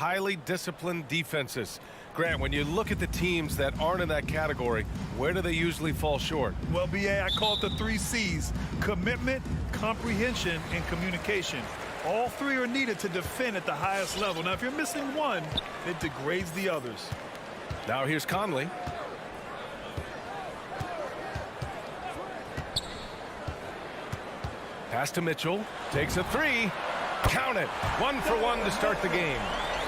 highly disciplined defenses. Grant, when you look at the teams that aren't in that category, where do they usually fall short? Well, BA, I call it the 3 C's: commitment, comprehension, and communication. All 3 are needed to defend at the highest level. Now, if you're missing one, it degrades the others. Now here's Conley. Pass to Mitchell. Takes a 3. Count it. 1 for 1 to start the game.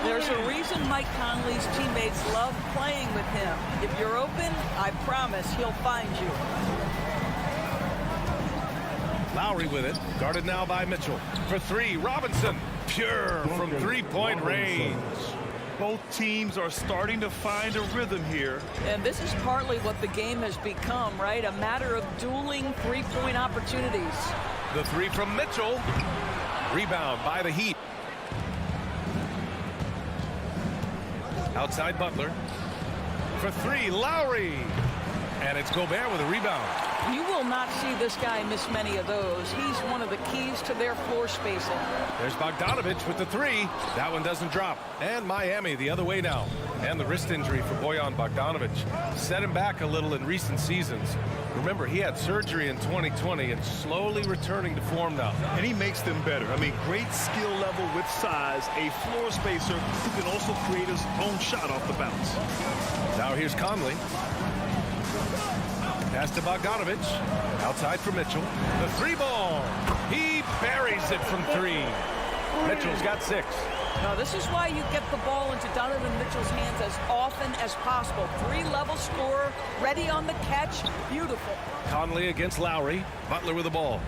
There's a reason Mike Conley's teammates love playing with him. If you're open, I promise he'll find you. Lowry with it. Guarded now by Mitchell. For 3, Robinson. Pure from 3-point range. Both teams are starting to find a rhythm here. And this is partly what the game has become, right? A matter of dueling 3-point opportunities. The 3 from Mitchell. Rebound by the Heat. Outside Butler. For 3, Lowry. And it's Gobert with a rebound. You will not see this guy miss many of those. He's one of the keys to their floor spacing. There's Bogdanovich with the 3. That one doesn't drop. And Miami the other way now. And the wrist injury for Bojan Bogdanovich set him back a little in recent seasons. Remember, he had surgery in 2020 and slowly returning to form now. And he makes them better. I mean, great skill level with size, a floor spacer who can also create his own shot off the bounce. Now here's Conley. Pass to Bogdanovich. Outside for Mitchell. The 3-ball. He buries it from 3. Mitchell's got 6. Now, this is why you get the ball into Donovan Mitchell's hands as often as possible. 3-level scorer, ready on the catch. Beautiful. Conley against Lowry. Butler with the ball.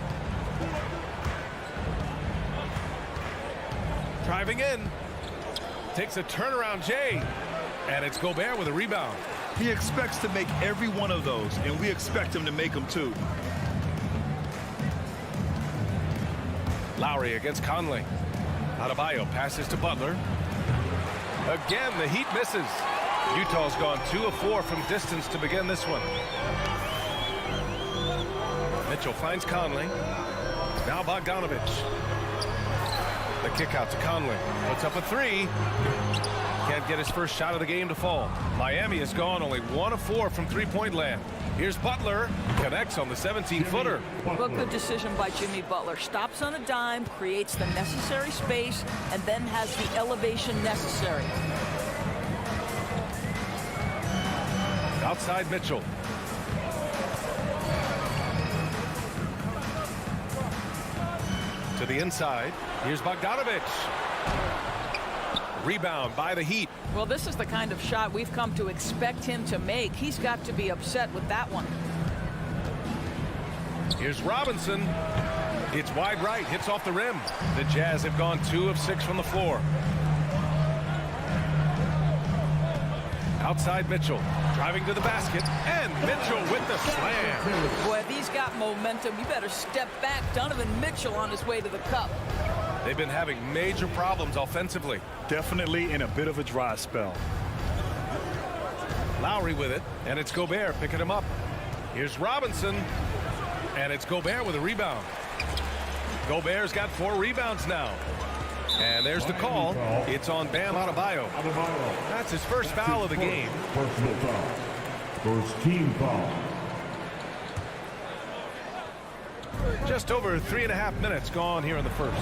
Driving in. Takes a turnaround, Jay. And it's Gobert with a rebound. He expects to make every one of those, and we expect him to make them too. Lowry against Conley. Adebayo passes to Butler. Again, the Heat misses. Utah's gone 2 of 4 from distance to begin this one. Mitchell finds Conley. Now Bogdanovich. The kick out to Conley. Puts up a 3. Can't get his first shot of the game to fall. Miami has gone only 1 of 4 from 3-point land. Here's Butler. Connects on the 17-footer. Well, good decision by Jimmy Butler. Stops on a dime, creates the necessary space, and then has the elevation necessary. Outside Mitchell. To the inside. Here's Bogdanovich. Rebound by the Heat. Well, this is the kind of shot we've come to expect him to make. He's got to be upset with that one. Here's Robinson. It's wide right. Hits off the rim. The Jazz have gone 2 of 6 from the floor. Outside Mitchell. Driving to the basket. And Mitchell with the slam. Boy, if he's got momentum, you better step back. Donovan Mitchell on his way to the cup. They've been having major problems offensively. Definitely in a bit of a dry spell. Lowry with it, and it's Gobert picking him up. Here's Robinson, and it's Gobert with a rebound. Gobert's got 4 rebounds now. And there's the call. It's on Bam Adebayo. That's his first foul of the game. Personal foul. First team foul. Just over 3.5 minutes gone here in the first.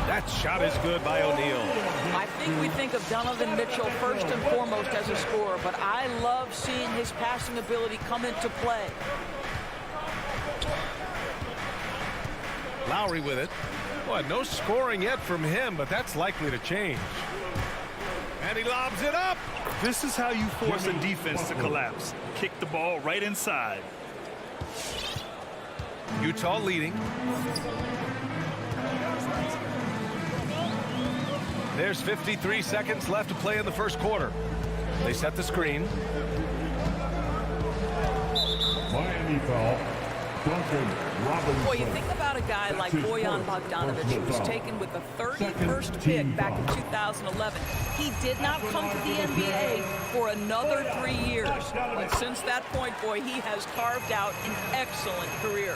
That shot is good by O'Neal. I think we think of Donovan Mitchell first and foremost as a scorer, but I love seeing his passing ability come into play. Lowry with it. Boy, no scoring yet from him, but that's likely to change. And he lobs it up. This is how you force a defense to collapse. Kick the ball right inside. Utah leading. There's 53 seconds left to play in the first quarter. They set the screen. Miami foul. Duncan Robinson. Boy, you think about a guy like Bojan Bogdanovich, who was taken with the 31st pick back in 2011. He did not come to the NBA for another 3 years. And since that point, boy, he has carved out an excellent career.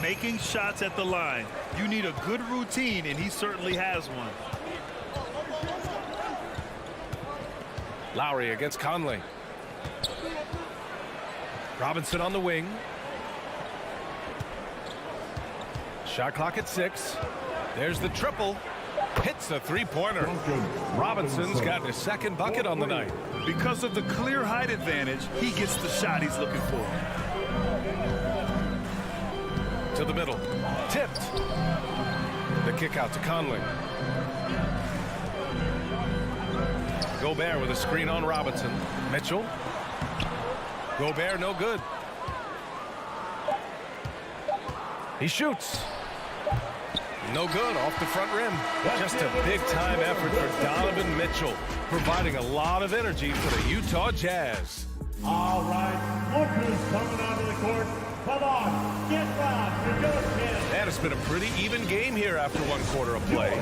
Making shots at the line. You need a good routine, and he certainly has one. Lowry against Conley. Robinson on the wing. Shot clock at 6. There's the triple. Hits a three-pointer. Robinson's got his second bucket on the night. Because of the clear height advantage, he gets the shot he's looking for. To the middle. Tipped. The kick out to Conley. Gobert with a screen on Robinson. Mitchell. Gobert no good. He shoots. No good off the front rim. Just a big-time effort for Donovan Mitchell, providing a lot of energy for the Utah Jazz. All right, look who's coming onto the court. Come on, get round. You're good, kid. And it's been a pretty even game here after one quarter of play.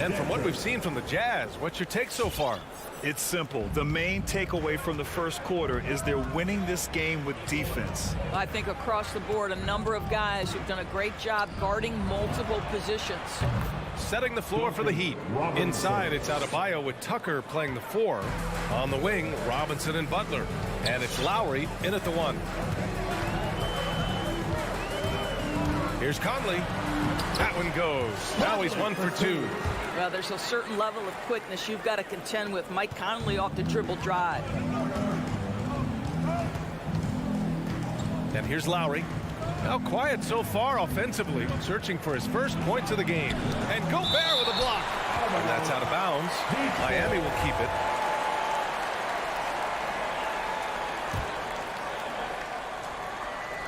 And from what we've seen from the Jazz, what's your take so far? It's simple. The main takeaway from the first quarter is they're winning this game with defense. I think across the board, a number of guys who've done a great job guarding multiple positions. Setting the floor for the Heat. Inside, it's Adebayo with Tucker playing the 4. On the wing, Robinson and Butler. And it's Lowry in at the 1. Here's Conley. That one goes. Now he's 1 for 2. Well, there's a certain level of quickness you've got to contend with. Mike Conley off the dribble drive. And here's Lowry. Now quiet so far offensively, searching for his first points of the game. And Gobert with a block. And that's out of bounds. Miami will keep it.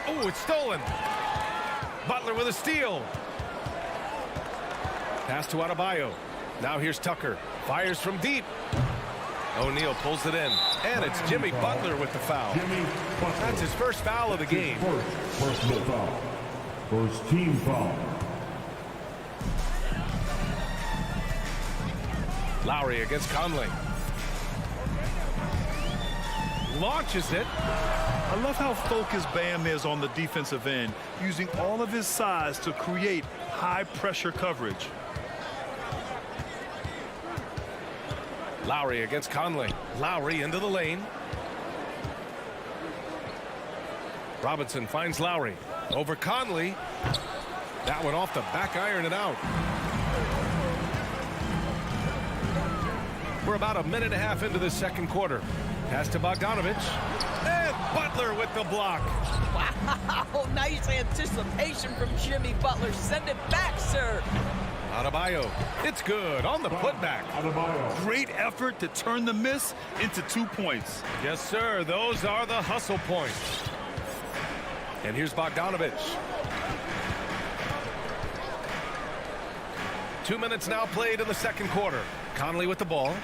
Oh, it's stolen. Butler with a steal. Pass to Adebayo. Now here's Tucker. Fires from deep. O'Neal pulls it in. And it's Jimmy Butler with the foul. That's his first foul of the game. Personal foul. First team foul. Lowry against Conley. Launches it. I love how focused Bam is on the defensive end, using all of his size to create high-pressure coverage. Lowry against Conley. Lowry into the lane. Robinson finds Lowry. Over Conley. That one off the back iron and out. We're about a minute and a half into the second quarter. Pass to Bogdanovich. And Butler with the block. Wow, nice anticipation from Jimmy Butler. Send it back, sir. Adebayo. It's good on the putback. Great effort to turn the miss into 2 points. Yes, sir. Those are the hustle points. And here's Bogdanovich. 2 minutes now played in the second quarter. Conley with the ball.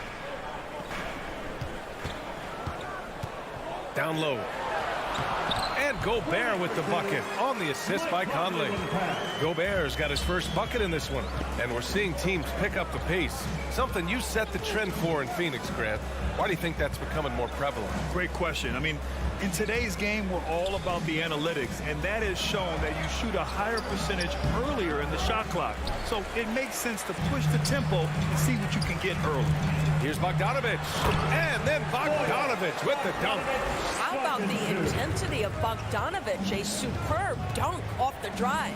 Down low. And Gobert with the bucket on the assist by Conley. Gobert's got his first bucket in this one. And we're seeing teams pick up the pace. Something you set the trend for in Phoenix, Grant. Why do you think that's becoming more prevalent? Great question. I mean, in today's game, we're all about the analytics, and that has shown that you shoot a higher percentage earlier in the shot clock. So it makes sense to push the tempo and see what you can get early. Here's Bogdanovich. And then Bogdanovich with the dunk. How about the intensity of Bogdanovich? A superb dunk off the drive.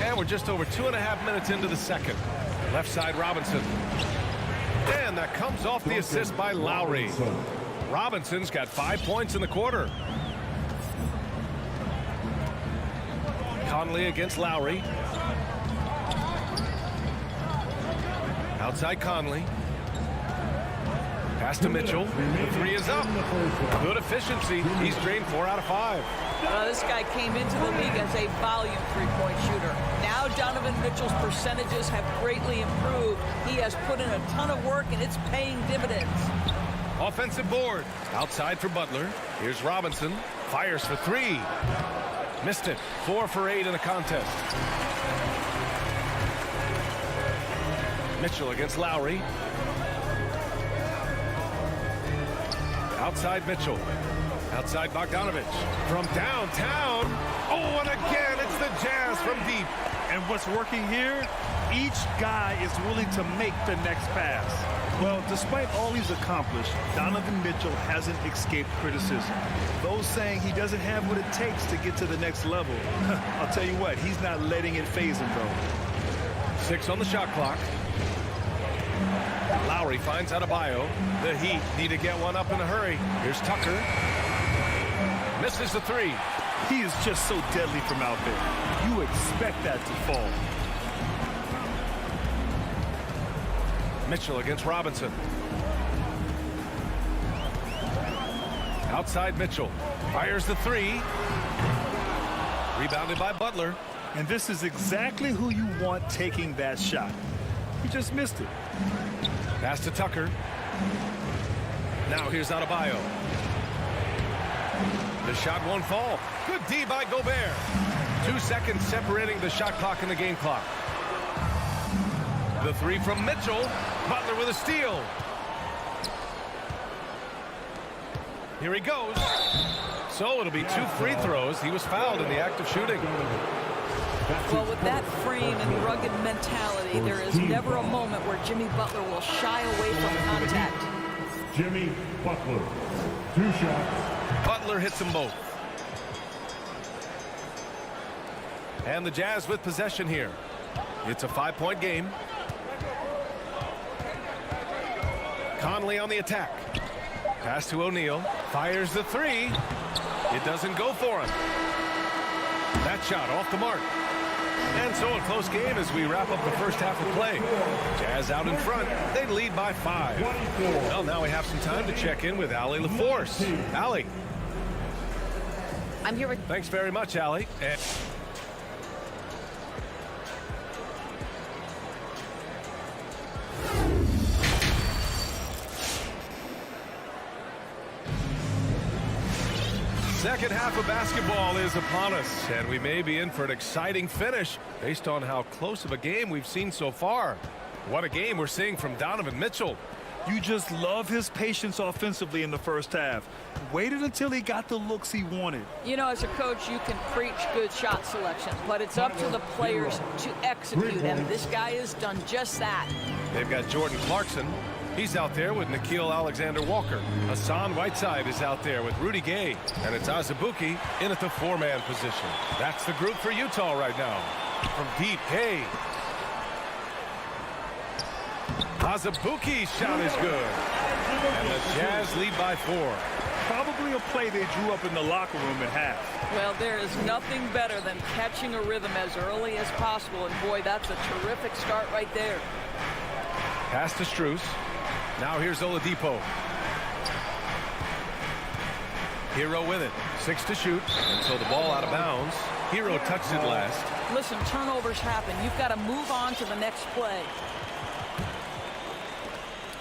And we're just over 2.5 minutes into the second. Left side Robinson. And that comes off the assist by Lowry. Robinson's got 5 points in the quarter. Conley against Lowry. Outside Conley. Pass to Mitchell. The 3 is up. Good efficiency. He's drained 4 out of 5. This guy came into the league as a volume three-point shooter. Now Donovan Mitchell's percentages have greatly improved. He has put in a ton of work, and it's paying dividends. Offensive board. Outside for Butler. Here's Robinson. Fires for 3. Missed it. 4 for 8 in the contest. Mitchell against Lowry. Outside Mitchell. Outside Bogdanovich. From downtown. Oh, and again, it's the Jazz from deep. And what's working here, each guy is willing to make the next pass. Well, despite all he's accomplished, Donovan Mitchell hasn't escaped criticism. Those saying he doesn't have what it takes to get to the next level. I'll tell you what, he's not letting it faze him, though. 6 on the shot clock. Lowry finds Adebayo. The Heat need to get one up in a hurry. Here's Tucker. Misses the 3. He is just so deadly from out there. You expect that to fall. Mitchell against Robinson. Outside Mitchell. Fires the 3. Rebounded by Butler. And this is exactly who you want taking that shot. He just missed it. Pass to Tucker. Now here's Adebayo. The shot won't fall. Good D by Gobert. 2 seconds separating the shot clock and the game clock. The 3 from Mitchell. Butler with a steal. Here he goes. So it'll be 2 free throws. He was fouled in the act of shooting. Well, with that frame and rugged mentality, there is never a moment where Jimmy Butler will shy away from contact. Jimmy Butler, 2 shots. Butler hits them both. And the Jazz with possession here. It's a 5-point game. Conley on the attack. Pass to O'Neal. Fires the 3. It doesn't go for him. That shot off the mark. And so a close game as we wrap up the first half of play. Jazz out in front. They lead by 5. Well, now we have some time to check in with Allie LaForce. Allie. I'm here with... Thanks very much, Allie. And second half of basketball is upon us, and we may be in for an exciting finish based on how close of a game we've seen so far. What a game we're seeing from Donovan Mitchell. You just love his patience offensively in the first half. Waited until he got the looks he wanted. You know, as a coach, you can preach good shot selection, but it's up to the players to execute, and this guy has done just that. They've got Jordan Clarkson. He's out there with Nickeil Alexander-Walker. Hassan Whiteside is out there with Rudy Gay. And it's Azubuike in at the 4-man position. That's the group for Utah right now. From deep, Gay. Azubuike's shot is good. And the Jazz lead by 4. Probably a play they drew up in the locker room at half. Well, there is nothing better than catching a rhythm as early as possible. And boy, that's a terrific start right there. Pass to Strus. Now here's Oladipo. Hero with it. 6 to shoot. And so the ball out of bounds. Hero touched it last. Listen, turnovers happen. You've got to move on to the next play.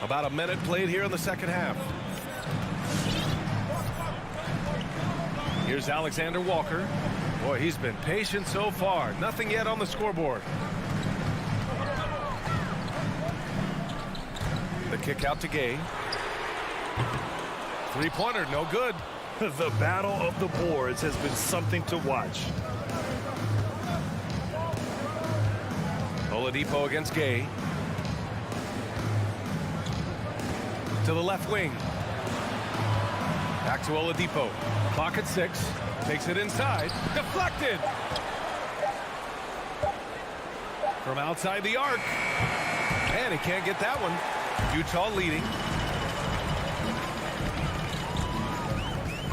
About a minute played here in the second half. Here's Alexander Walker. Boy, he's been patient so far. Nothing yet on the scoreboard. The kick out to Gay. 3-pointer, no good. The battle of the boards has been something to watch. Oladipo against Gay. To the left wing. Back to Oladipo. Clock at 6. Takes it inside. Deflected. From outside the arc. And he can't get that one. Utah leading.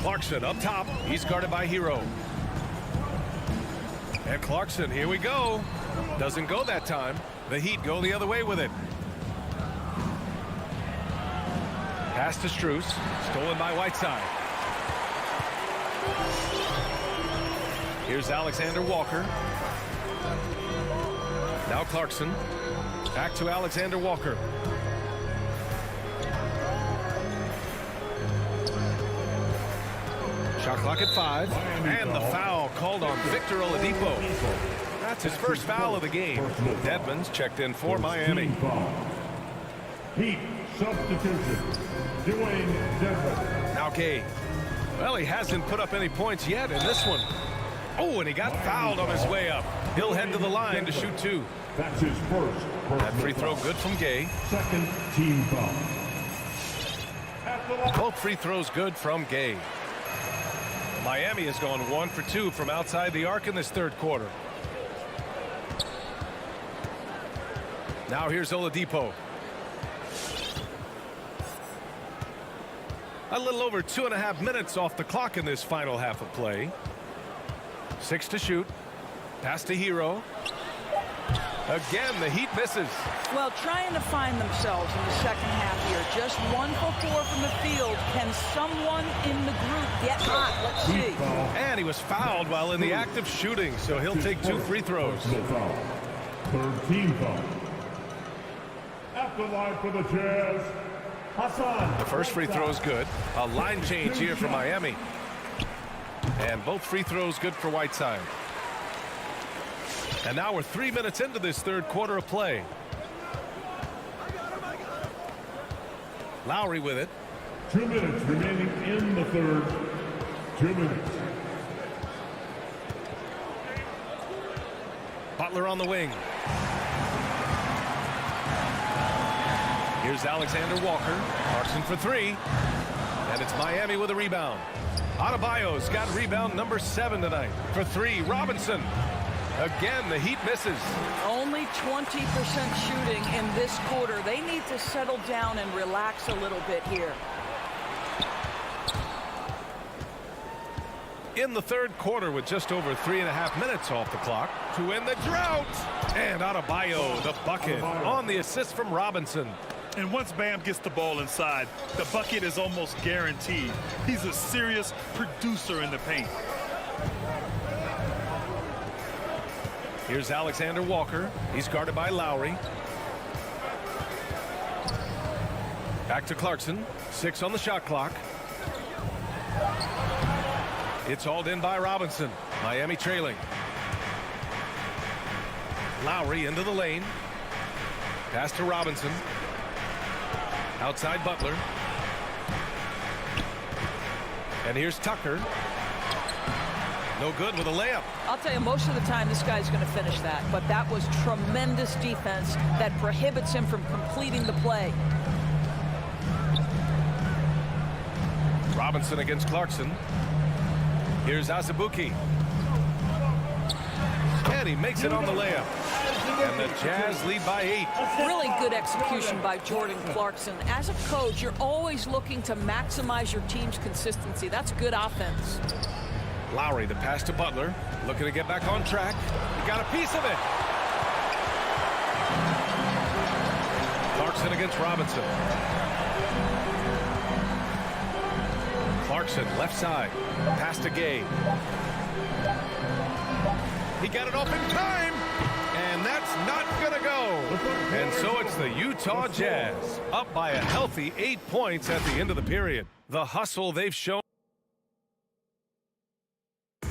Clarkson up top. He's guarded by Hero. And Clarkson, here we go. Doesn't go that time. The Heat go the other way with it. Pass to Strus. Stolen by Whiteside. Here's Alexander Walker. Now Clarkson. Back to Alexander Walker. Shot clock at 5. And the foul called on Victor Oladipo. That's his first foul of the game. Dedmon's checked in for Miami. Heat substitution. Dwayne Dedmon. Now Gay. Well, he hasn't put up any points yet in this one. Oh, and he got fouled on his way up. He'll head to the line to shoot 2. That's his first. That free throw good from Gay. Second team foul. Both free throws good from Gay. Miami has gone 1 for 2 from outside the arc in this third quarter. Now here's Oladipo. A little over 2.5 minutes off the clock in this final half of play. 6 to shoot. Pass to Hero. Again, the Heat misses. Well, trying to find themselves in the second half here. Just 1 for 4 from the field. Can someone in the group get hot? Let's see. And he was fouled while in the act of shooting, so he'll take 2 free throws. Third team foul. At the line for the Jazz, Hassan. The first free throw is good. A line change here for Miami. And both free throws good for Whiteside. And now we're 3 minutes into this third quarter of play. Lowry with it. 2 minutes remaining in the third. 2 minutes. Butler on the wing. Here's Alexander Walker. Clarkson for 3. And it's Miami with a rebound. Adebayo's got rebound number 7 tonight. For 3, Robinson. Again, the Heat misses. Only 20% shooting in this quarter. They need to settle down and relax a little bit here. In the third quarter with just over 3.5 minutes off the clock to end the drought. And Adebayo, the bucket on the assist from Robinson. And once Bam gets the ball inside, the bucket is almost guaranteed. He's a serious producer in the paint. Here's Alexander Walker. He's guarded by Lowry. Back to Clarkson. 6 on the shot clock. It's hauled in by Robinson. Miami trailing. Lowry into the lane. Pass to Robinson. Outside Butler. And here's Tucker. No good with a layup. I'll tell you, most of the time this guy's going to finish that, but that was tremendous defense that prohibits him from completing the play. Robinson against Clarkson. Here's Azubuike. And he makes it on the layup. And the Jazz lead by 8. Really good execution by Jordan Clarkson. As a coach, you're always looking to maximize your team's consistency. That's good offense. Lowry, the pass to Butler. Looking to get back on track. He got a piece of it. Clarkson against Robinson. Clarkson, left side. Pass to Gay. He got it off in time. And that's not going to go. And so it's the Utah Jazz up by a healthy 8 points at the end of the period. The hustle they've shown.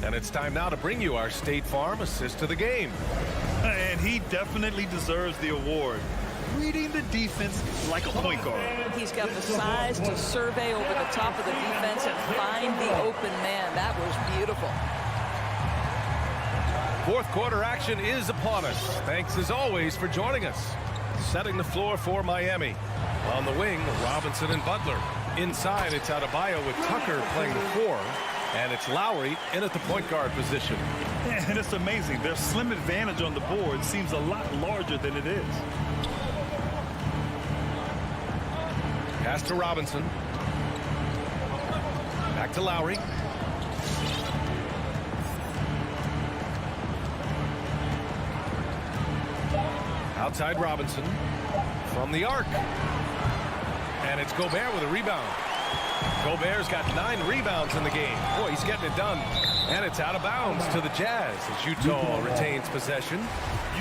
And it's time now to bring you our State Farm assist to the game. And he definitely deserves the award. Reading the defense like a point guard. He's got the size to survey over the top of the defense and find the open man. That was beautiful. Fourth quarter action is upon us. Thanks as always for joining us. Setting the floor for Miami. On the wing, Robinson and Butler. Inside, it's Adebayo with Tucker playing the 4. And it's Lowry in at the point guard position. And it's amazing. Their slim advantage on the board seems a lot larger than it is. Pass to Robinson. Back to Lowry. Outside Robinson. From the arc. And it's Gobert with a rebound. Gobert's got 9 rebounds in the game. Boy, he's getting it done. And it's out of bounds to the Jazz as Utah retains possession.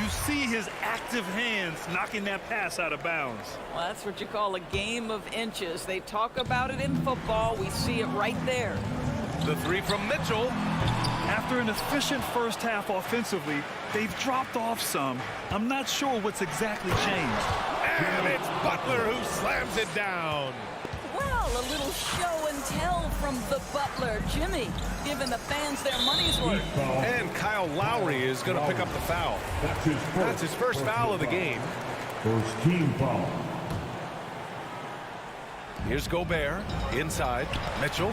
You see his active hands knocking that pass out of bounds. Well, that's what you call a game of inches. They talk about it in football. We see it right there. The 3 from Mitchell. After an efficient first half offensively, they've dropped off some. I'm not sure what's exactly changed. And it's Butler who slams it down. Well, a little show and tell from the Butler. Jimmy giving the fans their money's worth. And Kyle Lowry is going to pick up the foul. That's his first foul of the game. First team foul. Here's Gobert inside. Mitchell,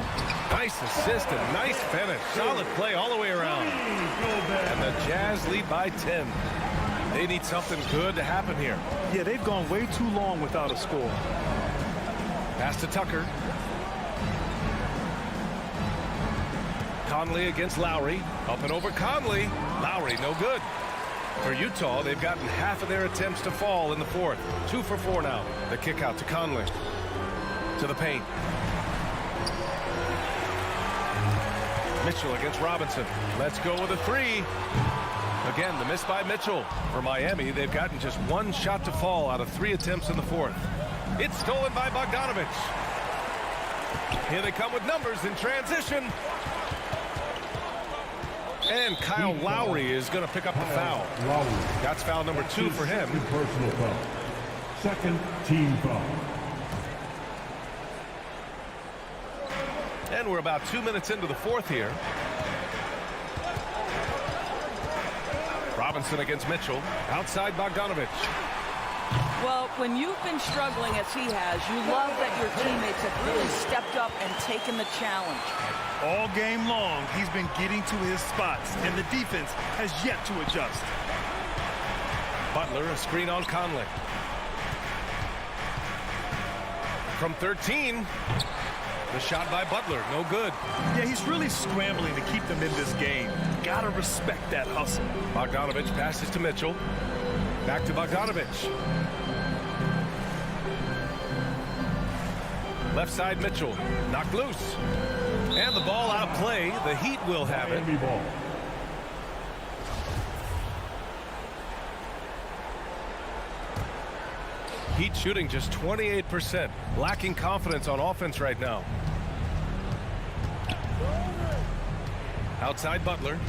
nice assist and nice finish. Solid play all the way around. And the Jazz lead by 10. They need something good to happen here. Yeah, they've gone way too long without a score. Pass to Tucker. Conley against Lowry. Up and over Conley. Lowry, no good. For Utah, they've gotten half of their attempts to fall in the fourth. 2 for 4 now. The kick out to Conley. To the paint. Mitchell against Robinson. Let's go with a 3. Again, the miss by Mitchell. For Miami, they've gotten just 1 shot to fall out of 3 attempts in the fourth. It's stolen by Bogdanovic. Here they come with numbers in transition. And Kyle Lowry is going to pick up the foul. That's foul number 2 for him. Personal foul. Second team foul. And we're about 2 minutes into the fourth here. Robinson against Mitchell. Outside Bogdanovic. Well, when you've been struggling as he has, you love that your teammates have really stepped up and taken the challenge. All game long, he's been getting to his spots, and the defense has yet to adjust. Butler, a screen on Conley. From 13. The shot by Butler, no good. Yeah, he's really scrambling to keep them in this game. Gotta respect that hustle. Bogdanovic passes to Mitchell. Back to Bogdanovic. Left side Mitchell, knocked loose. And the ball out play. The Heat will have it. Ball. Heat shooting just 28%. Lacking confidence on offense right now. Outside Butler.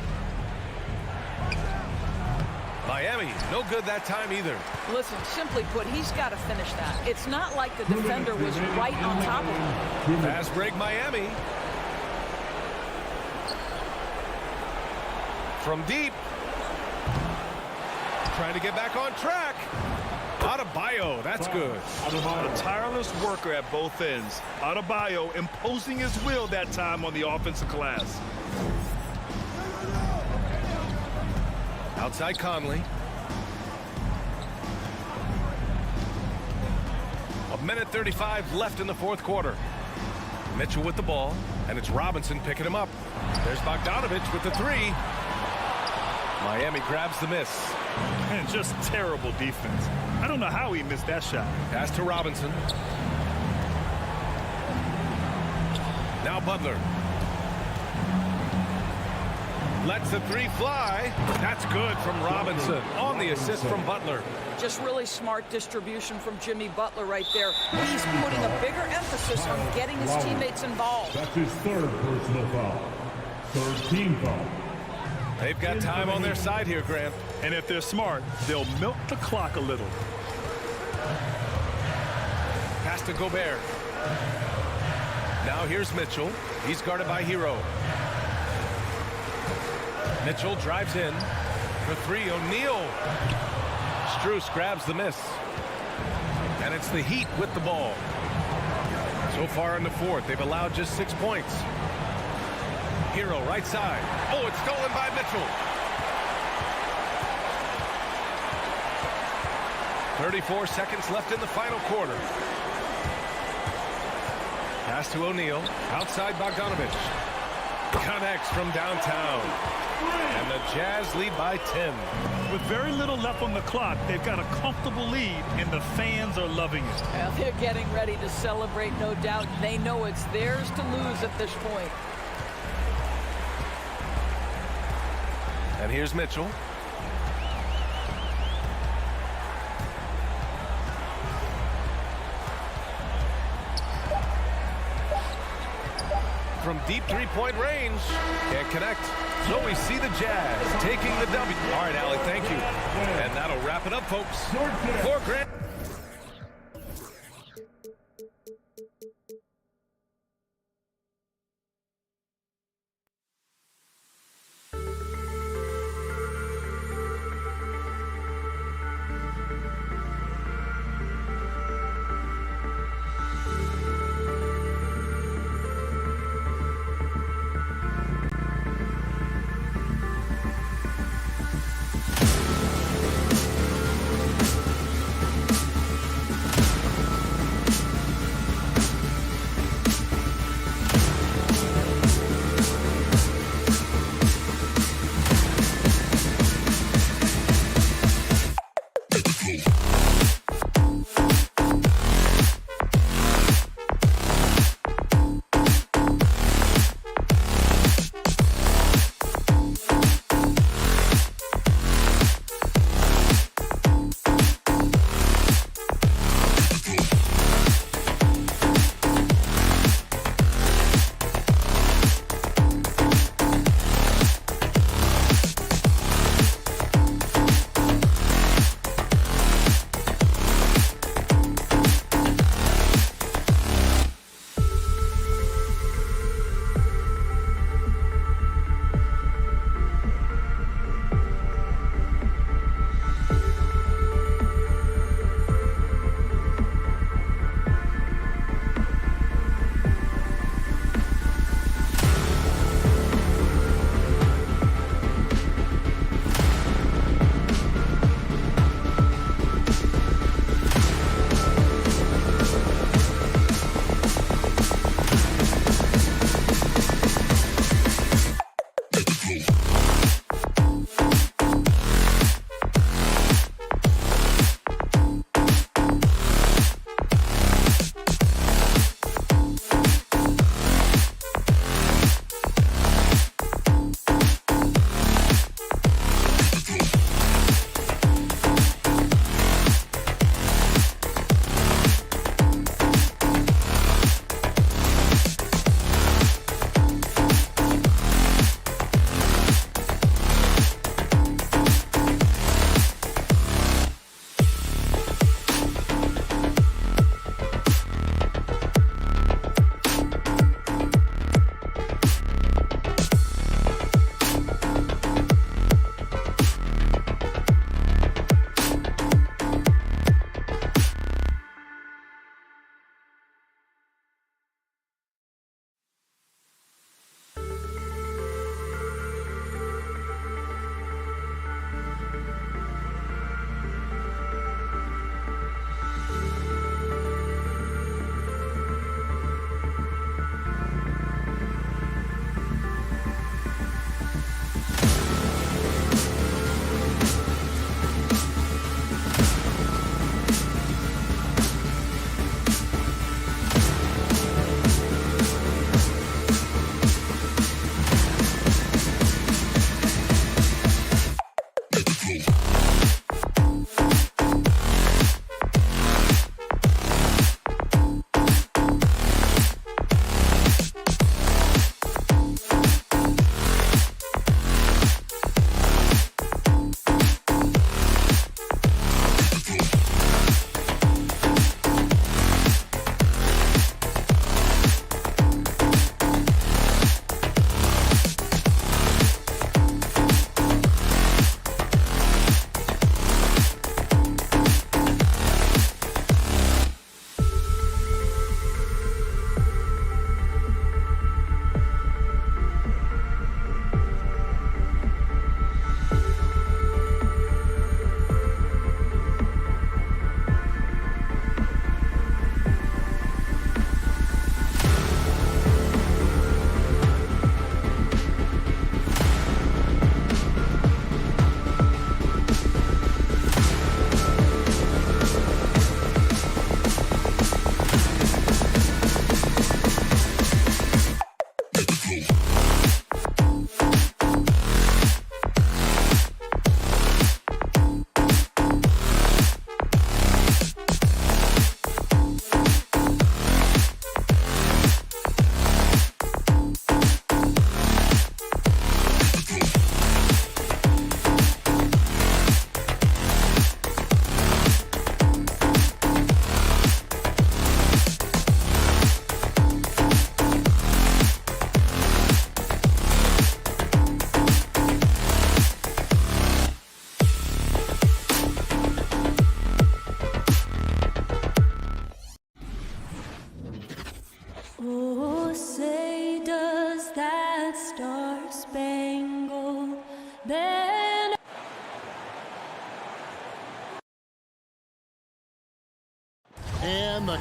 Miami, no good that time either. Listen, simply put, he's got to finish that. It's not like the defender was right on top of him. Fast break Miami. From deep. Trying to get back on track. Adebayo, that's good. A tireless worker at both ends. Adebayo imposing his will that time on the offensive glass. Outside Conley. 1:35 left in the fourth quarter. Mitchell with the ball, and it's Robinson picking him up. There's Bogdanovic with the 3. Miami grabs the miss. And just terrible defense. I don't know how he missed that shot. Pass to Robinson. Now Butler. Lets the 3 fly. That's good from Robinson on the assist from Butler. Just really smart distribution from Jimmy Butler right there. He's putting a bigger emphasis on getting his teammates involved. That's his 3rd personal foul. 3rd team foul. They've got time on their side here, Grant. And if they're smart, they'll milk the clock a little. Pass to Gobert. Now here's Mitchell. He's guarded by Hero. Mitchell drives in for 3. O'Neal. Strus grabs the miss. And it's the Heat with the ball. So far in the fourth, they've allowed just 6 points. Hero right side. Oh, it's stolen by Mitchell. 34 seconds left in the final quarter. Pass to O'Neal. Outside Bogdanovic. Connects from downtown. And the Jazz lead by 10. With very little left on the clock, they've got a comfortable lead, and the fans are loving it. Well, they're getting ready to celebrate, no doubt. They know it's theirs to lose at this point. And here's Mitchell. From deep three-point range. Can't connect. So we see the Jazz taking the W. All right, Allie, thank you. And that'll wrap it up, folks. For Grant.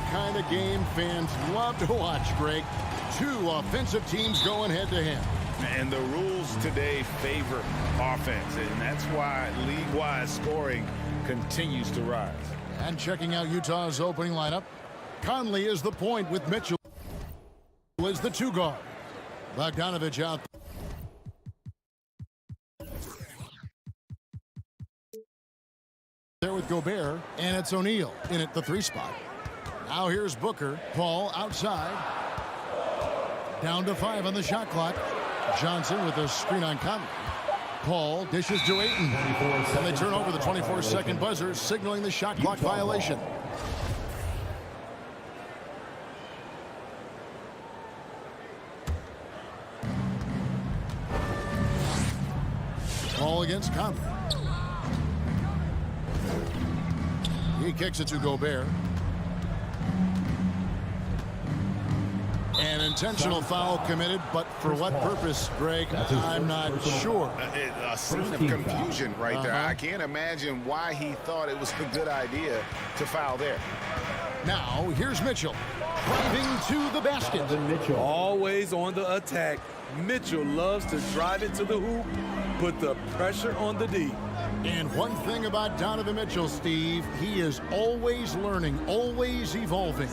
kind of game fans love to watch, Greg. Two offensive teams going head-to-head. And the rules today favor offense, and that's why league-wide scoring continues to rise. And checking out Utah's opening lineup, Conley is the point with Mitchell is the two guard. Bogdanovich out. There with Gobert, and it's O'Neal in at the 3 spot. Now here's Booker. Paul outside. Down to 5 on the shot clock. Johnson with a screen on Conley. Paul dishes to Ayton. And they turn over the 24-second buzzer, signaling the shot clock violation. Paul against Conley. He kicks it to Gobert. An intentional foul committed, but for what purpose, Greg? I'm not sure. A scene of confusion right there. I can't imagine why he thought it was a good idea to foul there. Now, here's Mitchell. Driving to the basket. Always on the attack. Mitchell loves to drive it to the hoop, put the pressure on the D. And one thing about Donovan Mitchell, Steve, he is always learning, always evolving.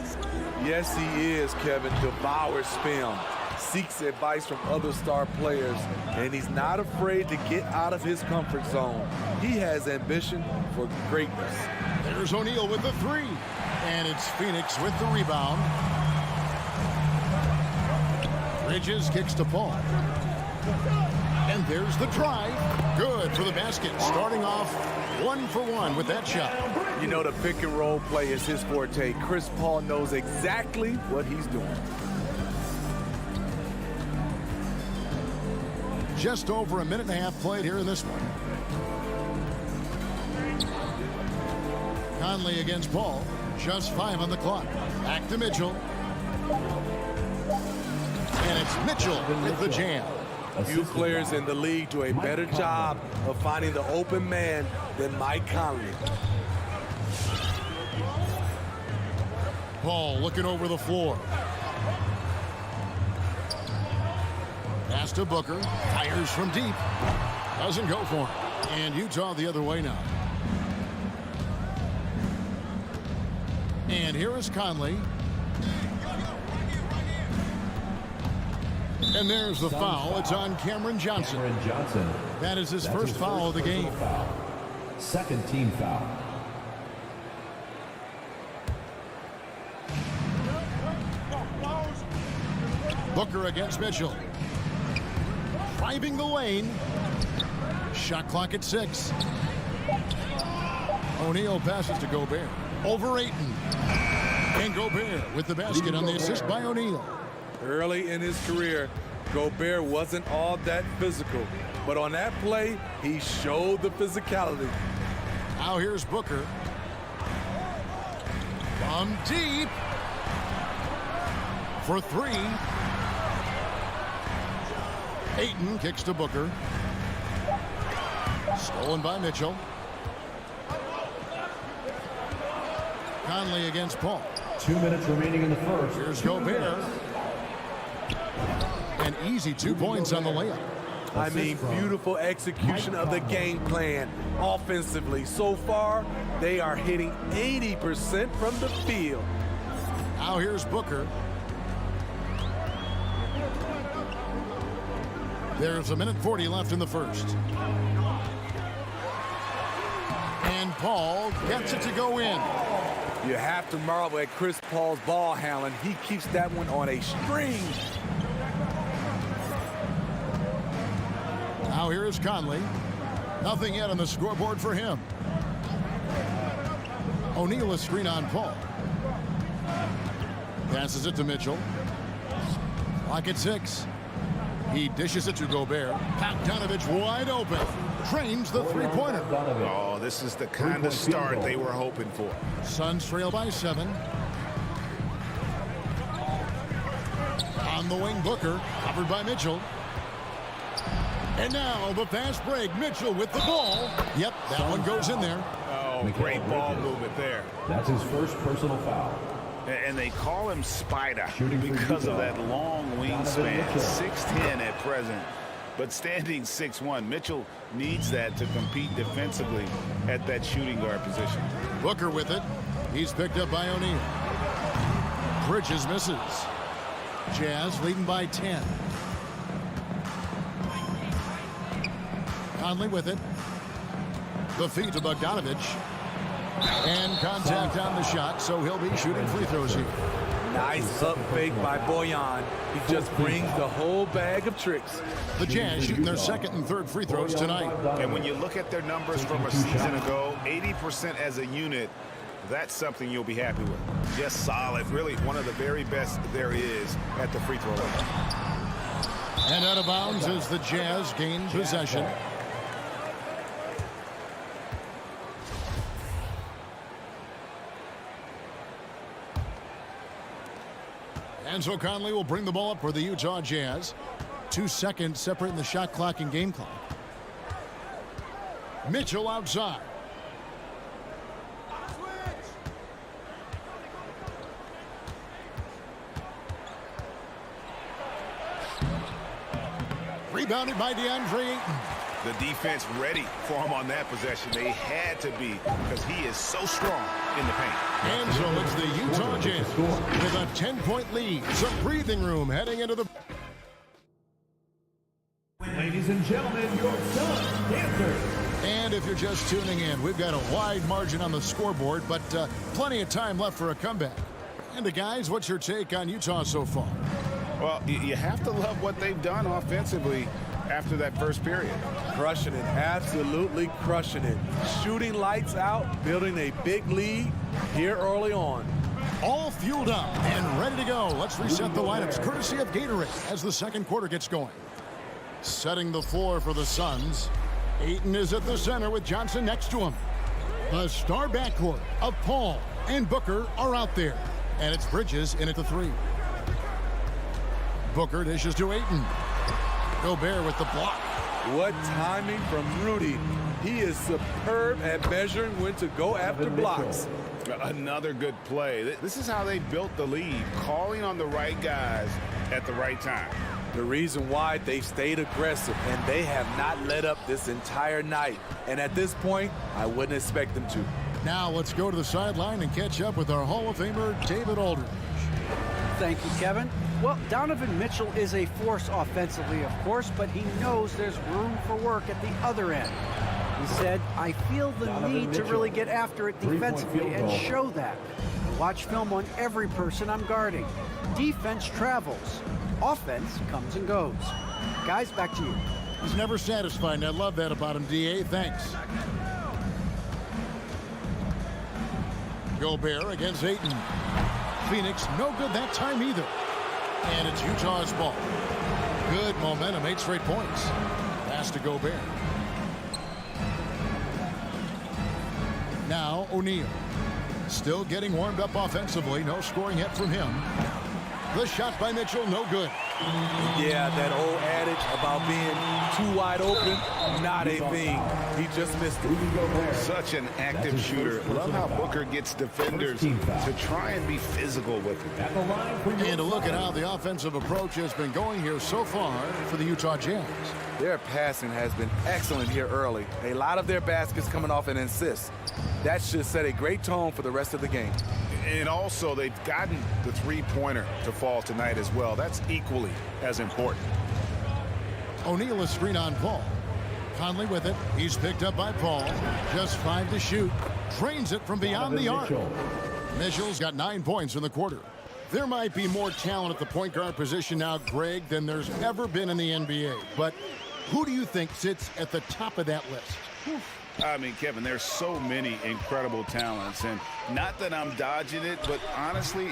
Yes, he is, Kevin. Devours film, seeks advice from other star players, and he's not afraid to get out of his comfort zone. He has ambition for greatness. There's O'Neal with the 3, and it's Phoenix with the rebound. Bridges kicks to Paul. And there's the drive. Good for the basket. Starting off 1 for 1 with that shot. You know, the pick and roll play is his forte. Chris Paul knows exactly what he's doing. Just over a minute and a half played here in this one. Conley against Paul. Just 5 on the clock. Back to Mitchell. And it's Mitchell with the jam. Few players in the league do a better job of finding the open man than Mike Conley. Paul looking over the floor. Pass to Booker. Fires from deep. Doesn't go for him. And Utah the other way now. And here is Conley. And there's the foul. It's on Cameron Johnson. That is his first foul of the game. Second team foul. Booker against Mitchell. Driving the lane. Shot clock at 6. O'Neal passes to Gobert. Over Ayton. And Gobert with the basket on the assist by O'Neal. Early in his career, Gobert wasn't all that physical. But on that play, he showed the physicality. Now here's Booker. From deep. For 3. Ayton kicks to Booker. Stolen by Mitchell. Conley against Paul. 2 minutes remaining in the first. Here's Gobert. An easy 2 points on the layup. I mean, beautiful execution of the game plan offensively. So far, they are hitting 80% from the field. Now here's Booker. There's 1:40 left in the first. And Paul gets it to go in. You have to marvel at Chris Paul's ball handling. He keeps that one on a string. Now here is Conley. Nothing yet on the scoreboard for him. O'Neal a screen on Paul. Passes it to Mitchell. Clock at 6. He dishes it to Gobert. Bogdanovich wide open. Trains the three-pointer. Oh, this is the kind of start they were hoping for. Suns trail by 7. On the wing, Booker. Covered by Mitchell. And now the fast break. Mitchell with the ball. Yep, that one goes in there. Oh, great ball movement there. That's his first personal foul. And they call him Spider because of that long wingspan, 6'10" at present. But standing 6'1", Mitchell needs that to compete defensively at that shooting guard position. Booker with it. He's picked up by O'Neal. Bridges misses. Jazz leading by 10. Conley with it. The feed to Bogdanovich. And contact on the shot, so he'll be shooting free throws here. Nice up fake by Bojan. He just brings the whole bag of tricks. The Jazz shooting their second and third free throws tonight. And when you look at their numbers from a season ago, 80% as a unit, that's something you'll be happy with. Just solid, really one of the very best there is at the free throw line. And out of bounds as the Jazz gain possession. And so Conley will bring the ball up for the Utah Jazz. 2 seconds separating the shot clock and game clock. Mitchell outside. Rebounded by DeAndre Ayton. The defense ready for him on that possession. They had to be because he is so strong in the paint. And so it's the Utah Jazz with a 10-point lead. Some breathing room heading into the... Ladies and gentlemen, your Sun Panthers. And if you're just tuning in, we've got a wide margin on the scoreboard, but plenty of time left for a comeback. And guys, what's your take on Utah so far? Well, you have to love what they've done offensively after that first period. Crushing it, absolutely crushing it. Shooting lights out, building a big lead here early on. All fueled up and ready to go. Let's reset the lineups courtesy of Gatorade as the second quarter gets going. Setting the floor for the Suns. Ayton is at the center with Johnson next to him. The star backcourt of Paul and Booker are out there. And it's Bridges in at the 3. Booker dishes to Ayton. Gobert with the block. What timing from Rudy. He is superb at measuring when to go after blocks. Another good play. This is how they built the lead, calling on the right guys at the right time. The reason why they stayed aggressive, and they have not let up this entire night. And at this point, I wouldn't expect them to. Now let's go to the sideline and catch up with our Hall of Famer, David Aldridge. Thank you, Kevin. Well, Donovan Mitchell is a force offensively, of course, but he knows there's room for work at the other end. He said, I feel the need to really get after it defensively and show that. I watch film on every person I'm guarding. Defense travels. Offense comes and goes. Guys, back to you. He's never satisfied, and I love that about him, D.A. Thanks. Gobert against Ayton. Phoenix, no good that time either. And it's Utah's ball. Good momentum, 8 straight points. Pass to Gobert. Now O'Neal. Still getting warmed up offensively. No scoring yet from him. The shot by Mitchell, no good. Yeah, that old adage about being too wide open, not a thing. He just missed it. Such an active shooter. Love how Booker gets defenders to try and be physical with him. And a look at how the offensive approach has been going here so far for the Utah Jazz. Their passing has been excellent here early. A lot of their baskets coming off an assist. That should set a great tone for the rest of the game. And also, they've gotten the three-pointer to fall tonight as well. That's equally as important. O'Neal is screen on Paul. Conley with it. He's picked up by Paul. Just 5 to shoot. Drains it from beyond the arc. Mitchell's got 9 points in the quarter. There might be more talent at the point guard position now, Greg, than there's ever been in the NBA. But who do you think sits at the top of that list? I mean, Kevin, there's so many incredible talents, and not that I'm dodging it, but honestly,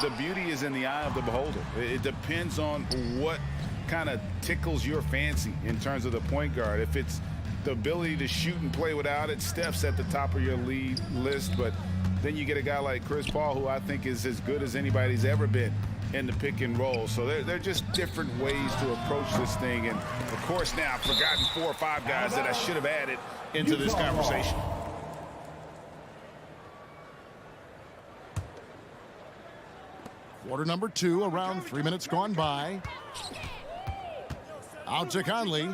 the beauty is in the eye of the beholder. It depends on what kind of tickles your fancy in terms of the point guard. If it's the ability to shoot and play without it, Steph's at the top of your lead list, but then you get a guy like Chris Paul, who I think is as good as anybody's ever been in the pick and roll. So they're just different ways to approach this thing. And, of course, now I've forgotten 4 or 5 guys that I should have added into this conversation. Quarter number 2, around 3 minutes gone by. Out to Conley.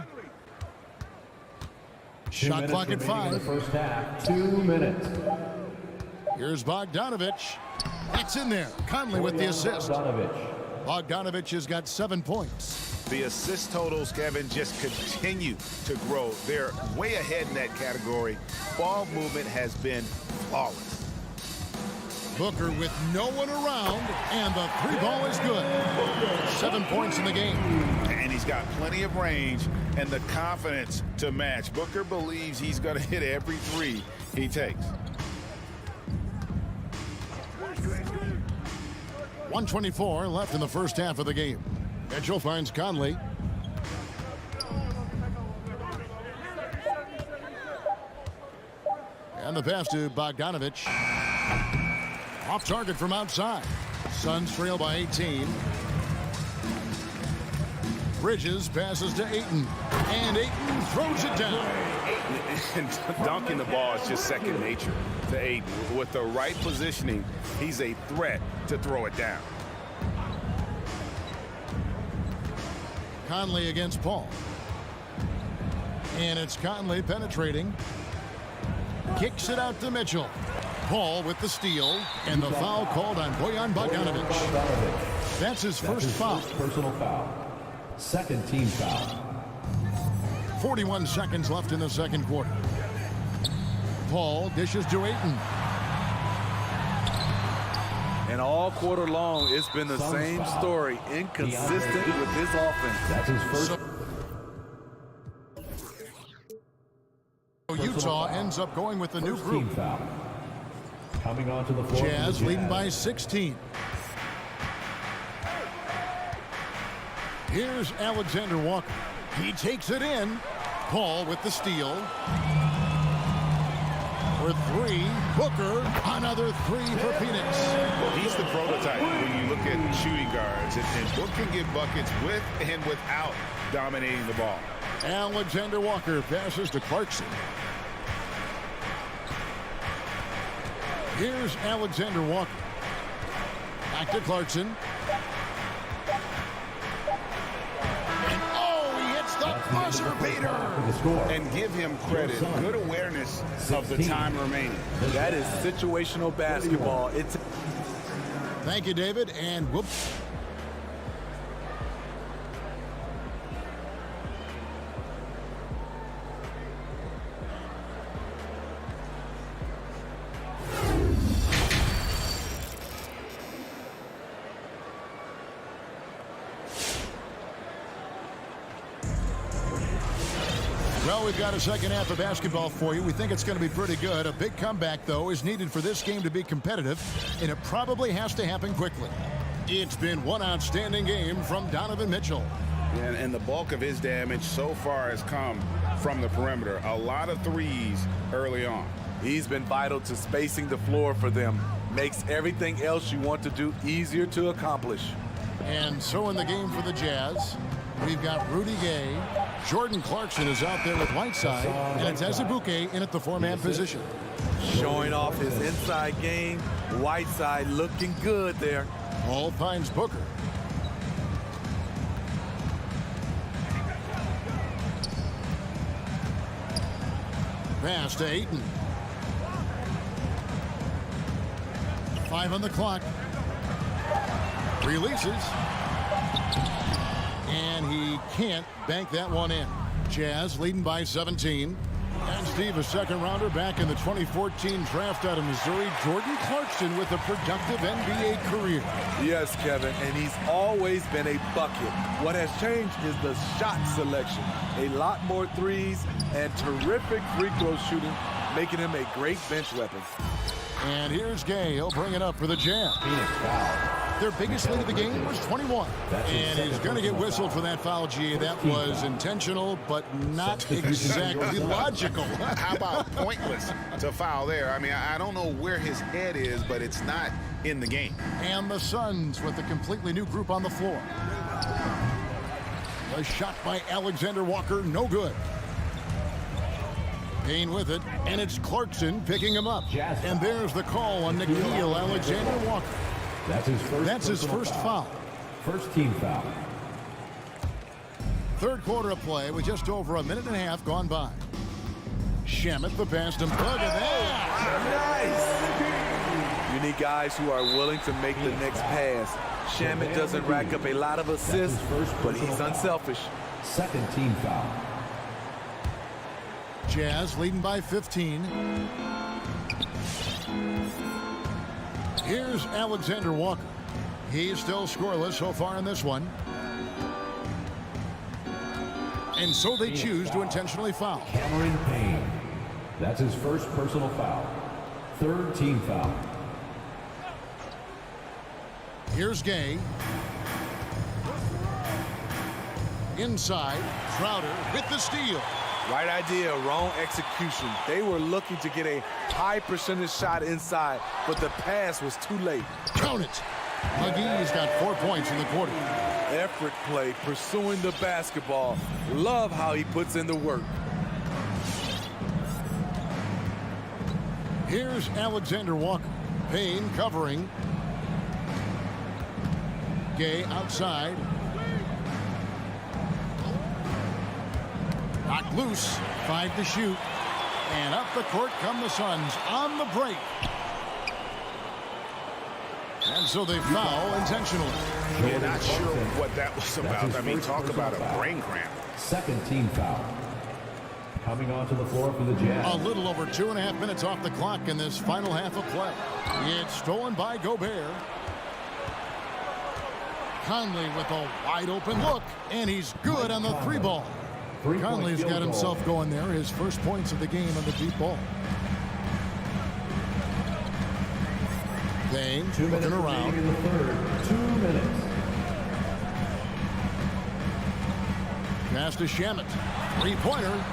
Shot clock at 5. First half, 2 minutes. Here's Bogdanovich. It's in there. Conley with the assist. Bogdanovich has got 7 points. The assist totals, Kevin, just continue to grow. They're way ahead in that category. Ball movement has been flawless. Booker with no one around, and the 3-ball is good. 7 points in the game. And he's got plenty of range and the confidence to match. Booker believes he's going to hit every 3 he takes. 1:24 left in the first half of the game. Mitchell finds Conley. And the pass to Bogdanovich. Off target from outside. Suns trail by 18. Bridges passes to Ayton. And Ayton throws it down. And dunking the ball is just second nature to Ayton. With the right positioning, he's a threat to throw it down. Conley against Paul. And it's Conley penetrating. Kicks it out to Mitchell. Paul with the steal. And the foul called on Bojan Bogdanovich. That's his first foul. Personal foul. Second team foul. 41 seconds left in the second quarter. Paul dishes to Ayton. And all quarter long, it's been the same story. Inconsistent with his offense. That's his first. Utah ends up going with the new group. Team foul. Coming onto the floor. Jazz leading by 16. Here's Alexander Walker. He takes it in. Paul with the steal. For 3, Booker, another 3 for Phoenix. He's the prototype when you look at shooting guards. And Book can get buckets with and without dominating the ball. Alexander Walker passes to Clarkson. Here's Alexander Walker. Back to Clarkson. And he hits the buzzer beater. And give him credit. Good awareness of the time remaining. That is situational basketball. It's Thank you, David. And whoops. Well, we've got a second half of basketball for you. We think it's going to be pretty good. A big comeback, though, is needed for this game to be competitive, and it probably has to happen quickly. It's been one outstanding game from Donovan Mitchell. And the bulk of his damage so far has come from the perimeter. A lot of threes early on. He's been vital to spacing the floor for them. Makes everything else you want to do easier to accomplish. And so in the game for the Jazz, we've got Rudy Gay. Jordan Clarkson is out there with Whiteside, and it's Azubuike in at the 4-man position. Showing off his inside game. Whiteside looking good there. Paul finds Booker. Pass to Ayton. 5 on the clock. Releases. And he can't bank that one in. Jazz leading by 17. And Steve, a second-rounder back in the 2014 draft out of Missouri. Jordan Clarkson with a productive NBA career. Yes, Kevin, and he's always been a bucket. What has changed is the shot selection. A lot more threes and terrific free throw shooting, making him a great bench weapon. And here's Gay. He'll bring it up for the Jazz. Their biggest lead of the game was 21. And he's going to get whistled for that foul, G. That was intentional, but not exactly logical. How about pointless to foul there? I mean, I don't know where his head is, but it's not in the game. And the Suns with a completely new group on the floor. A shot by Alexander Walker, no good. Payne with it, and it's Clarkson picking him up. And there's the call on Nickeil Alexander Walker. That's his first foul. First team foul. Third quarter of play with just over a minute and a half gone by. Shamet the pass to Look at that. Nice. You need guys who are willing to make the next pass. Shamet doesn't rack up a lot of assists, but he's unselfish. Second team foul. Jazz leading by 15. Here's Alexander Walker. He's still scoreless so far in this one. And so they choose to intentionally foul. Cameron Payne. That's his first personal foul. Third team foul. Here's Gay. Inside, Crowder with the steal. Right idea, wrong execution. They were looking to get a high percentage shot inside, but the pass was too late. Count it. McGee's got 4 points in the quarter. Effort play, pursuing the basketball. Love how he puts in the work. Here's Alexander Walker. Payne covering. Gay outside. Knocked loose. 5 to shoot. And up the court come the Suns on the break. And so they foul intentionally. You're not sure what that was about. I mean, talk about a brain cramp. Second team foul. Coming onto the floor for the Jazz. A little over 2.5 minutes off the clock in this final half of play. It's stolen by Gobert. Conley with a wide open look, and he's good on the 3-ball. Conley's got himself going there, his first points of the game on the deep ball. Payne looking around. In the third. 2 minutes. Pass to Shamet. 3-pointer.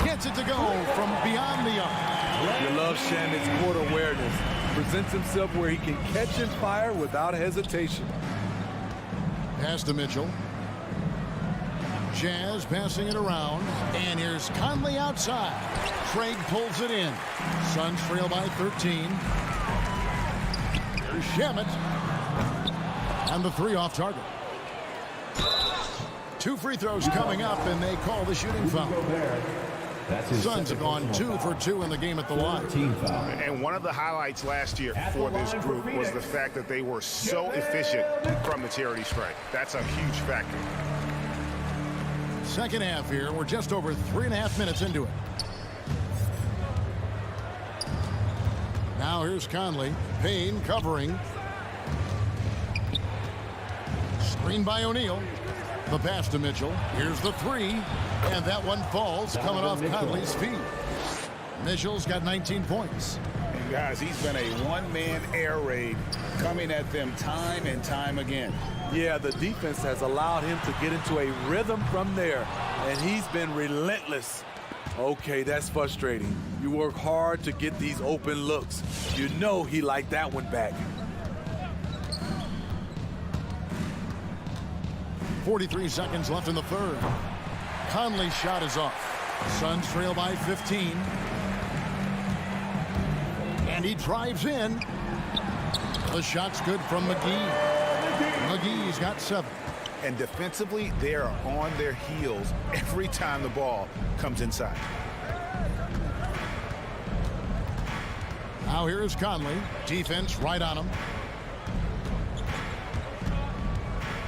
Gets it to go from beyond the arc. You love Shamet's court awareness. Presents himself where he can catch and fire without hesitation. Pass to Mitchell. Jazz passing it around. And here's Conley outside. Craig pulls it in. Suns trail by 13. Here's Shamet. And the 3 off target. 2 free throws coming up, and they call the shooting foul. Suns have gone 2 for 2 in the game at the line. And one of the highlights last year for this group was the fact that they were so efficient from the charity stripe. That's a huge factor. Second half here. We're just over 3.5 minutes into it. Now here's Conley. Payne covering. Screen by O'Neal. The pass to Mitchell. Here's the 3. And that one falls, coming off Conley's feet. Mitchell's got 19 points. And guys, he's been a one-man air raid coming at them time and time again. Yeah, the defense has allowed him to get into a rhythm from there, and he's been relentless. Okay, that's frustrating. You work hard to get these open looks. You know he liked that one back. 43 seconds left in the third. Conley's shot is off. Suns trail by 15. And he drives in. The shot's good from McGee. McGee's got 7. And defensively, they are on their heels every time the ball comes inside. Now here is Conley. Defense right on him.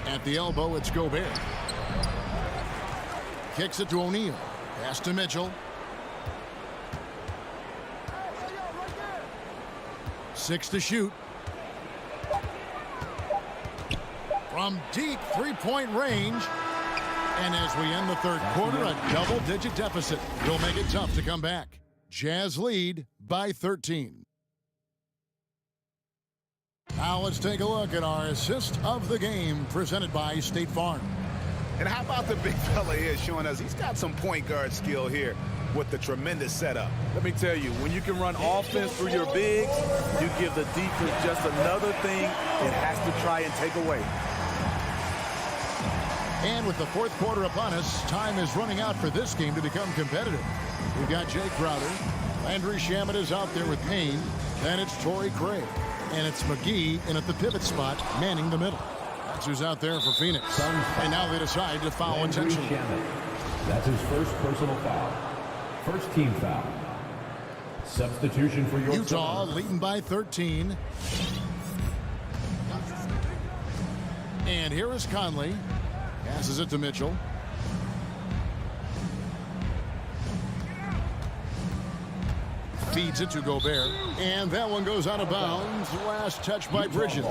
At the elbow, it's Gobert. Kicks it to O'Neal. Pass to Mitchell. 6 to shoot. From deep 3-point range. And as we end the third quarter, a double-digit deficit will make it tough to come back. Jazz lead by 13. Now let's take a look at our assist of the game presented by State Farm. And how about the big fella here showing us he's got some point guard skill here with the tremendous setup. Let me tell you, when you can run offense through your bigs, you give the defense just another thing it has to try and take away. And with the fourth quarter upon us, time is running out for this game to become competitive. We've got Jay Crowder. Landry Shamet is out there with Payne. Then it's Torrey Craig. And it's McGee in at the pivot spot, manning the middle. That's who's out there for Phoenix. And now they decide to foul intentionally. That's his first personal foul. First team foul. Substitution for your Utah leading by 13. And here is Conley. Passes it to Mitchell. Feeds it to Gobert. And that one goes out of bounds. Last touch by Bridges.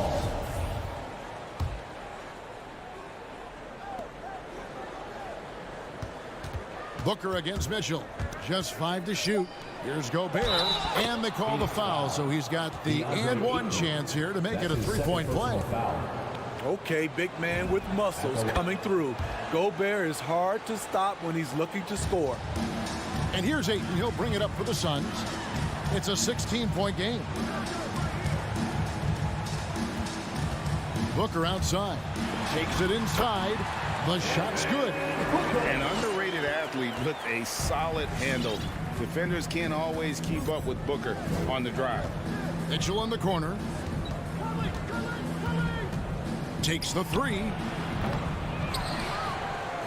Booker against Mitchell. Just 5 to shoot. Here's Gobert. And they call the foul. So he's got the and one chance here to make it a three-point play. Okay, big man with muscles coming through. Gobert is hard to stop when he's looking to score. And here's Ayton. He'll bring it up for the Suns. It's a 16-point game. Booker outside. Takes it inside. The shot's good. An underrated athlete with a solid handle. Defenders can't always keep up with Booker on the drive. Mitchell in the corner. Takes the three.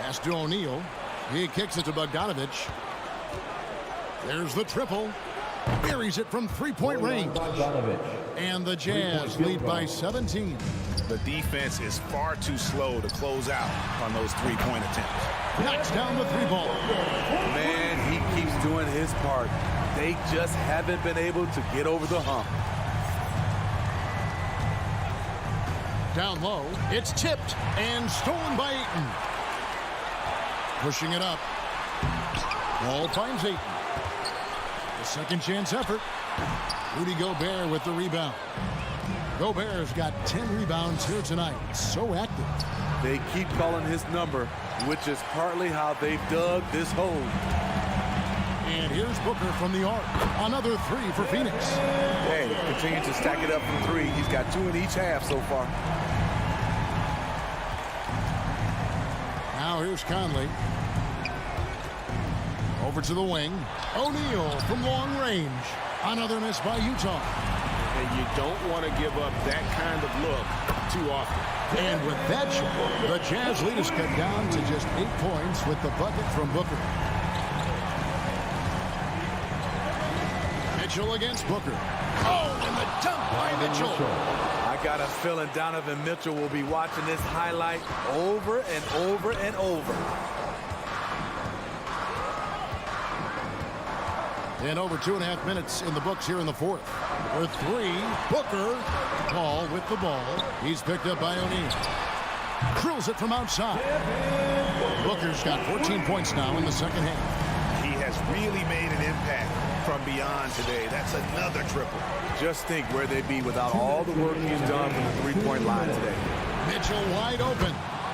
Pass to O'Neal. He kicks it to Bogdanovich. There's the triple. Buries it from three-point range. And the Jazz lead by 17. The defense is far too slow to close out on those three-point attempts. Knocks down the three ball. Man, he keeps doing his part. They just haven't been able to get over the hump. Down low, it's tipped and stolen by Ayton. Pushing it up. Ball finds Ayton. The second chance effort. Rudy Gobert with the rebound. Gobert's got 10 rebounds here tonight. So active. They keep calling his number, which is partly how they've dug this hole. And here's Booker from the arc. Another three for Phoenix. Hey, continue to stack it up from three. He's got 2 in each half so far. Now here's Conley. Over to the wing. O'Neal from long range. Another miss by Utah. And you don't want to give up that kind of look too often. And with that shot, the Jazz lead is cut down to just 8 points with the bucket from Booker. Mitchell against Booker. Oh, and the dunk by Mitchell. I got a feeling Donovan Mitchell will be watching this highlight over and over and over. And over 2.5 minutes in the books here in the fourth. For three, Booker. Paul with the ball. He's picked up by O'Neal. Drills it from outside. Booker's got 14 points now in the second half. He has really made an impact from beyond today. That's another triple. Just think where they'd be without all the work he's done from the three-point line today. Mitchell wide open.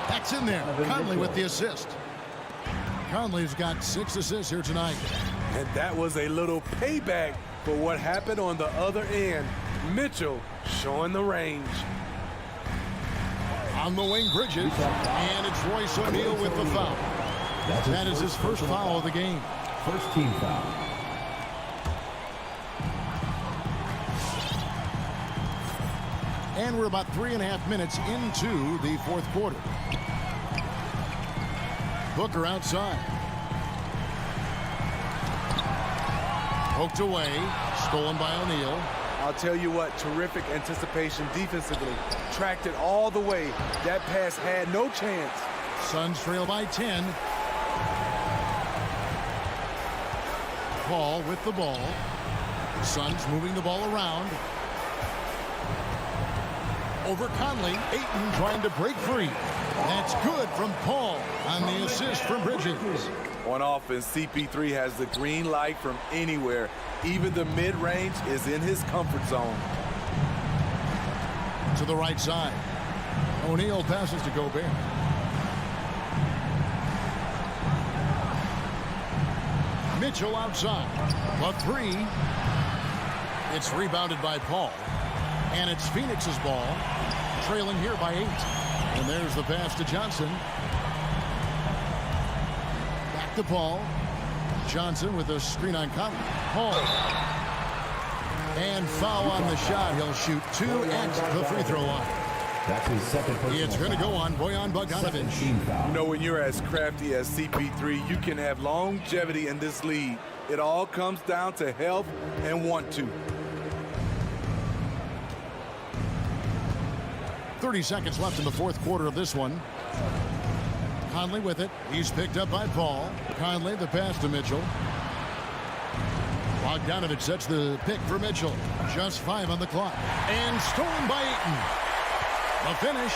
That's in there. Conley with the assist. Conley's got 6 assists here tonight. And that was a little payback for what happened on the other end. Mitchell showing the range. On the wing, Bridges. And it's Royce O'Neal with the foul. That is his first foul of the game. First team foul. And we're about 3.5 minutes into the fourth quarter. Booker outside. Poked away. Stolen by O'Neal. I'll tell you what, terrific anticipation defensively. Tracked it all the way. That pass had no chance. Suns trail by 10. Paul with the ball. Suns moving the ball around. Over Conley. Ayton trying to break free. That's good from Paul on the assist from Bridges. On offense, CP3 has the green light from anywhere. Even the mid-range is in his comfort zone. To the right side. O'Neal passes to Gobert. Mitchell outside. A three. It's rebounded by Paul. And it's Phoenix's ball. Trailing here by 8. And there's the pass to Johnson. Back to Paul. Johnson with a screen on Conley. Paul. And foul on the shot. He'll shoot 2 at the free throw line. That's his second personal It's going to foul. go on Bojan Bogdanovic. Team foul. You know, when you're as crafty as CP3, you can have longevity in this league. It all comes down to health and want to. 30 seconds left in the fourth quarter of this one. Conley with it. He's picked up by Paul. Conley, the pass to Mitchell. Bogdanovic sets the pick for Mitchell. Just 5 on the clock. And stolen by Ayton. The finish.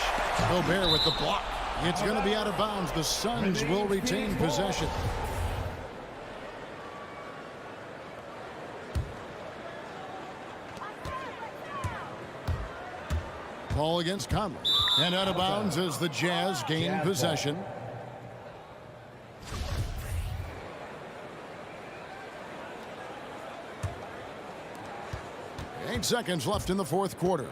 Gobert with the block. It's going to be out of bounds. The Suns will retain possession. Ball against Conley. And out of bounds as the Jazz gain possession. Eight seconds left in the fourth quarter.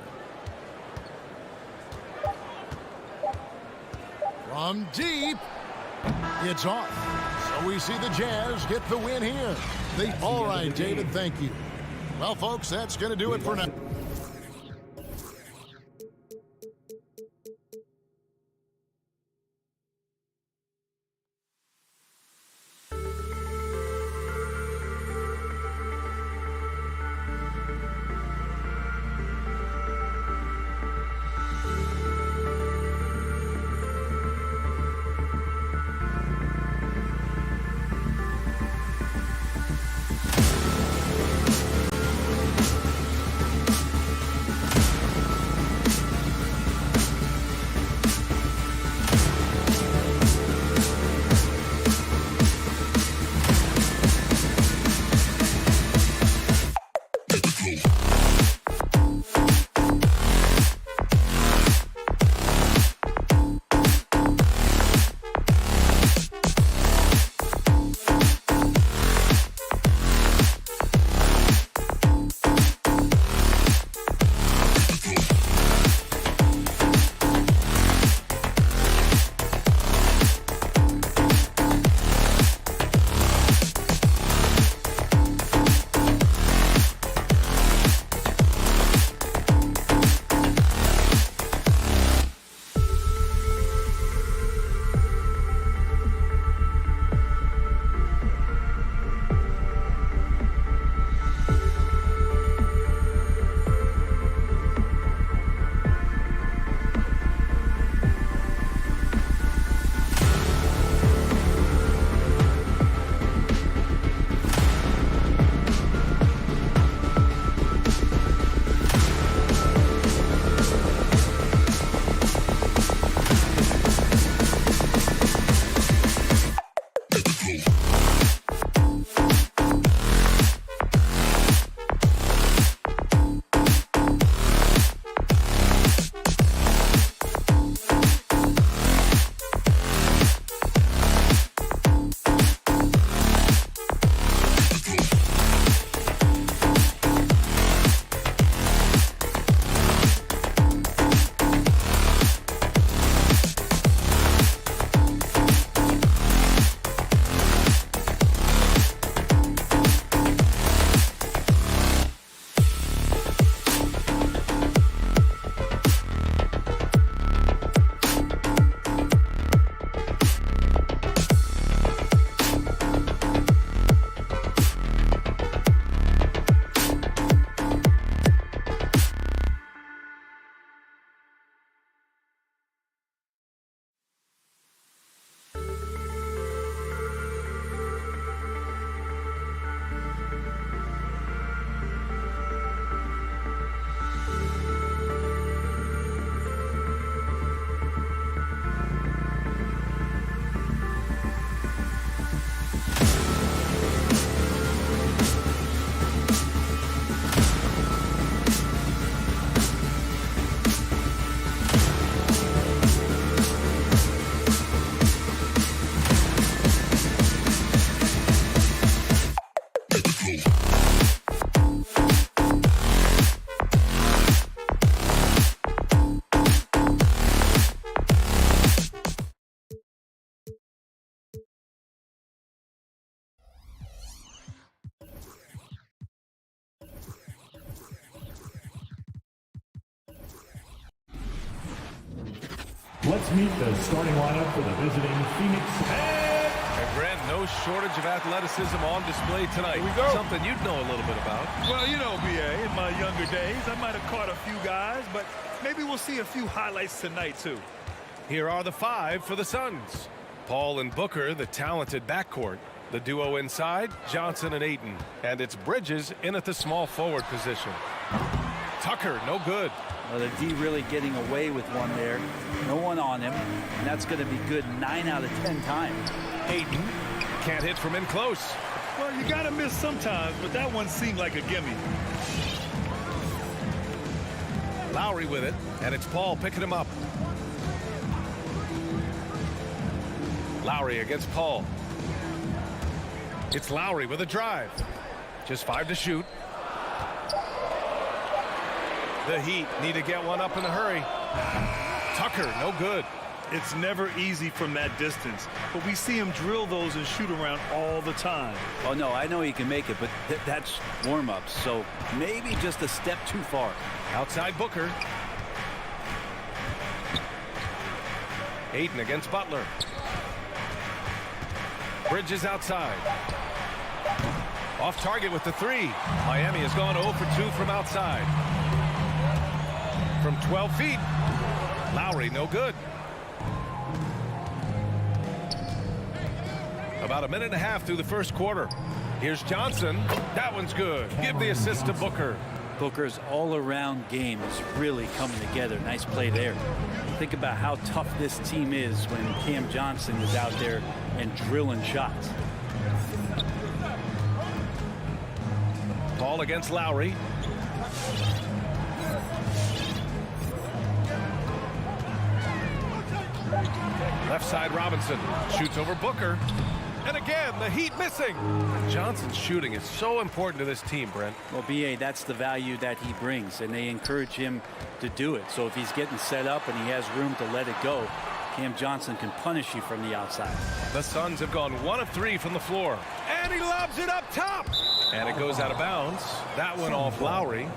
From deep, it's off. So we see the Jazz get the win here. All right, David, thank you. Well, folks, that's going to do it for now. Let's meet the starting lineup for the visiting Phoenix. And Grant, no shortage of athleticism on display tonight. Here we go. Something you'd know a little bit about. Well, you know, BA, in my younger days, I might have caught a few guys, but maybe we'll see a few highlights tonight, too. Here are the 5 for the Suns. Paul and Booker, the talented backcourt. The duo inside, Johnson and Ayton. And it's Bridges in at the small forward position. Tucker, no good. Well, the D really getting away with one there. No one on him, and that's going to be good 9 out of 10 times. Ayton can't hit from in close. Well, you got to miss sometimes, but that one seemed like a gimme. Lowry with it, and it's Paul picking him up. Lowry against Paul. It's Lowry with a drive. Just 5 to shoot. The Heat need to get one up in a hurry. Tucker, no good. It's never easy from that distance, but we see him drill those and shoot around all the time. Oh, no, I know he can make it, but that's warm-ups, so maybe just a step too far. Outside Booker. Ayton against Butler. Bridges outside. Off target with the 3. Miami has gone 0 for 2 from outside. From 12 feet. Lowry, no good. About a minute and a half through the first quarter. Here's Johnson. That one's good. Give the assist to Booker. Booker's all-around game is really coming together. Nice play there. Think about how tough this team is when Cam Johnson is out there and drilling shots. Paul against Lowry. Left side Robinson shoots over Booker. And again, the Heat missing. Johnson's shooting is so important to this team, Brent. Well, BA, that's the value that he brings, and they encourage him to do it. So if he's getting set up and he has room to let it go, Cam Johnson can punish you from the outside. The Suns have gone 1 of 3 from the floor. And he lobs it up top. And it goes out of bounds. That one off Lowry.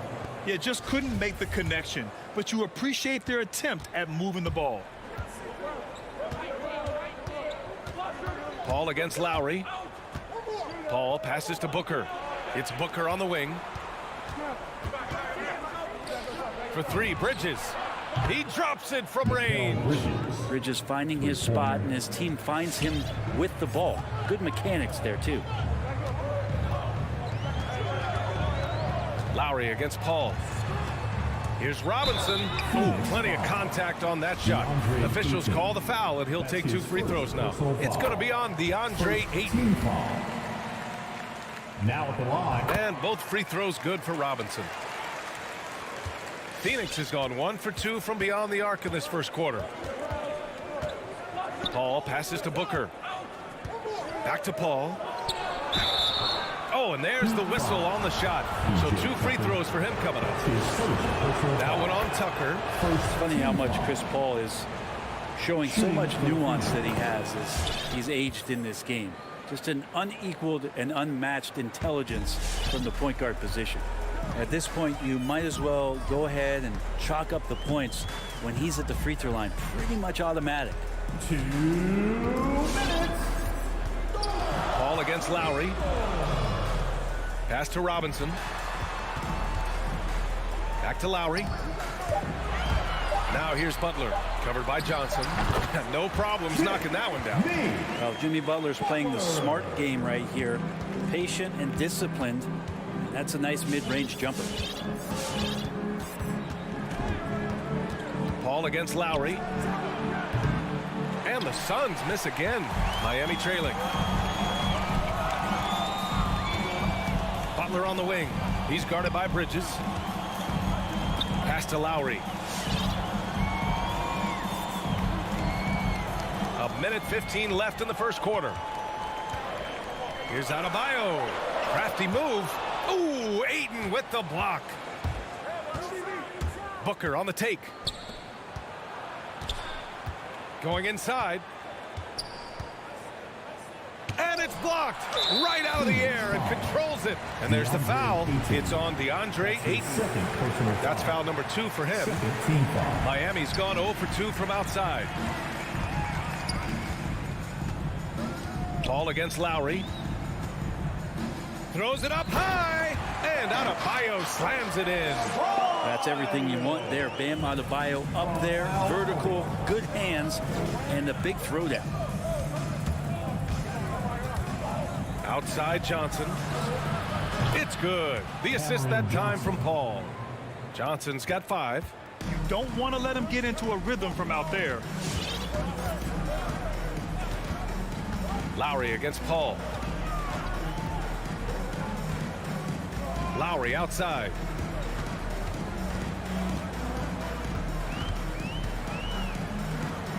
Yeah, just couldn't make the connection, but you appreciate their attempt at moving the ball. Paul against Lowry. Paul passes to Booker. It's Booker on the wing. For 3, Bridges. He drops it from range. Bridges finding his spot, and his team finds him with the ball. Good mechanics there, too. Lowry against Paul. Here's Robinson. Ooh, plenty of contact on that shot. Officials call the foul, and he'll take 2 free throws now. It's going to be on DeAndre Ayton. Now at the line. And both free throws good for Robinson. Phoenix has gone 1 for 2 from beyond the arc in this first quarter. Paul passes to Booker. Back to Paul. Oh, and there's the whistle on the shot. So 2 free throws for him coming up. That one on Tucker. It's funny how much Chris Paul is showing so much nuance that he has as he's aged in this game. Just an unequaled and unmatched intelligence from the point guard position. At this point, you might as well go ahead and chalk up the points when he's at the free throw line. Pretty much automatic. 2 minutes. Paul against Lowry. Pass to Robinson. Back to Lowry. Now here's Butler. Covered by Johnson. No problems knocking that one down. Well, Jimmy Butler's playing the smart game right here. Patient and disciplined. That's a nice mid-range jumper. Paul against Lowry. And the Suns miss again. Miami trailing. Butler on the wing. He's guarded by Bridges. Pass to Lowry. A minute 15 left in the first quarter. Here's Adebayo. Crafty move. Ooh, Ayton with the block. Booker on the take. Going inside. And It's blocked right out of the air and controls it. And there's the foul. It's on DeAndre Ayton. That's foul number 2 for him. Miami's gone 0 for 2 from outside. Ball against Lowry. Throws it up high, and Adebayo slams it in. That's everything you want there. Bam Adebayo up there, vertical, good hands, and a big throwdown. Outside Johnson. It's good. The assist that time from Paul. Johnson's got 5. You don't want to let him get into a rhythm from out there. Lowry against Paul. Lowry outside.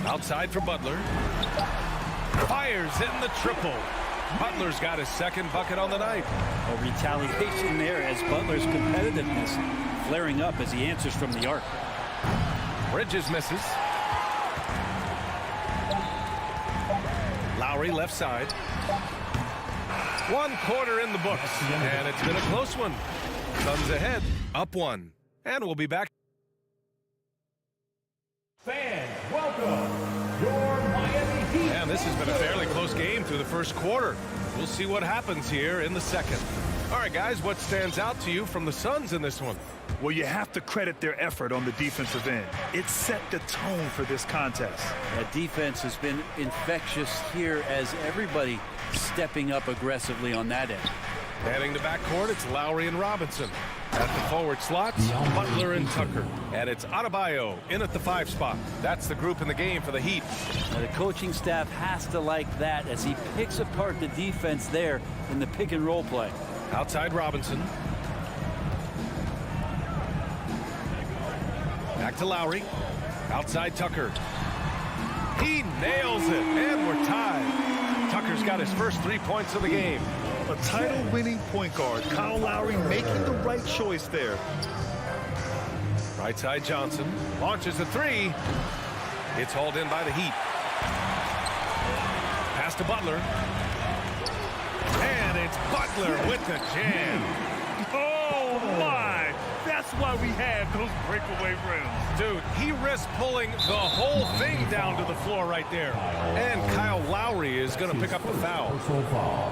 Outside for Butler. Fires in the triple. Butler's got his second bucket on the night. A retaliation there as Butler's competitiveness flaring up as he answers from the arc. Bridges misses. Lowry left side. 1 quarter in the books, and it's been a close one. Suns ahead, up 1, and we'll be back. Fans, welcome your Miami Heat. And this has been a fairly close game through the first quarter. We'll see what happens here in the second. All right, guys, what stands out to you from the Suns in this one? Well, you have to credit their effort on the defensive end. It set the tone for this contest. That defense has been infectious here as everybody stepping up aggressively on that end. Heading to backcourt, it's Lowry and Robinson. At the forward slots, Butler and Tucker. And it's Adebayo in at the 5 spot. That's the group in the game for the Heat. Now, the coaching staff has to like that as he picks apart the defense there in the pick and roll play. Outside Robinson. Back to Lowry. Outside Tucker. He nails it, and we're tied. Tucker's got his first 3 points of the game. A title-winning point guard, Kyle Lowry, making the right choice there. Right side Johnson launches a 3. It's hauled in by the Heat. Pass to Butler. And it's Butler with the jam. Oh, my! That's why we have those breakaway rims. Dude, he risked pulling the whole thing down to the floor right there. And Kyle Lowry is going to pick up the foul.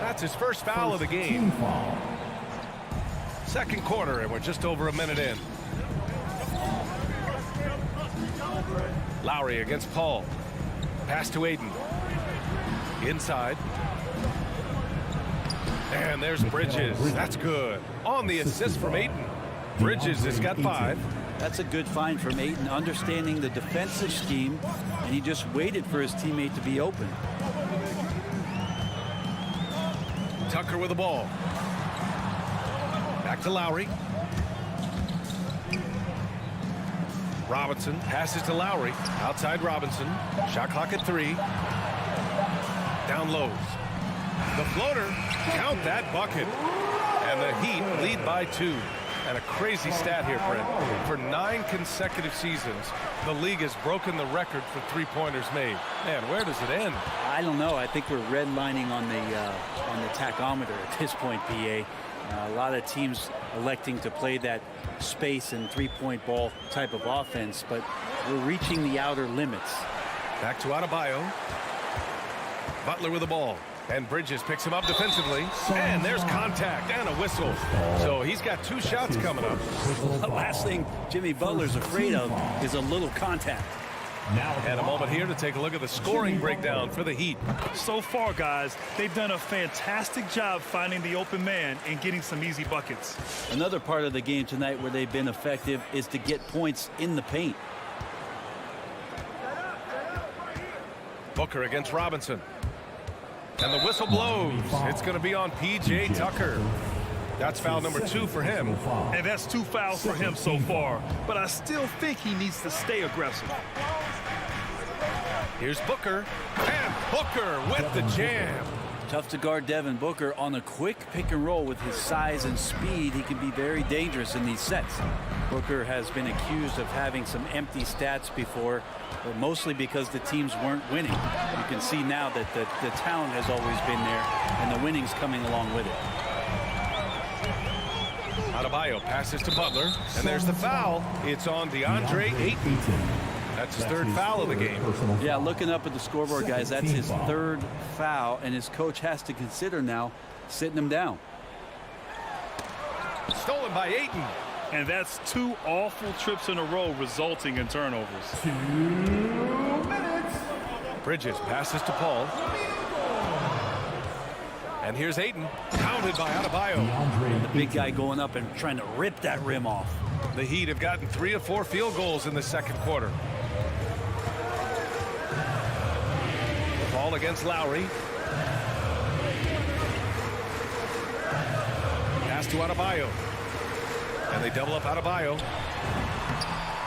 That's his first foul of the game. Second quarter, and we're just over a minute in. Lowry against Paul. Pass to Ayton. Inside. And there's Bridges. That's good. On the assist from Ayton. Bridges has got 5. That's a good find from Ayton, understanding the defensive scheme, and he just waited for his teammate to be open. Tucker with the ball. Back to Lowry. Robinson passes to Lowry. Outside Robinson. Shot clock at 3. Down lows. The floater. Count that bucket. And the Heat lead by 2. And a crazy stat here, Brent. For 9 consecutive seasons, the league has broken the record for 3-pointers made. Man, where does it end? I don't know. I think we're redlining on the tachometer at this point, PA. A lot of teams electing to play that space and 3-point ball type of offense, but we're reaching the outer limits. Back to Adebayo. Butler with the ball. And Bridges picks him up defensively. And there's contact and a whistle. So he's got 2 shots coming up. The last thing Jimmy Butler's afraid of is a little contact. And a moment here to take a look at the scoring breakdown for the Heat. So far, guys, they've done a fantastic job finding the open man and getting some easy buckets. Another part of the game tonight where they've been effective is to get points in the paint. Booker against Robinson. And the whistle blows. It's going to be on P.J. Tucker. That's foul number 2 for him. And that's 2 fouls for him so far. But I still think he needs to stay aggressive. Here's Booker. And Booker with the jam. Tough to guard Devin Booker. On a quick pick and roll with his size and speed, he can be very dangerous in these sets. Booker has been accused of having some empty stats before, but mostly because the teams weren't winning. You can see now that the talent has always been there, and the winning's coming along with it. Adebayo passes to Butler, and there's the foul. It's on DeAndre Ayton. That's his third foul of the game. Yeah, looking up at the scoreboard, guys, that's his third foul, and his coach has to consider now sitting him down. Stolen by Ayton. And that's 2 awful trips in a row resulting in turnovers. 2 minutes. Bridges passes to Paul. And here's Ayton, pounded by Adebayo. The big guy going up and trying to rip that rim off. The Heat have gotten 3 of 4 field goals in the second quarter. Ball against Lowry. Pass to Adebayo. And they double up Adebayo.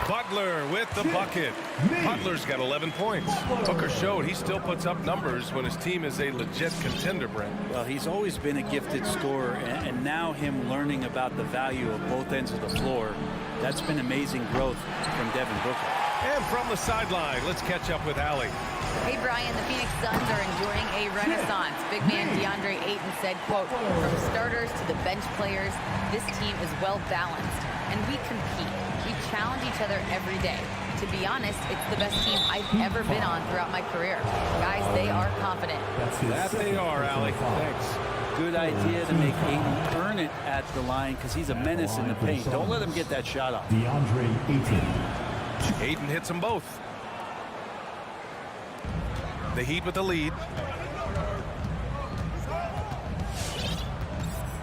Butler with the bucket. Butler's got 11 points. Booker showed he still puts up numbers when his team is a legit contender, Brent. Well, he's always been a gifted scorer, and now him learning about the value of both ends of the floor, that's been amazing growth from Devin Booker. And from the sideline, let's catch up with Allie. Hey, Brian, the Phoenix Suns are enjoying a renaissance. Big man DeAndre Ayton said, quote, "From starters to the bench players, this team is well balanced, and we compete. We challenge each other every day. To be honest, it's the best team I've ever been on throughout my career. Guys, they are confident." That they are, Allie. Thanks. Good idea to make Ayton earn it at the line because he's a menace in the paint. Don't let him get that shot off. DeAndre Ayton. Ayton hits them both. The Heat with the lead.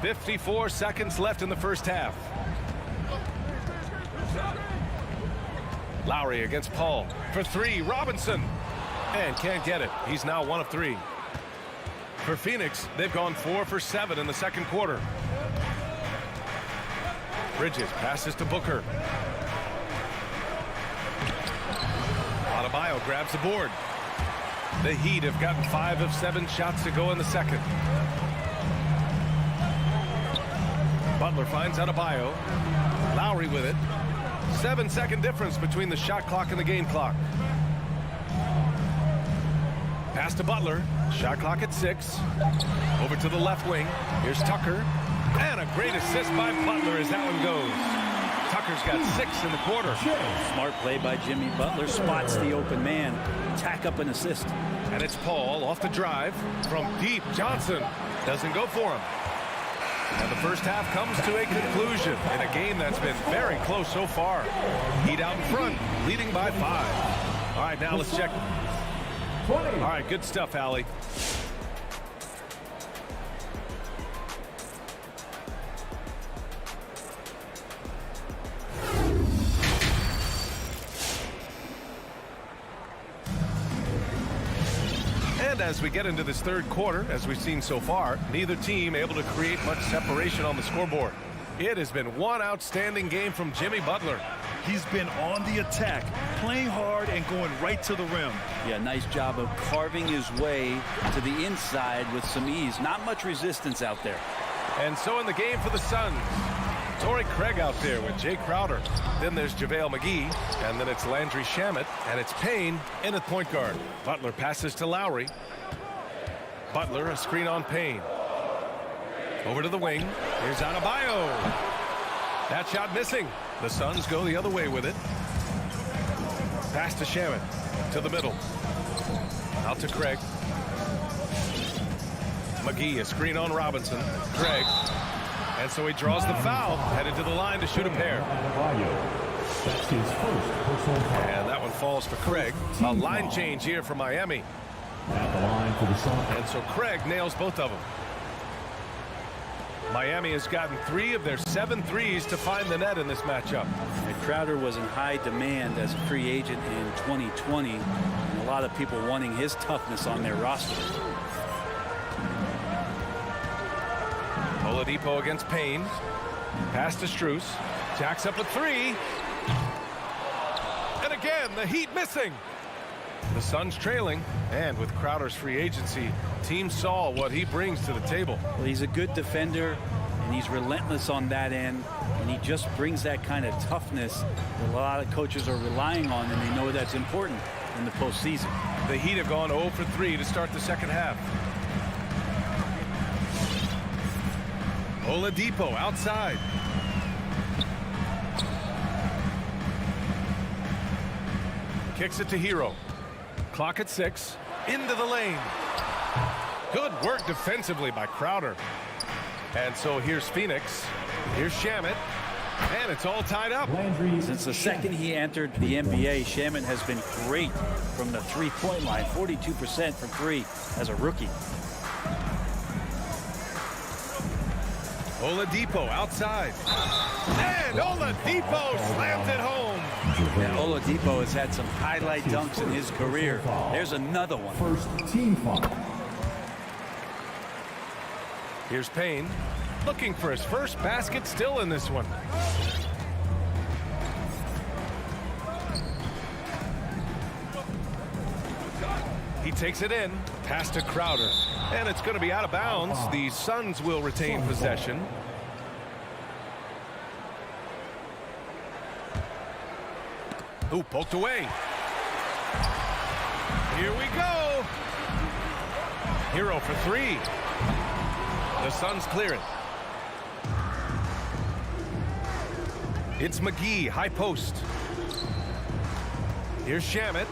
54 seconds left in the first half. Lowry against Paul for 3. Robinson. And can't get it. He's now 1 of 3. For Phoenix, they've gone 4 for 7 in the second quarter. Bridges passes to Booker. Adebayo grabs the board. The Heat have gotten 5 of 7 shots to go in the second. Butler finds Adebayo. Lowry with it. 7-second difference between the shot clock and the game clock. Pass to Butler. Shot clock at 6. Over to the left wing. Here's Tucker. And a great assist by Butler as that one goes. Tucker's got 6 in the quarter. Smart play by Jimmy Butler. Spots the open man. Tack up an assist. And it's Paul off the drive from deep. Johnson doesn't go for him. And the first half comes to a conclusion in a game that's been very close so far. Heat out in front, leading by 5. All right, now let's check. All right, good stuff, Allie. And as we get into this third quarter, as we've seen so far, neither team able to create much separation on the scoreboard. It has been one outstanding game from Jimmy Butler. He's been on the attack, playing hard and going right to the rim. Yeah, nice job of carving his way to the inside with some ease. Not much resistance out there. And so in the game for the Suns, Torrey Craig out there with Jay Crowder. Then there's JaVale McGee, and then it's Landry Shamet, and it's Payne in at point guard. Butler passes to Lowry. Butler, a screen on Payne. Over to the wing. Here's Adebayo. That shot missing. The Suns go the other way with it. Pass to Shamet. To the middle. Out to Craig. McGee, a screen on Robinson. Craig. And so he draws the foul, headed to the line to shoot a pair. That's his first personal foul. And that one falls for Craig. A line change here for Miami. At the line for the Suns. And so Craig nails both of them. Miami has gotten 3 of their 7 threes to find the net in this matchup. And Crowder was in high demand as a free agent in 2020. And a lot of people wanting his toughness on their roster. Oladipo against Payne. Pass to Strus. Jacks up a 3. And again, the Heat missing. The Suns trailing, and with Crowder's free agency, teams saw what he brings to the table. Well, he's a good defender, and he's relentless on that end, and he just brings that kind of toughness that a lot of coaches are relying on, and they know that's important in the postseason. The Heat have gone 0 for 3 to start the second half. Oladipo outside. Kicks it to Hero. Clock at 6. Into the lane. Good work defensively by Crowder. And so here's Phoenix. Here's Shamet. And it's all tied up. Since the second he entered the NBA, Shamet has been great from the three-point line. 42% from three as a rookie. Oladipo outside. And Oladipo slams it home. And Oladipo has had some highlight dunks in his career. There's another one. First team foul. Here's Payne. Looking for his first basket still in this one. He takes it in. Pass to Crowder. And it's going to be out of bounds. The Suns will retain possession. Ooh, poked away. Here we go. Hero for 3. The Suns clear it. It's McGee, high post. Here's Shamet.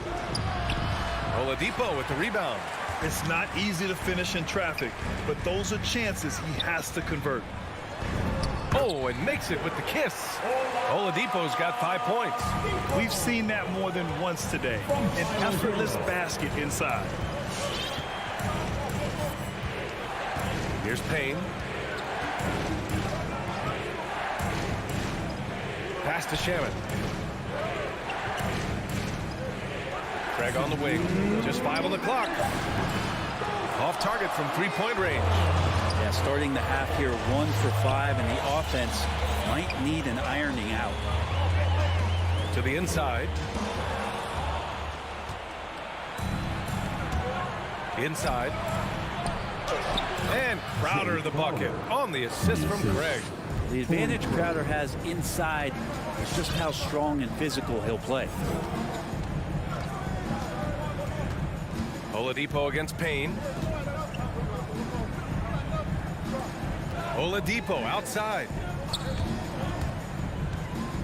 Oladipo with the rebound. It's not easy to finish in traffic, but those are chances he has to convert. Oh, and makes it with the kiss. Oladipo's got 5 points. We've seen that more than once today. An effortless basket inside. Here's Payne. Pass to Shamet. Craig on the wing. Just 5 on the clock. Off target from three-point range. Yeah, starting the half here 1 for 5, and the offense might need an ironing out. To the inside. Inside. And Crowder the bucket on the assist from Craig. The advantage Crowder has inside is just how strong and physical he'll play. Oladipo against Payne. Oladipo outside.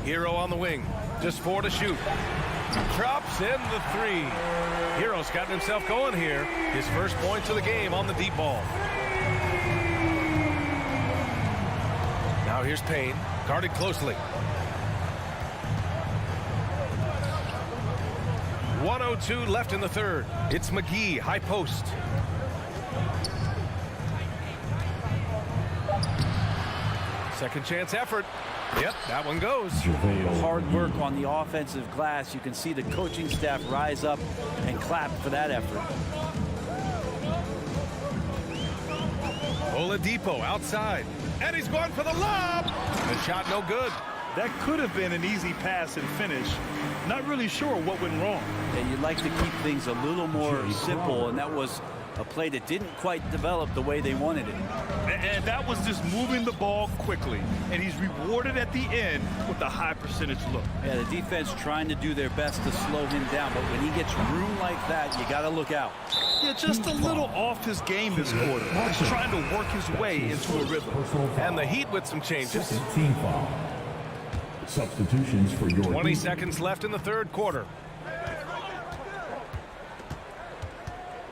Hero on the wing. Just 4 to shoot. Drops in the 3. Hero's gotten himself going here. His first points of the game on the deep ball. Now here's Payne. Guarded closely. 1:02 left in the third. It's McGee, high post. Second chance effort. Yep, that one goes. Hard work on the offensive glass. You can see the coaching staff rise up and clap for that effort. Oladipo outside. And he's going for the lob. The shot no good. That could have been an easy pass and finish. Not really sure what went wrong. And you'd like to keep things a little more simple, and that was a play that didn't quite develop the way they wanted it. And that was just moving the ball quickly. And he's rewarded at the end with a high percentage look. Yeah, the defense trying to do their best to slow him down, but when he gets room like that, you got to look out. Yeah, just a little off his game this quarter. He's trying to work his way into a rhythm. And the Heat with some changes. Team foul. Substitutions for your 20 seconds left in the third quarter.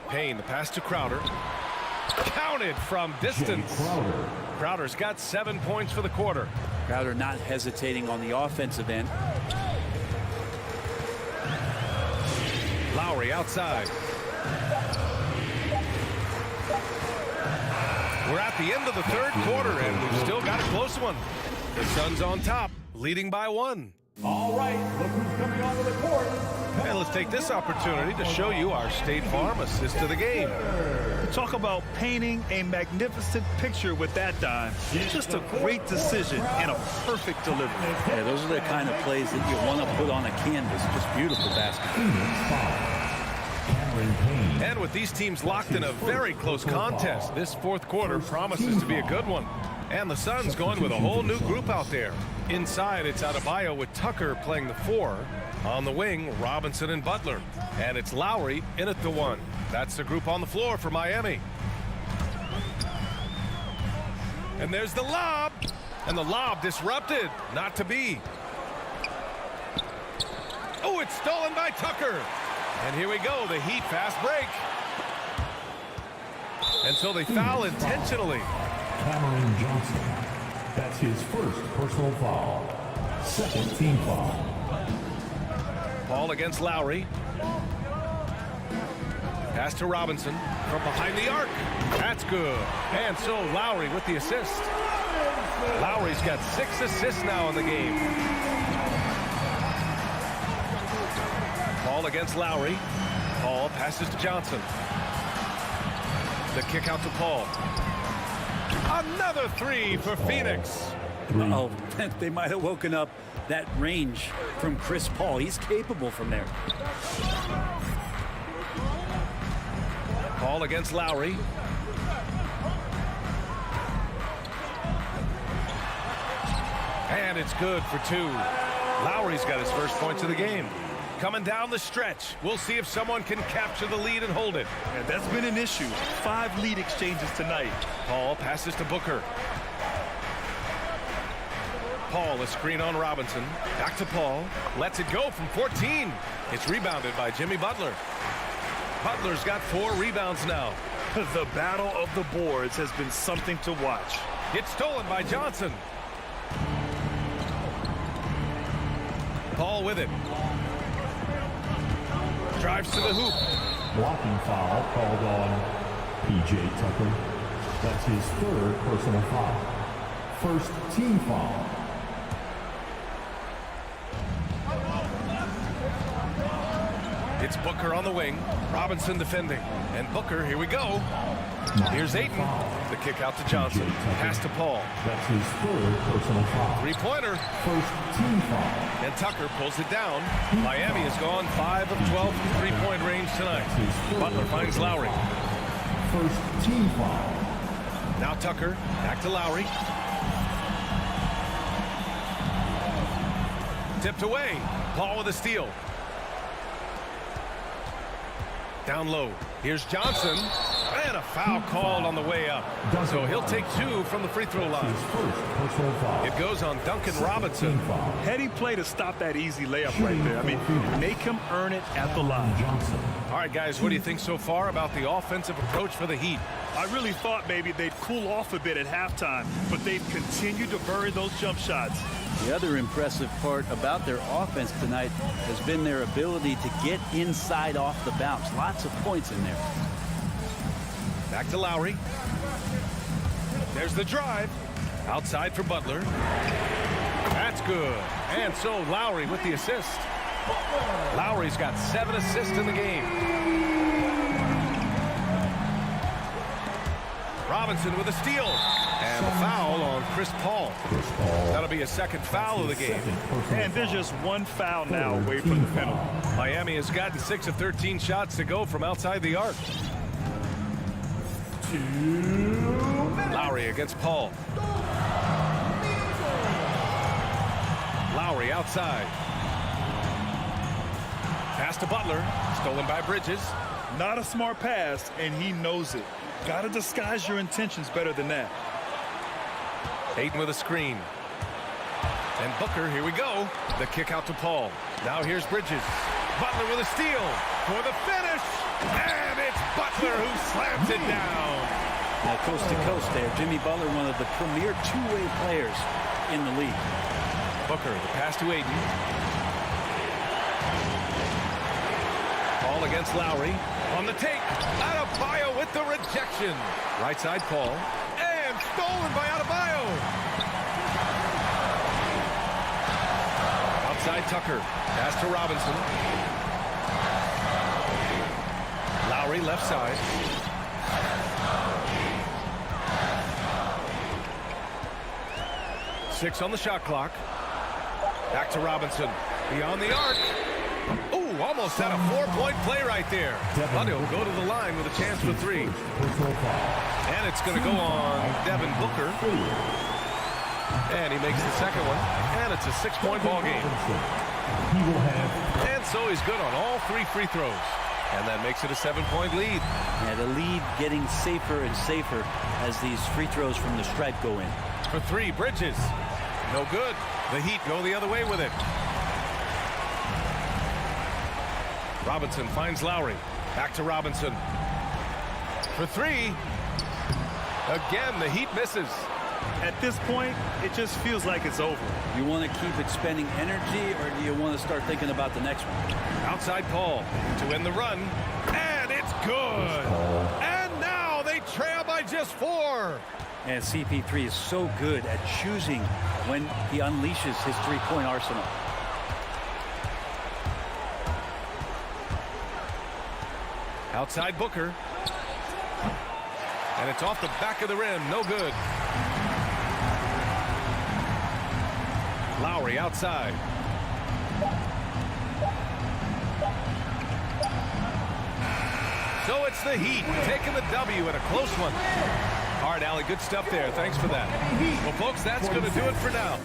Payne, the pass to Crowder. Counted from distance. Crowder's got 7 points for the quarter. Crowder not hesitating on the offensive end. Lowry outside. We're at the end of the third quarter, and we've still got a close one. The Suns on top, leading by 1. All right, look who's coming onto the court. And let's take this opportunity to show you our State Farm assist of the game. Talk about painting a magnificent picture with that dime. Just a great decision and a perfect delivery. Yeah, those are the kind of plays that you want to put on a canvas. Just beautiful basket. And with these teams locked in a very close contest, this fourth quarter promises to be a good one. And the Suns going with a whole new group out there. Inside, it's Adebayo with Tucker playing the 4. On the wing, Robinson and Butler. And it's Lowry in at the 1. That's the group on the floor for Miami. And there's the lob. And the lob disrupted. Not to be. Oh, it's stolen by Tucker. And here we go, the Heat fast break. And so they foul intentionally. Cameron Johnson. That's his first personal foul. Second team foul. Paul against Lowry. Pass to Robinson from behind the arc. That's good. And so Lowry with the assist. Lowry's got 6 assists now in the game. Paul against Lowry. Paul passes to Johnson. The kick out to Paul. Another 3 for Phoenix. Oh, they might have woken up that range from Chris Paul. He's capable from there. Paul against Lowry. And it's good for 2. Lowry's got his first points of the game. Coming down the stretch. We'll see if someone can capture the lead and hold it. Yeah, that's been an issue. 5 lead exchanges tonight. Paul passes to Booker. Paul, a screen on Robinson. Back to Paul. Lets it go from 14. It's rebounded by Jimmy Butler. Butler's got 4 rebounds now. The battle of the boards has been something to watch. It's stolen by Johnson. Paul with it. Drives to the hoop. Blocking foul called on P.J. Tucker. That's his 3rd personal foul. First team foul. It's Booker on the wing. Robinson defending. And Booker, here we go. Here's Ayton. The kick out to Johnson. Pass to Paul. That's his 3rd personal foul. 3-pointer. First team foul. And Tucker pulls it down. Miami has gone 5 of 12 from 3-point range tonight. Butler finds Lowry. First team foul. Now Tucker. Back to Lowry. Tipped away. Paul with a steal. Down low. Here's Johnson. And a foul called on the way up. So he'll take 2 from the free throw line. It goes on Duncan Robinson. Heady play to stop that easy layup right there. I mean, make him earn it at the line. All right, guys, what do you think so far about the offensive approach for the Heat? I really thought maybe they'd cool off a bit at halftime, but they've continued to bury those jump shots. The other impressive part about their offense tonight has been their ability to get inside off the bounce. Lots of points in there. Back to Lowry. There's the drive. Outside for Butler. That's good. And so Lowry with the assist. Lowry's got 7 assists in the game. Robinson with a steal. And a foul on Chris Paul. That'll be a 2nd foul of the game. And there's just 1 foul now away from the penalty. Miami has gotten 6 of 13 shots to go from outside the arc. Lowry against Paul. Lowry outside. Pass to Butler. Stolen by Bridges. Not a smart pass, and he knows it. Got to disguise your intentions better than that. Ayton with a screen. And Booker, here we go. The kick out to Paul. Now here's Bridges. Butler with a steal for the finish. And it's Butler who slams it down. Now coast to coast there. Jimmy Butler, one of the premier 2-way players in the league. Booker, the pass to Ayton. Paul against Lowry. On the take. Adebayo with the rejection. Right side Paul. And stolen by Adebayo. Outside Tucker. Pass to Robinson. Lowry left side. Six on the shot clock. Back to Robinson. Beyond the arc. Ooh, almost had a 4-point play right there. But he'll go to the line with a chance for 3. And it's going to go on Devin Booker. And he makes the second one. And it's a 6-point ball game. And so he's good on all 3 free throws. And that makes it a 7-point lead. Yeah, the lead getting safer and safer as these free throws from the stripe go in. For 3, Bridges. No good. The Heat go the other way with it. Robinson finds Lowry. Back to Robinson. For 3. Again, the Heat misses. At this point, it just feels like it's over. You want to keep expending energy, or do you want to start thinking about the next one? Outside Paul to end the run. And it's good. And now they trail by just 4. And CP3 is so good at choosing when he unleashes his three-point arsenal. Outside Booker. And it's off the back of the rim. No good. Lowry outside. So it's the Heat taking the W in a close one. All right, Allie, good stuff there. Thanks for that. Well, folks, that's going to do it for now.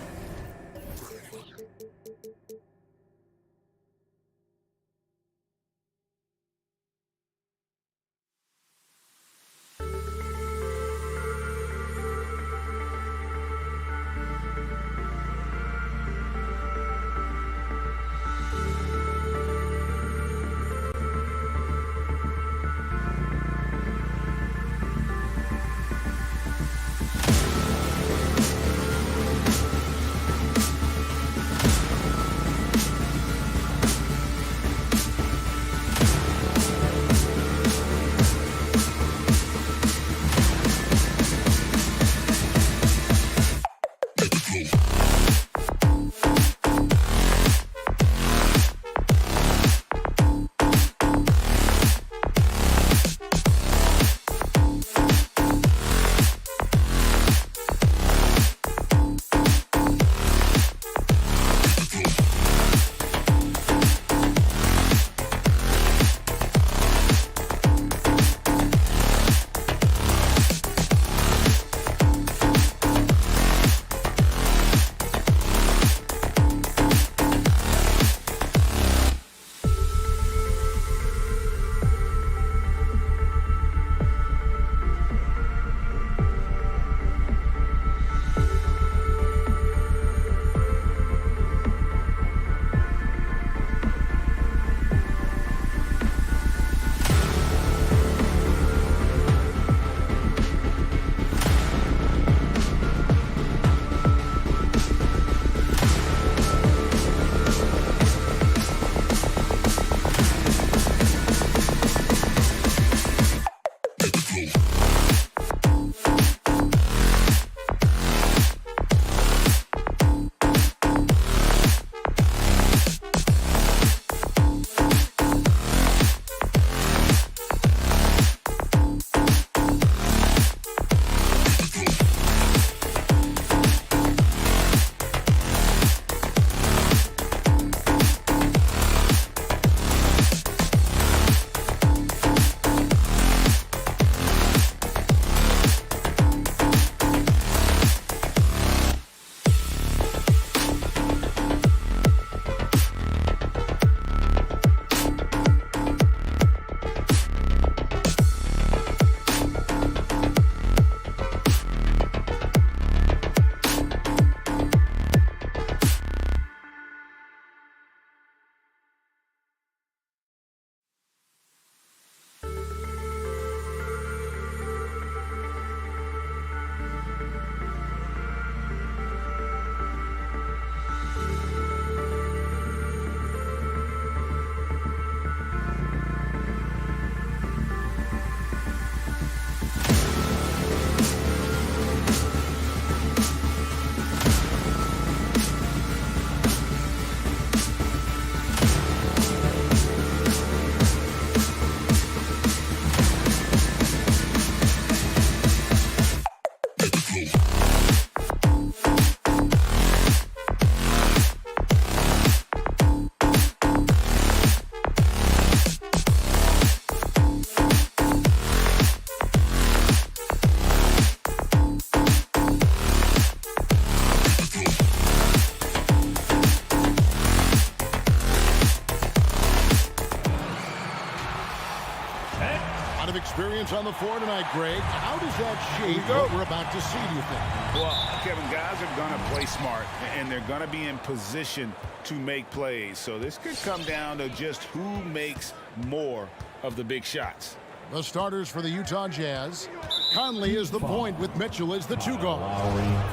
lot of experience on the floor tonight, Greg. How does that shape what we're about to see, do you think? Well, Kevin, guys are going to play smart, and they're going to be in position to make plays. So this could come down to just who makes more of the big shots. The starters for the Utah Jazz. Conley is the point with Mitchell as the 2 guard.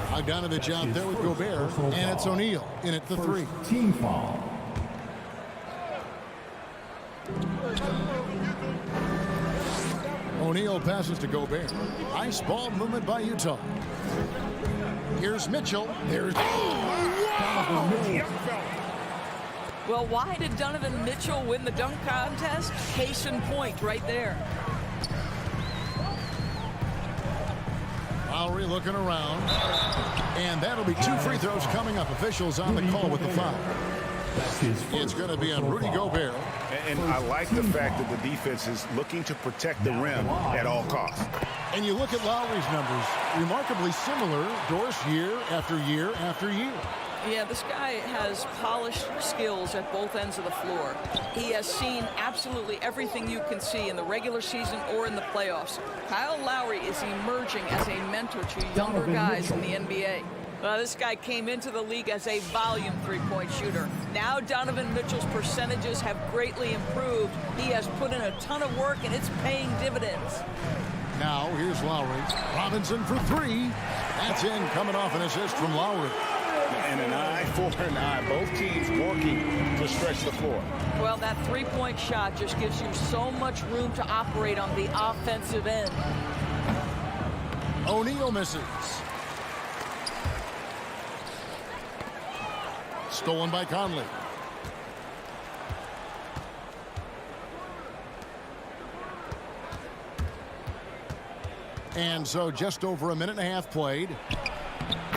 Bogdanovich out there with Gobert, and it's O'Neal in at the 3. Team foul. O'Neal passes to Gobert. Nice ball movement by Utah. Here's Mitchell. There's... Well, why did Donovan Mitchell win the dunk contest? Case in point right there. Lowry looking around. And that'll be 2 free throws coming up. Officials on the call with the foul. It's going to be on Rudy Gobert. And I like the fact that the defense is looking to protect the rim at all costs. And you look at Lowry's numbers, remarkably similar, Doris, year after year after year. Yeah, this guy has polished skills at both ends of the floor. He has seen absolutely everything you can see in the regular season or in the playoffs. Kyle Lowry is emerging as a mentor to younger guys in the NBA. Well, this guy came into the league as a volume three-point shooter. Now Donovan Mitchell's percentages have greatly improved. He has put in a ton of work, and it's paying dividends. Now, here's Lowry. Robinson for 3. That's in, coming off an assist from Lowry. And an eye for an eye. Both teams working to stretch the floor. Well, that three-point shot just gives you so much room to operate on the offensive end. O'Neal misses. Stolen by Conley. And so just over a minute and a half played.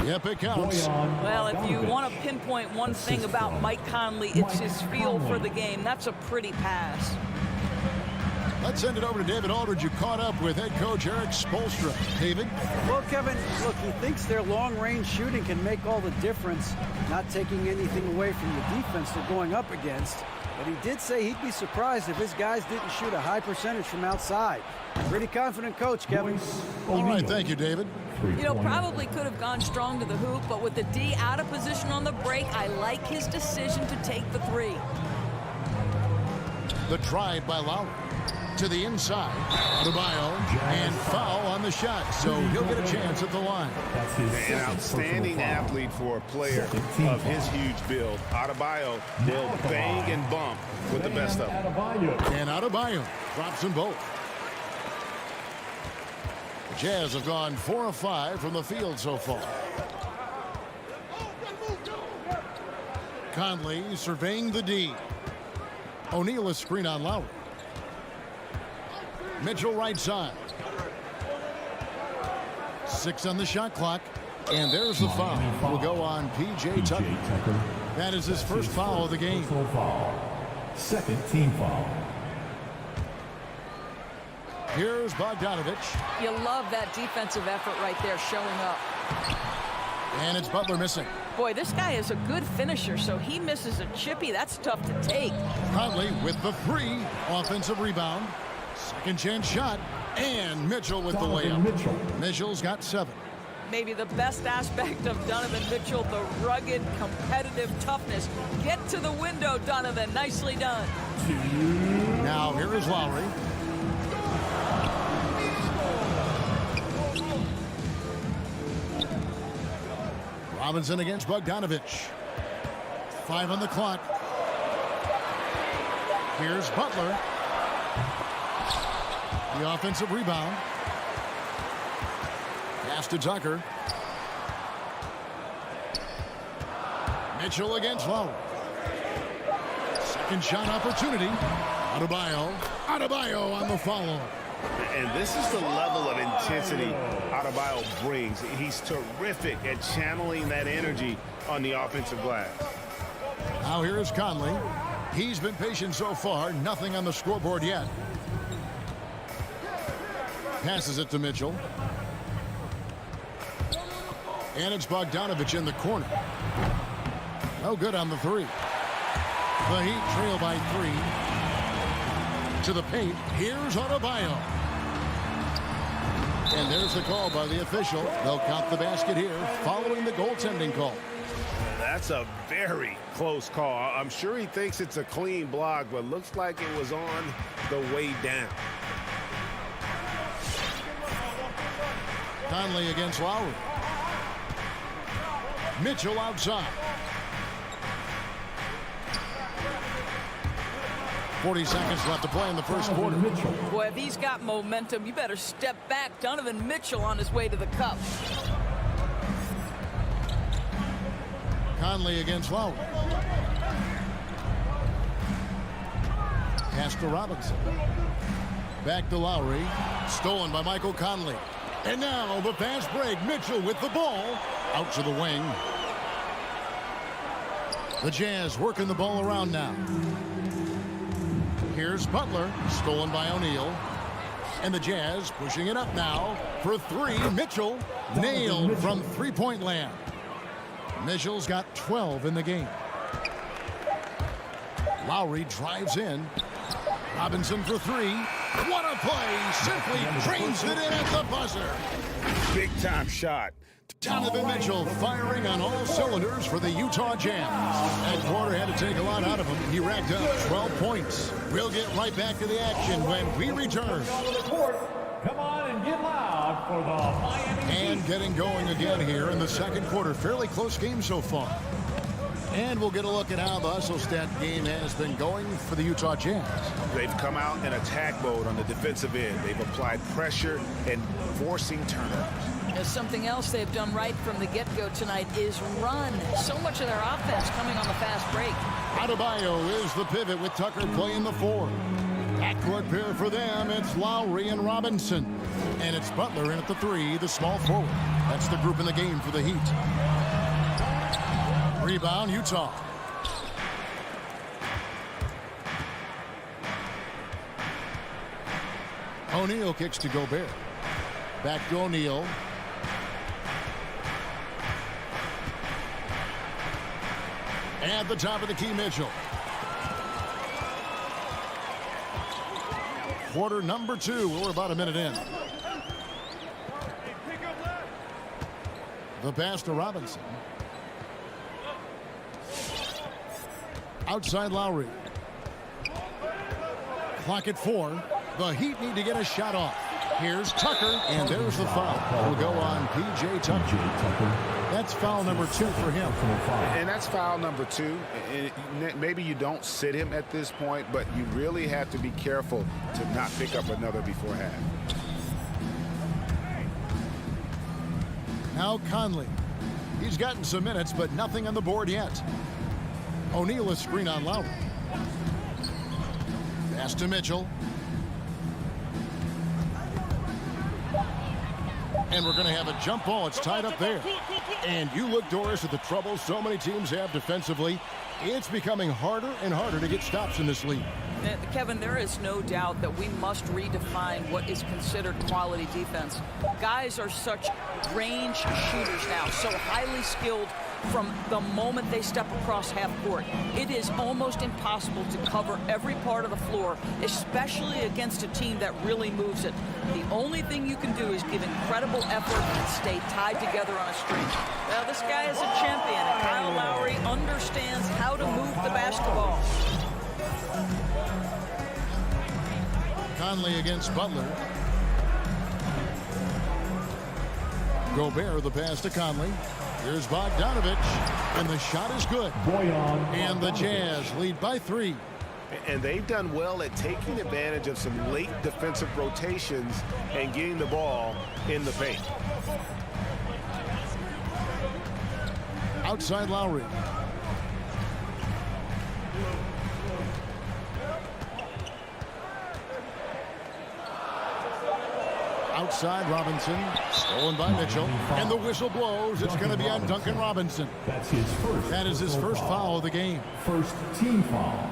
Yep, it counts. Well, if you want to pinpoint one thing about Mike Conley, it's his feel for the game. That's a pretty pass. Let's send it over to David Aldridge, who caught up with head coach Eric Spoelstra. David? Well, Kevin, look, he thinks their long-range shooting can make all the difference, not taking anything away from the defense they're going up against. But he did say he'd be surprised if his guys didn't shoot a high percentage from outside. Pretty confident coach, Kevin. All right, thank you, David. You know, probably could have gone strong to the hoop, but with the D out of position on the break, I like his decision to take the 3. The drive by Lowry. To the inside. Adebayo, and foul on the shot, so he'll get a chance at the line. An outstanding athlete for a player of his huge build. Adebayo will bang and bump with the best of them. And Adebayo drops them both. The Jazz have gone 4 of 5 from the field so far. Conley surveying the D. O'Neal is screen on Lowry. Mitchell right side. 6 on the shot clock. And there's the foul. Will go on P.J. Tucker. That is his first foul of the game. Second team foul. Here's Bogdanovich. You love that defensive effort right there showing up. And it's Butler missing. Boy, this guy is a good finisher, so he misses a chippy. That's tough to take. Conley with the 3. Offensive rebound. Second chance shot. And Mitchell with the layup. Mitchell's got 7. Maybe the best aspect of Donovan Mitchell, the rugged, competitive toughness. Get to the window, Donovan. Nicely done. Now here is Lowry. Robinson against Bogdanovich. 5 on the clock. Here's Butler. The offensive rebound. Pass to Tucker. Mitchell against Lowry. Second shot opportunity. Adebayo on the follow. And this is the level of intensity Adebayo brings. He's terrific at channeling that energy on the offensive glass. Now here is Conley. He's been patient so far. Nothing on the scoreboard yet. Passes it to Mitchell. And it's Bogdanovich in the corner. No good on the 3. The Heat trail by 3. To the paint. Here's Adebayo. And there's the call by the official. They'll count the basket here following the goaltending call. That's a very close call. I'm sure he thinks it's a clean block, but looks like it was on the way down. Conley against Lowry. Mitchell outside. 40 seconds left to play in the first quarter. Boy, if he's got momentum, you better step back. Donovan Mitchell on his way to the cup. Conley against Lowry. Pass to Robinson. Back to Lowry. Stolen by Michael Conley. And now the fast break. Mitchell with the ball. Out to the wing. The Jazz working the ball around now. Here's Butler. Stolen by O'Neal. And the Jazz pushing it up now for three. Mitchell nailed from three-point land. Mitchell's got 12 in the game. Lowry drives in. Robinson for three. What a play! Simply drains it in at the buzzer. Big time shot. Donovan Mitchell firing on all cylinders for the Utah Jazz. That quarter had to take a lot out of him. He racked up 12 points. We'll get right back to the action when we return. Come on and get loud for the Miami Heat. And getting going again here in the second quarter. Fairly close game so far. And we'll get a look at how the Hustle-Stat game has been going for the Utah Jazz. They've come out in attack mode on the defensive end. They've applied pressure and forcing turnovers. And something else they've done right from the get-go tonight is run. So much of their offense coming on the fast break. Adebayo is the pivot with Tucker playing the four. Backcourt pair for them, it's Lowry and Robinson. And it's Butler in at the three, the small forward. That's the group in the game for the Heat. Rebound, Utah. O'Neal kicks to Gobert. Back to O'Neal. At the top of the key, Mitchell. Quarter number two. We're about a minute in. The pass to Robinson. Outside Lowry. Clock at 4. The Heat need to get a shot off. Here's Tucker, and there's the foul. Will go on P.J. Tucker. That's foul number 2 for him. And that's foul number 2. Maybe you don't sit him at this point, but you really have to be careful to not pick up another before half. Now Conley. He's gotten some minutes, but nothing on the board yet. O'Neal a screen on Lowry. Pass to Mitchell. And we're going to have a jump ball. It's tied up there. And you look, Doris, at the trouble so many teams have defensively. It's becoming harder and harder to get stops in this league. Kevin, there is no doubt that we must redefine what is considered quality defense. Guys are such range shooters now, so highly skilled from the moment they step across half court. It is almost impossible to cover every part of the floor, especially against a team that really moves it. The only thing you can do is give incredible effort and stay tied together on a string. Well, this guy is a champion, and Kyle Lowry understands how to move the basketball. Conley against Butler. Gobert, the pass to Conley. Here's Bogdanovich, and the shot is good. And the Jazz lead by 3. And they've done well at taking advantage of some late defensive rotations and getting the ball in the paint. Outside Lowry. Outside Robinson, stolen by Mitchell, and the whistle blows. It's going to be on Duncan Robinson. That's his first. That is his first foul of the game. First team foul.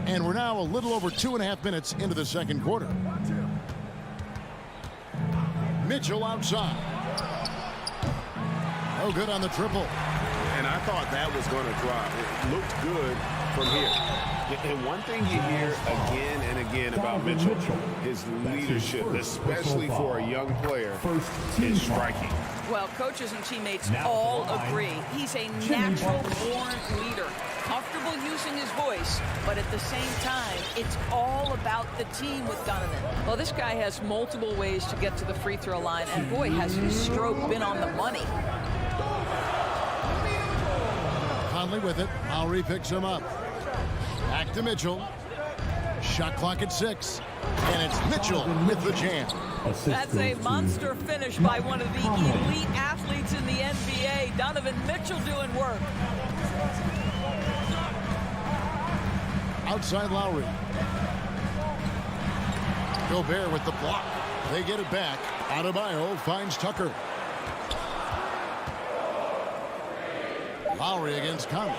And we're now a little over 2.5 minutes into the second quarter. Mitchell outside. No good on the triple. And I thought that was going to drop. It looked good from here. And one thing you hear again and again about Mitchell, his leadership, especially for a young player, is striking. Well, coaches and teammates all agree. He's a natural-born leader, comfortable using his voice, but at the same time, it's all about the team with Donovan. Well, this guy has multiple ways to get to the free throw line, and boy, has his stroke been on the money. Conley with it. Lowry picks him up. Back to Mitchell. Shot clock at 6. And it's Mitchell with the jam. That's a monster finish by one of the elite athletes in the NBA. Donovan Mitchell doing work. Outside Lowry. Gobert with the block. They get it back. Adebayo finds Tucker. Lowry against Conley.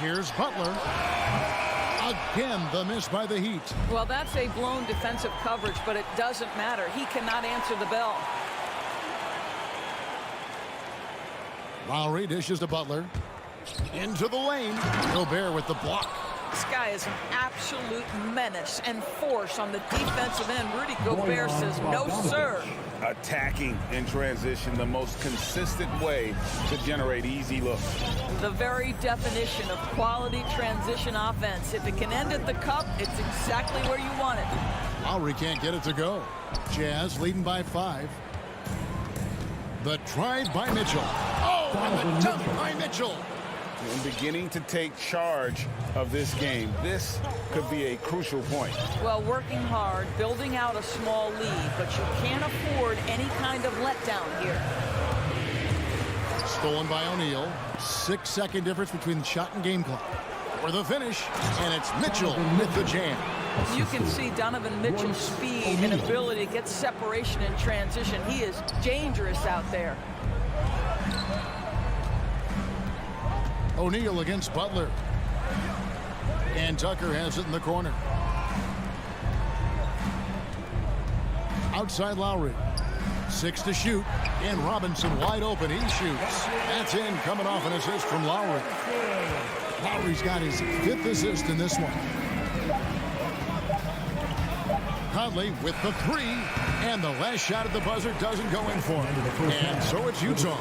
Here's Butler. Again, the miss by the Heat. Well, that's a blown defensive coverage, but it doesn't matter. He cannot answer the bell. Lowry dishes to Butler. Into the lane. Gobert with the block. This guy is an absolute menace and force on the defensive end. Rudy Gobert says, no, sir. Attacking in transition, the most consistent way to generate easy looks. The very definition of quality transition offense. If it can end at the cup, it's exactly where you want it. Lowry can't get it to go. Jazz leading by 5. The drive by Mitchell. Oh, and the dunk by Mitchell. And beginning to take charge of this game. This could be a crucial point. Well, working hard, building out a small lead, but you can't afford any kind of letdown here. Stolen by O'Neal. 6-second difference between the shot and game clock. For the finish, and it's Mitchell with the jam. You can see Donovan Mitchell's speed and ability to get separation in transition. He is dangerous out there. O'Neal against Butler. And Tucker has it in the corner. Outside Lowry. 6 to shoot. And Robinson wide open. He shoots. That's in, coming off an assist from Lowry. Lowry's got his 5th assist in this one. Conley with the 3. And the last shot at the buzzer doesn't go in for him. And so it's Utah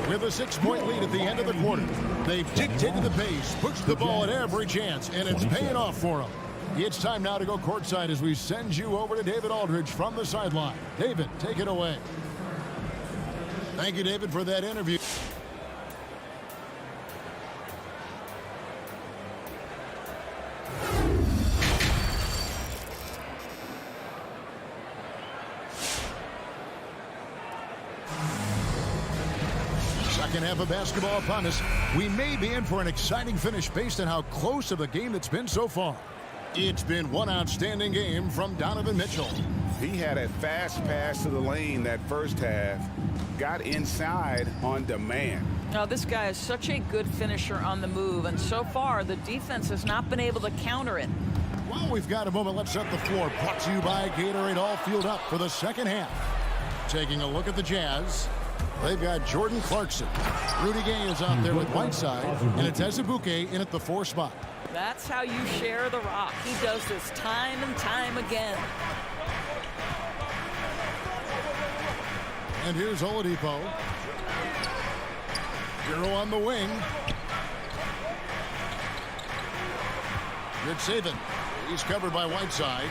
with a 6-point lead at the end of the quarter. They've dictated the pace, pushed the ball at every chance, and it's paying off for them. It's time now to go courtside as we send you over to David Aldridge from the sideline. David, take it away. Thank you, David, for that interview. Second half of basketball upon us. We may be in for an exciting finish based on how close of a game it's been so far. It's been one outstanding game from Donovan Mitchell. He had a fast pass to the lane that first half. Got inside on demand. Now, this guy is such a good finisher on the move, and so far the defense has not been able to counter it. Well, we've got a moment. Let's set the floor. Brought to you by Gatorade, all fueled up for the second half. Taking a look at the Jazz. They've got Jordan Clarkson. Rudy Gay is out there with Whiteside, and it's Azubuike in at the 4 spot. That's how you share the rock. He does this time and time again. And here's Oladipo. Hero on the wing. Good saving. He's covered by Whiteside.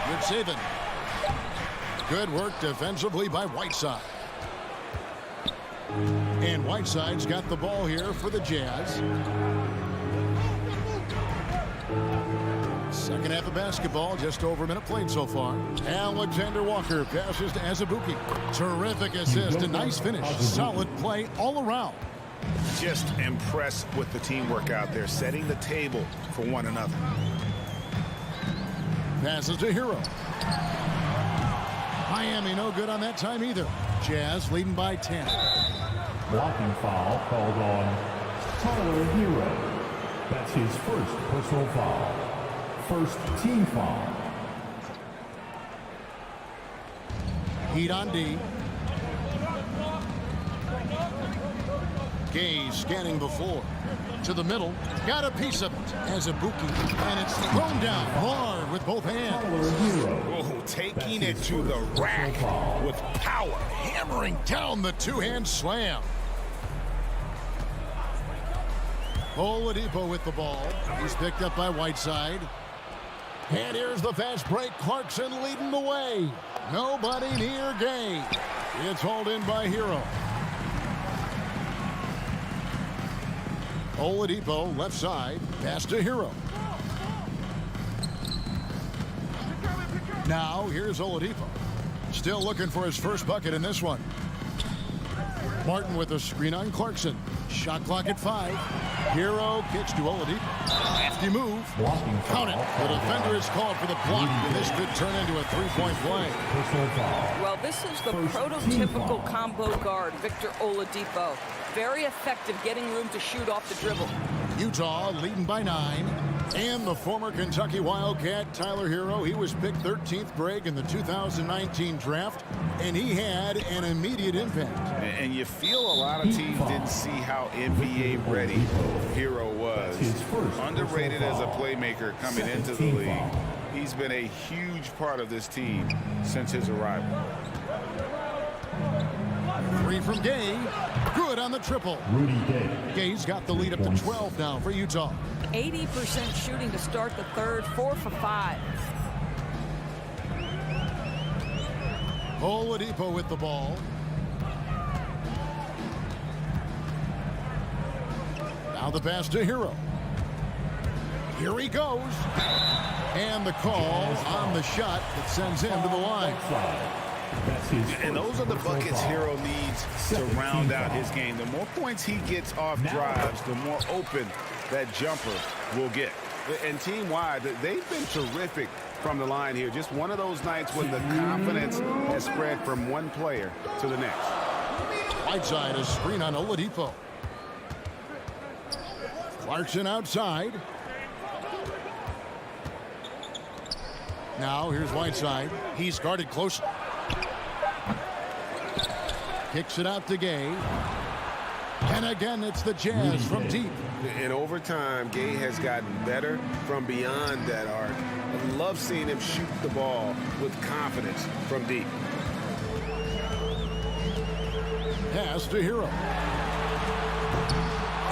Good saving. Good work defensively by Whiteside. And Whiteside's got the ball here for the Jazz. Second half of basketball, just over a minute played so far. Alexander Walker passes to Azubuike. Terrific assist, a nice finish. Solid play all around. Just impressed with the teamwork out there, setting the table for one another. Passes to Hero. Miami no good on that time either. Jazz leading by 10. Blocking foul called on Tyler Hero. That's his first personal foul. First team foul. Heat on D. Gay scanning before. To the middle, got a piece of it as a Buki, and it's thrown down hard with both hands. Oh, taking it to the rack with power. Hammering down the two-hand slam. Oladipo with the ball. He's picked up by Whiteside. And here's the fast break. Clarkson leading the way. Nobody near Gay. It's hauled in by Hero. Oladipo left side. Pass to Hero. Now here's Oladipo. Still looking for his first bucket in this one. Martin with a screen on Clarkson. Shot clock at 5. Hero kicks to Oladipo. Hefty move. Count it. The defender is called for the block, and this could turn into a three-point play. Well, this is the prototypical combo guard, Victor Oladipo. Very effective getting room to shoot off the dribble. Utah leading by 9. And the former Kentucky Wildcat, Tyler Hero, he was picked 13th grade in the 2019 draft, and he had an immediate impact. And you feel a lot of teams didn't see how NBA ready Hero was. Underrated as a playmaker coming into the league. He's been a huge part of this team since his arrival. 3 from Gay. Good on the triple. Gay's got the lead up to 12 now for Utah. 80% shooting to start the third, 4 for 5. Oladipo with the ball. Now the pass to Hero. Here he goes. And the call on the shot that sends him to the line. And those are the buckets Hero needs to round out his game. The more points he gets off drives, the more open that jumper will get. And team-wide, they've been terrific from the line here. Just one of those nights when the confidence has spread from one player to the next. Whiteside, a screen on Oladipo. Clarkson outside. Now here's Whiteside. He's guarded closely. Kicks it out to Gay. And again, it's the Jazz from deep. In overtime, Gay has gotten better from beyond that arc. I love seeing him shoot the ball with confidence from deep. Pass to Hero.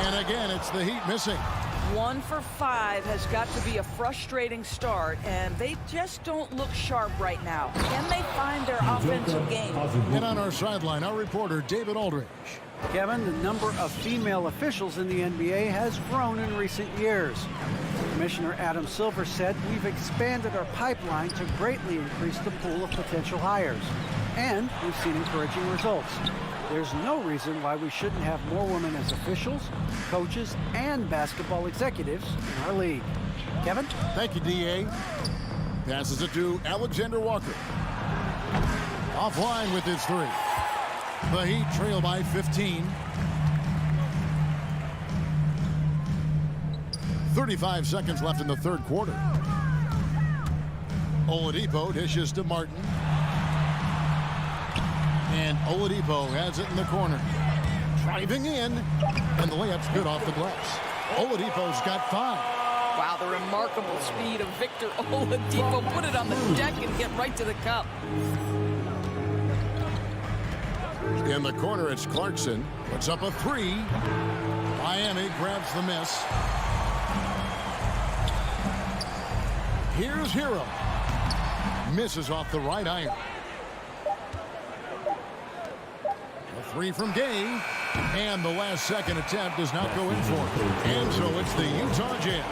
And again, it's the Heat missing. 1 for 5 has got to be a frustrating start, and they just don't look sharp right now. Can they find their offensive game? And on our sideline, our reporter, David Aldridge. Kevin, the number of female officials in the NBA has grown in recent years. Commissioner Adam Silver said, "We've expanded our pipeline to greatly increase the pool of potential hires, and we've seen encouraging results. There's no reason why we shouldn't have more women as officials, coaches, and basketball executives in our league." Kevin? Thank you, D.A. Passes it to Alexander Walker. Offline with his 3. The Heat trail by 15. 35 seconds left in the third quarter. Oladipo dishes to Martin. And Oladipo has it in the corner. Driving in. And the layup's good off the glass. Oladipo's got 5. Wow, the remarkable speed of Victor Oladipo. Put it on the deck and get right to the cup. In the corner, it's Clarkson. Puts up a 3. Miami grabs the miss. Here's Hero. Misses off the right iron. A 3 from Gay. And the last second attempt does not go in for it. And so it's the Utah Jazz.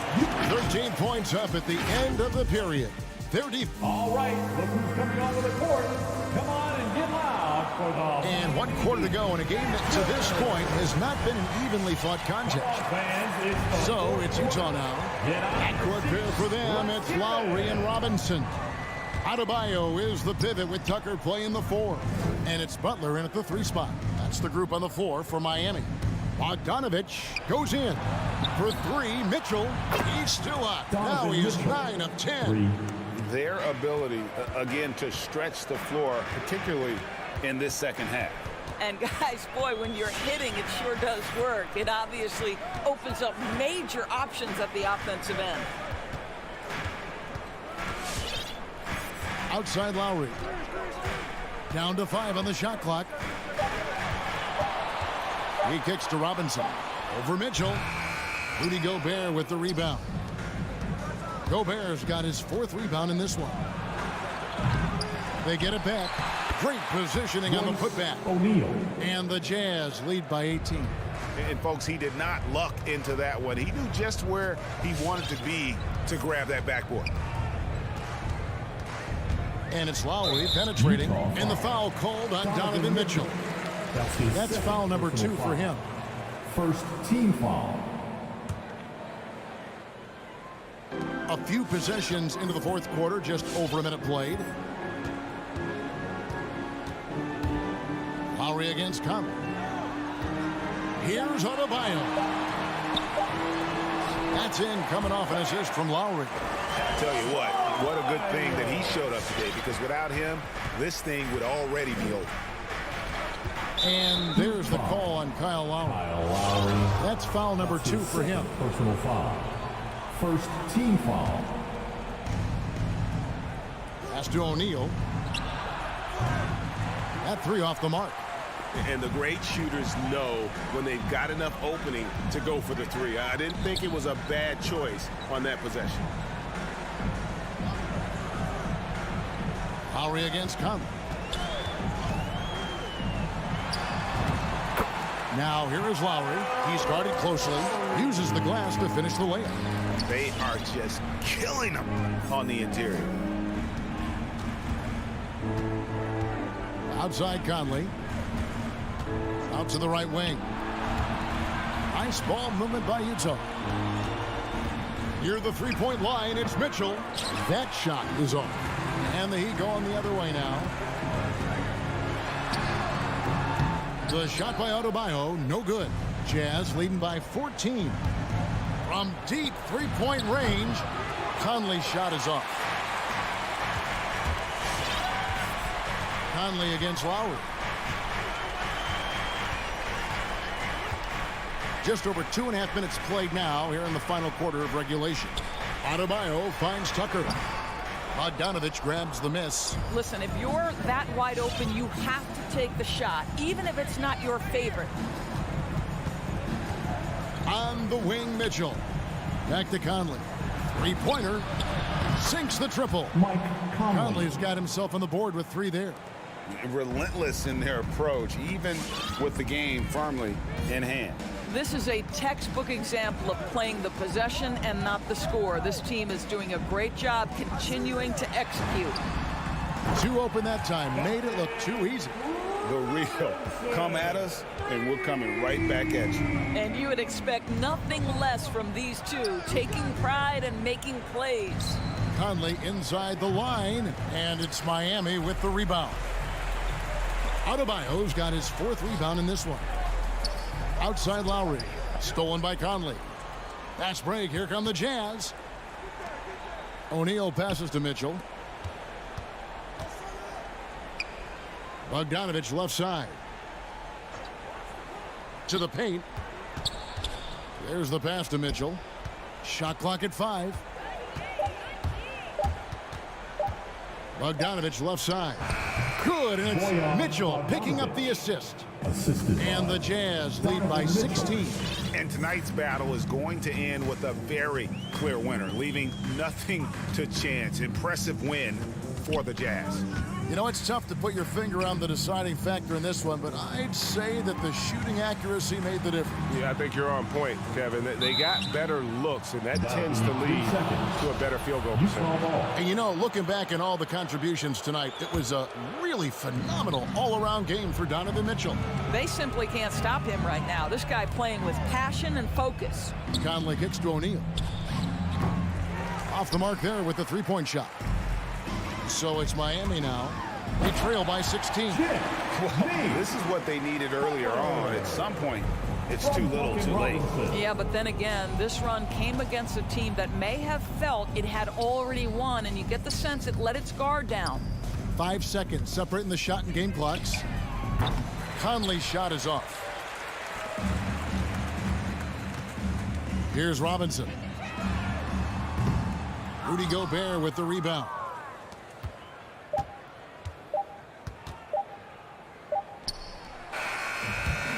13 points up at the end of the period. 30. All right, look who's coming onto the court. Come on and get loud for the... And 1 quarter to go in a game that to this point has not been an evenly fought contest. So it's Utah now. Backcourt pair for them, it's Lowry and Robinson. Adebayo is the pivot with Tucker playing the 4. And it's Butler in at the 3 spot. That's the group on the 4 for Miami. Bogdanovich goes in for 3. Mitchell, he's still up. Now he is 9 of 10. Their ability, again, to stretch the floor, particularly in this second half. And guys, boy, when you're hitting, it sure does work. It obviously opens up major options at the offensive end. Outside Lowry. Down to 5 on the shot clock. He kicks to Robinson. Over Mitchell. Rudy Gobert with the rebound. Gobert's got his 4th rebound in this one. They get it back. Great positioning on the putback. O'Neal. And the Jazz lead by 18. And folks, he did not luck into that one. He knew just where he wanted to be to grab that backboard. And it's Lowry penetrating. And the foul called on Donovan Mitchell. That's foul number 2 for him. First team foul. A few possessions into the 4th quarter, just over a minute played. Lowry against Conley. Here's Adebayo. That's in, coming off an assist from Lowry. Tell you what a good thing that he showed up today, because without him, this thing would already be over. And there's the call on Kyle Lowry. That's foul number 2 for him. Personal foul. First team foul. Pass to O'Neal. That 3 off the mark. And the great shooters know when they've got enough opening to go for the 3. I didn't think it was a bad choice on that possession. Lowry against Conley. Now here is Lowry. He's guarded closely. Uses the glass to finish the layup. They are just killing him on the interior. Outside Conley. Out to the right wing. Nice ball movement by Utah. Near the 3-point line, it's Mitchell. That shot is off. And the Heat going the other way now. The shot by Adebayo, no good. Jazz leading by 14. From deep 3-point range, Conley's shot is off. Conley against Lowry. Just over 2.5 minutes played now here in the final quarter of regulation. Adebayo finds Tucker. Bogdanovich grabs the miss. Listen, if you're that wide open, you have to take the shot, even if it's not your favorite. On the wing, Mitchell. Back to Conley. 3-pointer. Sinks the triple. Mike Conley. Conley's got himself on the board with 3 there. Relentless in their approach, even with the game firmly in hand. This is a textbook example of playing the possession and not the score. This team is doing a great job continuing to execute. 2 open that time. Made it look too easy. The real come at us, and we're coming right back at you. And you would expect nothing less from these two, taking pride and making plays. Conley inside the line, and it's Miami with the rebound. Adebayo's got his 4th rebound in this one. Outside Lowry, stolen by Conley. Fast break, here come the Jazz. O'Neal passes to Mitchell. Bogdanovich left side. To the paint. There's the pass to Mitchell. Shot clock at 5. Bogdanovich left side. Good, and it's Mitchell picking up the assist. And the Jazz lead by 16. And tonight's battle is going to end with a very clear winner, leaving nothing to chance. Impressive win for the Jazz. You know, it's tough to put your finger on the deciding factor in this one, but I'd say that the shooting accuracy made the difference. Yeah, I think you're on point, Kevin. They got better looks, and that tends to lead to a better field goal percentage. And you know, looking back in all the contributions tonight, it was a really phenomenal all-around game for Donovan Mitchell. They simply can't stop him right now. This guy playing with passion and focus. Conley kicks to O'Neal. Off the mark there with the 3-point shot. So it's Miami now. They trail by 16. Well, this is what they needed earlier on. At some point, it's too little, too late. Yeah, but then again, this run came against a team that may have felt it had already won, and you get the sense it let its guard down. 5 seconds separating the shot and game clocks. Conley's shot is off. Here's Robinson. Rudy Gobert with the rebound.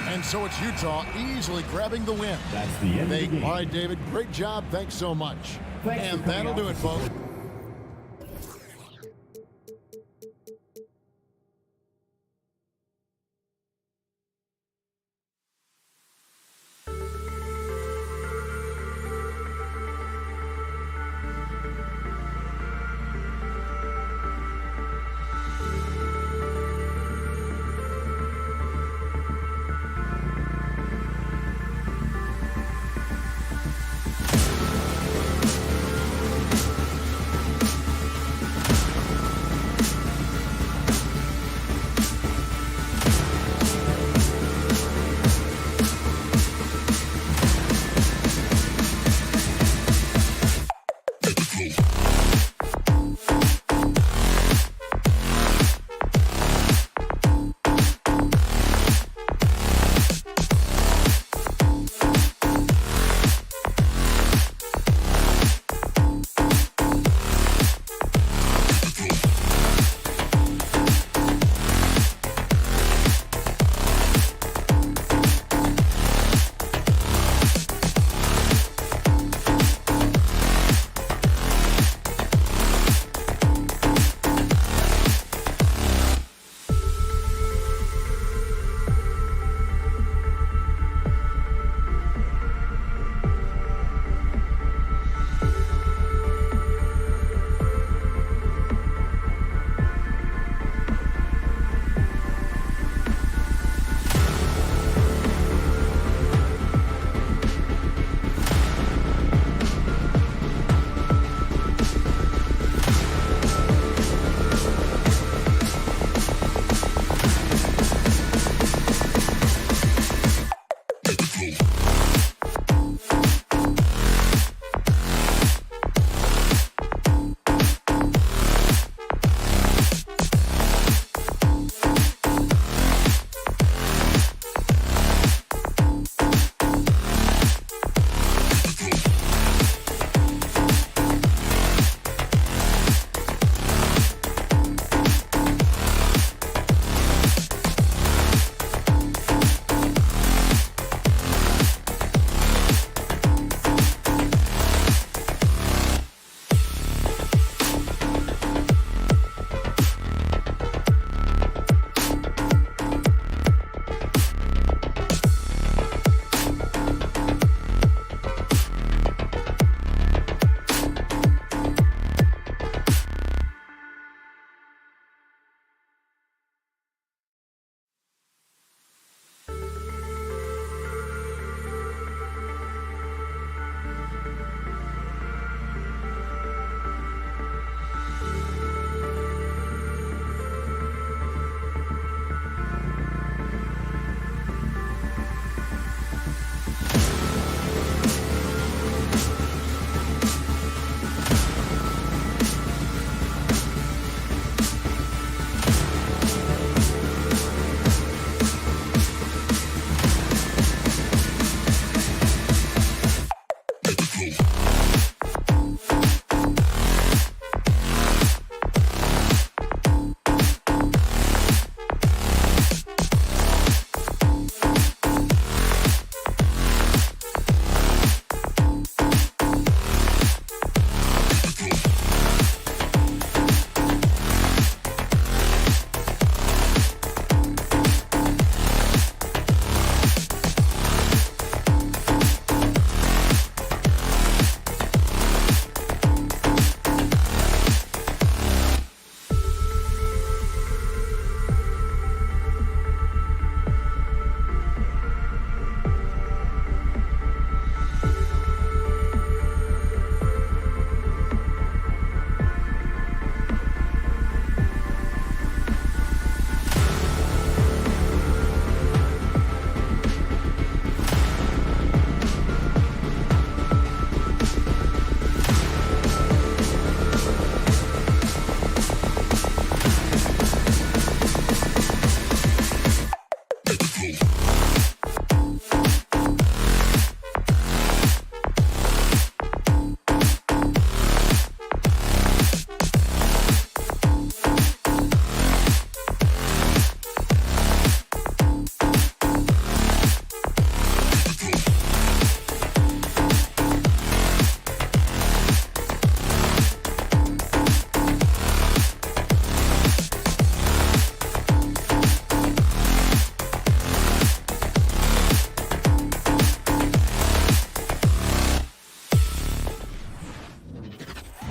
And so it's Utah easily grabbing the win. That's the end of the game. All right, David, great job. Thanks so much. And that'll do it, folks.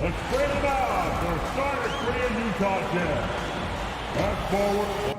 Let's bring it out for starter Korea Utah Jazz. Back forward.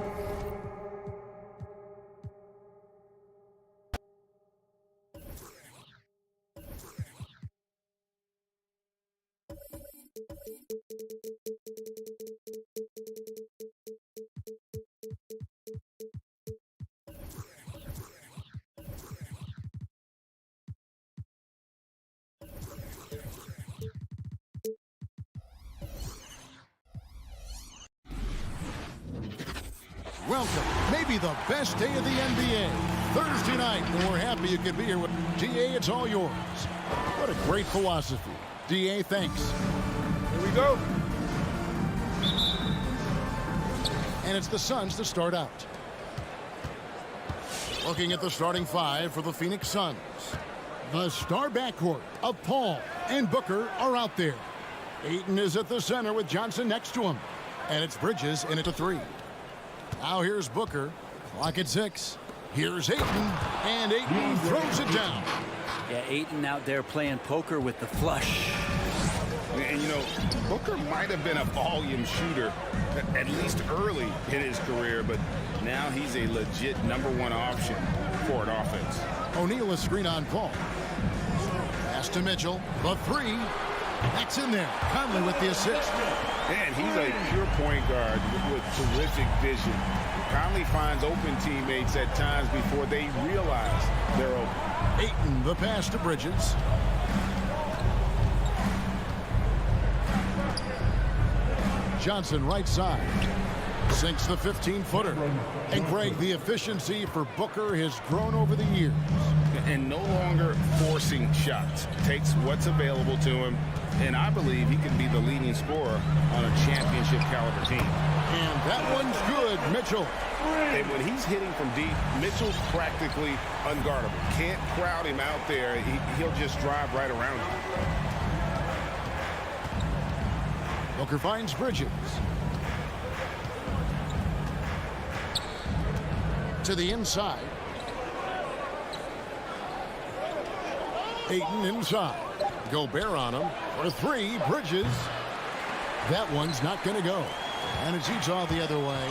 Welcome, maybe the best day of the NBA. Thursday night, and we're happy you could be here with DA. It's all yours. What a great philosophy. DA, thanks. Here we go. And it's the Suns to start out. Looking at the starting five for the Phoenix Suns. The star backcourt of Paul and Booker are out there. Ayton is at the center with Johnson next to him. And it's Bridges in it to three. Now here's Booker. Clock at 6. Here's Ayton. And Ayton throws it down. Yeah, Ayton out there playing poker with the flush. And, you know, Booker might have been a volume shooter, at least early in his career, but now he's a legit #1 option for an offense. O'Neal is screen on Paul. Pass to Mitchell. The three. That's in there. Conley with the assist. And he's a pure point guard with terrific vision. Conley finds open teammates at times before they realize they're open. Ayton, the pass to Bridges. Johnson right side. Sinks the 15-footer. And Greg, the efficiency for Booker has grown over the years. And no longer forcing shots. Takes what's available to him. And I believe he can be the leading scorer on a championship caliber team. And that one's good, Mitchell. And when he's hitting from deep, Mitchell's practically unguardable. Can't crowd him out there. He'll just drive right around him. Booker finds Bridges. To the inside. Ayton inside. Gobert on him for three. Bridges. That one's not going to go. And it's Utah the other way.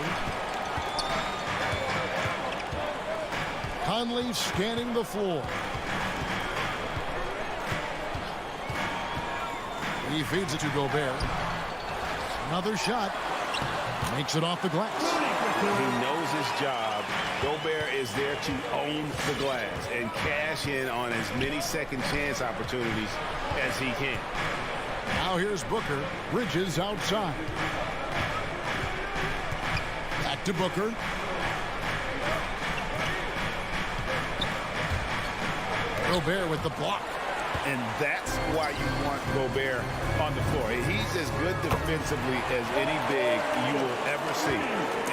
Conley scanning the floor. He feeds it to Gobert. Another shot. Makes it off the glass. He knows his job. Gobert is there to own the glass and cash in on as many second chance opportunities as he can. Now here's Booker. Bridges outside. Back to Booker. Gobert with the block. And that's why you want Gobert on the floor. He's as good defensively as any big you will ever see.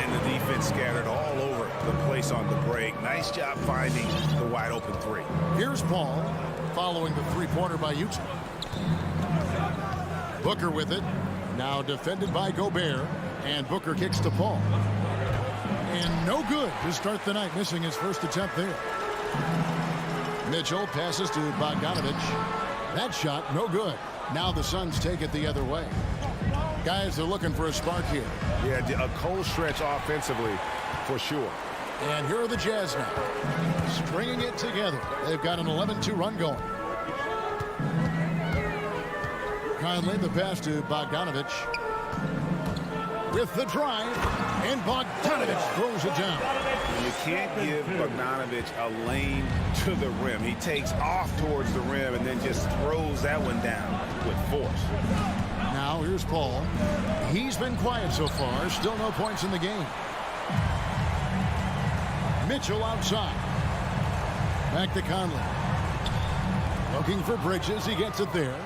And the defense scattered all over the place on the break. Nice job finding the wide open three. Here's Paul following the three-pointer by Utah. Booker with it. Now defended by Gobert. And Booker kicks to Paul. And no good to start the night, missing his first attempt there. Mitchell passes to Bogdanovich. That shot, no good. Now the Suns take it the other way. Guys, they're looking for a spark here. Yeah, a cold stretch offensively, for sure. And here are the Jazz now, stringing it together. They've got an 11-2 run going. Conley, the pass to Bogdanovich. With the drive, and Bogdanovich throws it down. You can't give Bogdanovich a lane to the rim. He takes off towards the rim and then just throws that one down with force. Now here's Paul. He's been quiet so far. Still no points in the game. Mitchell outside. Back to Conley. Looking for Bridges. He gets it there.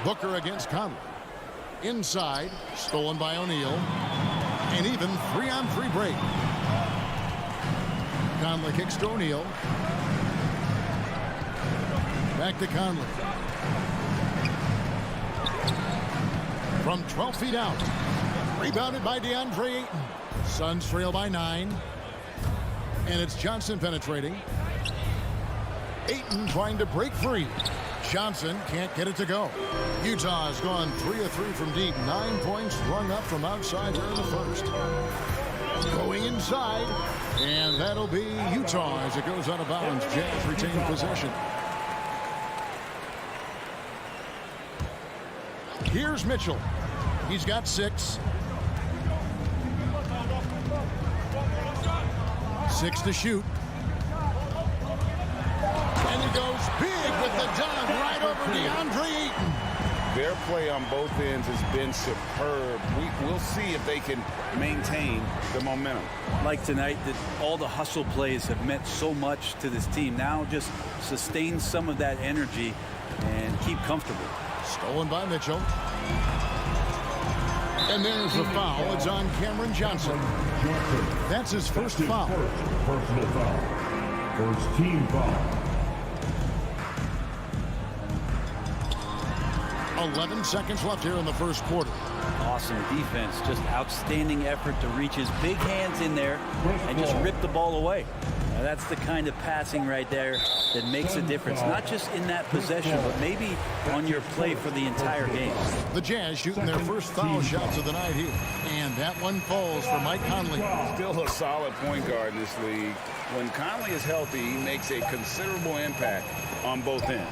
Booker against Conley. Inside. Stolen by O'Neal. And even 3-on-3 break. Conley kicks to O'Neal. Back to Conley. From 12 feet out. Rebounded by DeAndre Ayton. Suns trail by 9. And it's Johnson penetrating. Ayton trying to break free. Johnson can't get it to go. Utah has gone 3 of 3 from deep. 9 points rung up from outside there in the first. Going inside, and that'll be Utah as it goes out of bounds. Jazz retain possession. Here's Mitchell. He's got 6. 6 to shoot. And he goes big with the dunk right over DeAndre Ayton. Their play on both ends has been superb. We'll see if they can maintain the momentum. Like tonight, that all the hustle plays have meant so much to this team. Now just sustain some of that energy and keep comfortable. Stolen by Mitchell. And there's the foul. It's on Cameron Johnson. That's his first foul. Personal foul. First team foul. 11 seconds left here in the first quarter. Awesome defense. Just outstanding effort to reach his big hands in there and just rip the ball away. Now that's the kind of passing right there that makes a difference. Not just in that possession, but maybe on your play for the entire game. The Jazz shooting their first foul shots of the night here. And that one falls for Mike Conley. Still a solid point guard in this league. When Conley is healthy, he makes a considerable impact on both ends.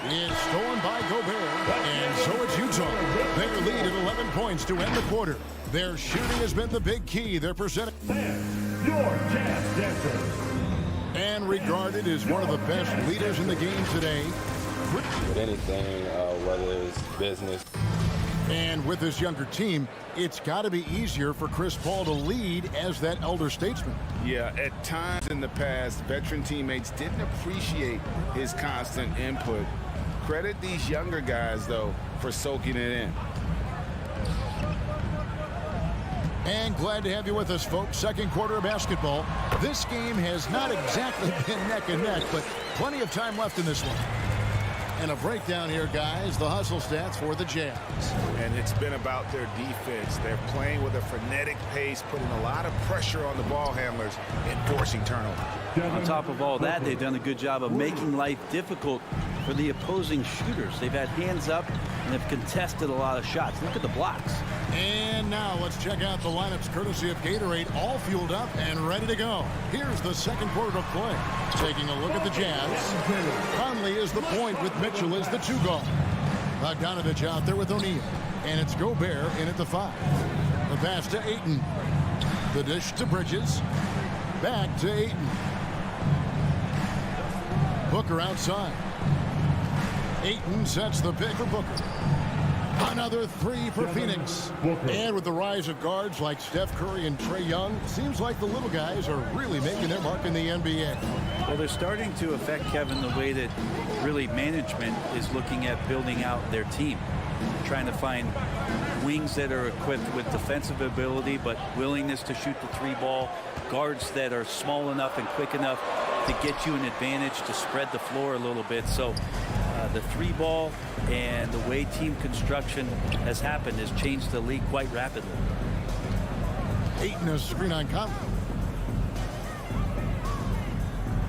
It's stolen by Gobert, and so it's Utah. They lead at 11 points to end the quarter. Their shooting has been the big key. They're presented Your Jazz Dancers. and regarded as one of the best leaders in the game today. With anything, whether it's business. And with this younger team, it's got to be easier for Chris Paul to lead as that elder statesman. Yeah, at times in the past, veteran teammates didn't appreciate his constant input. Credit these younger guys, though, for soaking it in. And glad to have you with us, folks. Second quarter of basketball. This game has not exactly been neck and neck, but plenty of time left in this one. And a breakdown here, guys. The hustle stats for the Jazz. And it's been about their defense. They're playing with a frenetic pace, putting a lot of pressure on the ball handlers and forcing turnovers. On top of all that, they've done a good job of making life difficult for the opposing shooters. They've had hands up and have contested a lot of shots. Look at the blocks. And now let's check out the lineups courtesy of Gatorade, all fueled up and ready to go. Here's the second quarter of play. Taking a look at the Jazz. Conley is the point with Mitchell as the 2 guard. Bogdanovich out there with O'Neal. And it's Gobert in at the 5. The pass to Ayton. The dish to Bridges. Back to Ayton. Booker outside. Ayton sets the pick for Booker. Another 3 for Phoenix. And with the rise of guards like Steph Curry and Trae Young, seems like the little guys are really making their mark in the NBA. Well, they're starting to affect, Kevin, the way that really management is looking at building out their team. Trying to find wings that are equipped with defensive ability, but willingness to shoot the 3 ball. Guards that are small enough and quick enough to get you an advantage to spread the floor a little bit. So the 3 ball and the way team construction has happened has changed the league quite rapidly. Ayton a screen on Conley.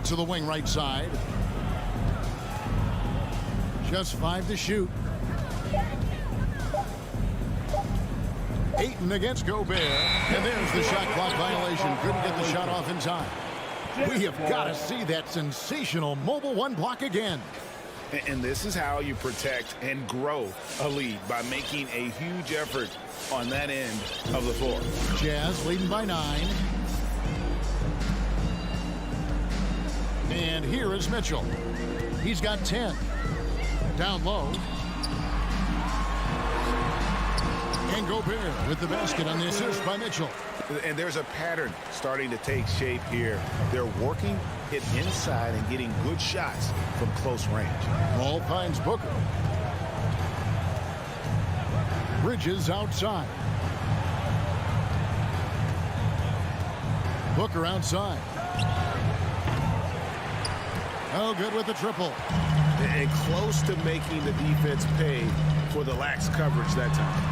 To the wing right side. Just 5 to shoot. Ayton against Gobert. And there's the shot clock violation. Couldn't get the shot off in time. We have got to see that sensational mobile 1 block again. And this is how you protect and grow a lead, by making a huge effort on that end of the floor. Jazz leading by 9. And here is Mitchell. He's got 10. Down low. And Gobert with the basket on the assist by Mitchell. And there's a pattern starting to take shape here. They're working it inside and getting good shots from close range. Ball finds Booker. Bridges outside. Booker outside. Oh, good with the triple. And close to making the defense pay for the lax coverage that time.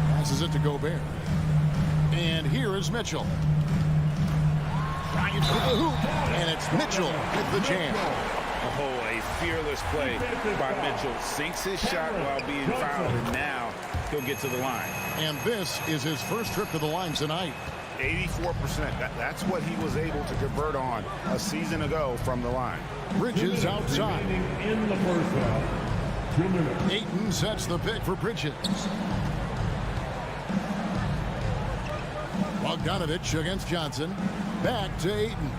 Passes it to Gobert. And here is Mitchell. Bryant with the hoop, and it's Mitchell with the jam. Oh, a fearless play by Mitchell. Sinks his shot while being fouled, and now he'll get to the line. And this is his first trip to the line tonight. 84%. That's what he was able to convert on a season ago from the line. Bridges outside. In the first half, 2 minutes. Ayton sets the pick for Bridges. Bogdanovich against Johnson. Back to Ayton.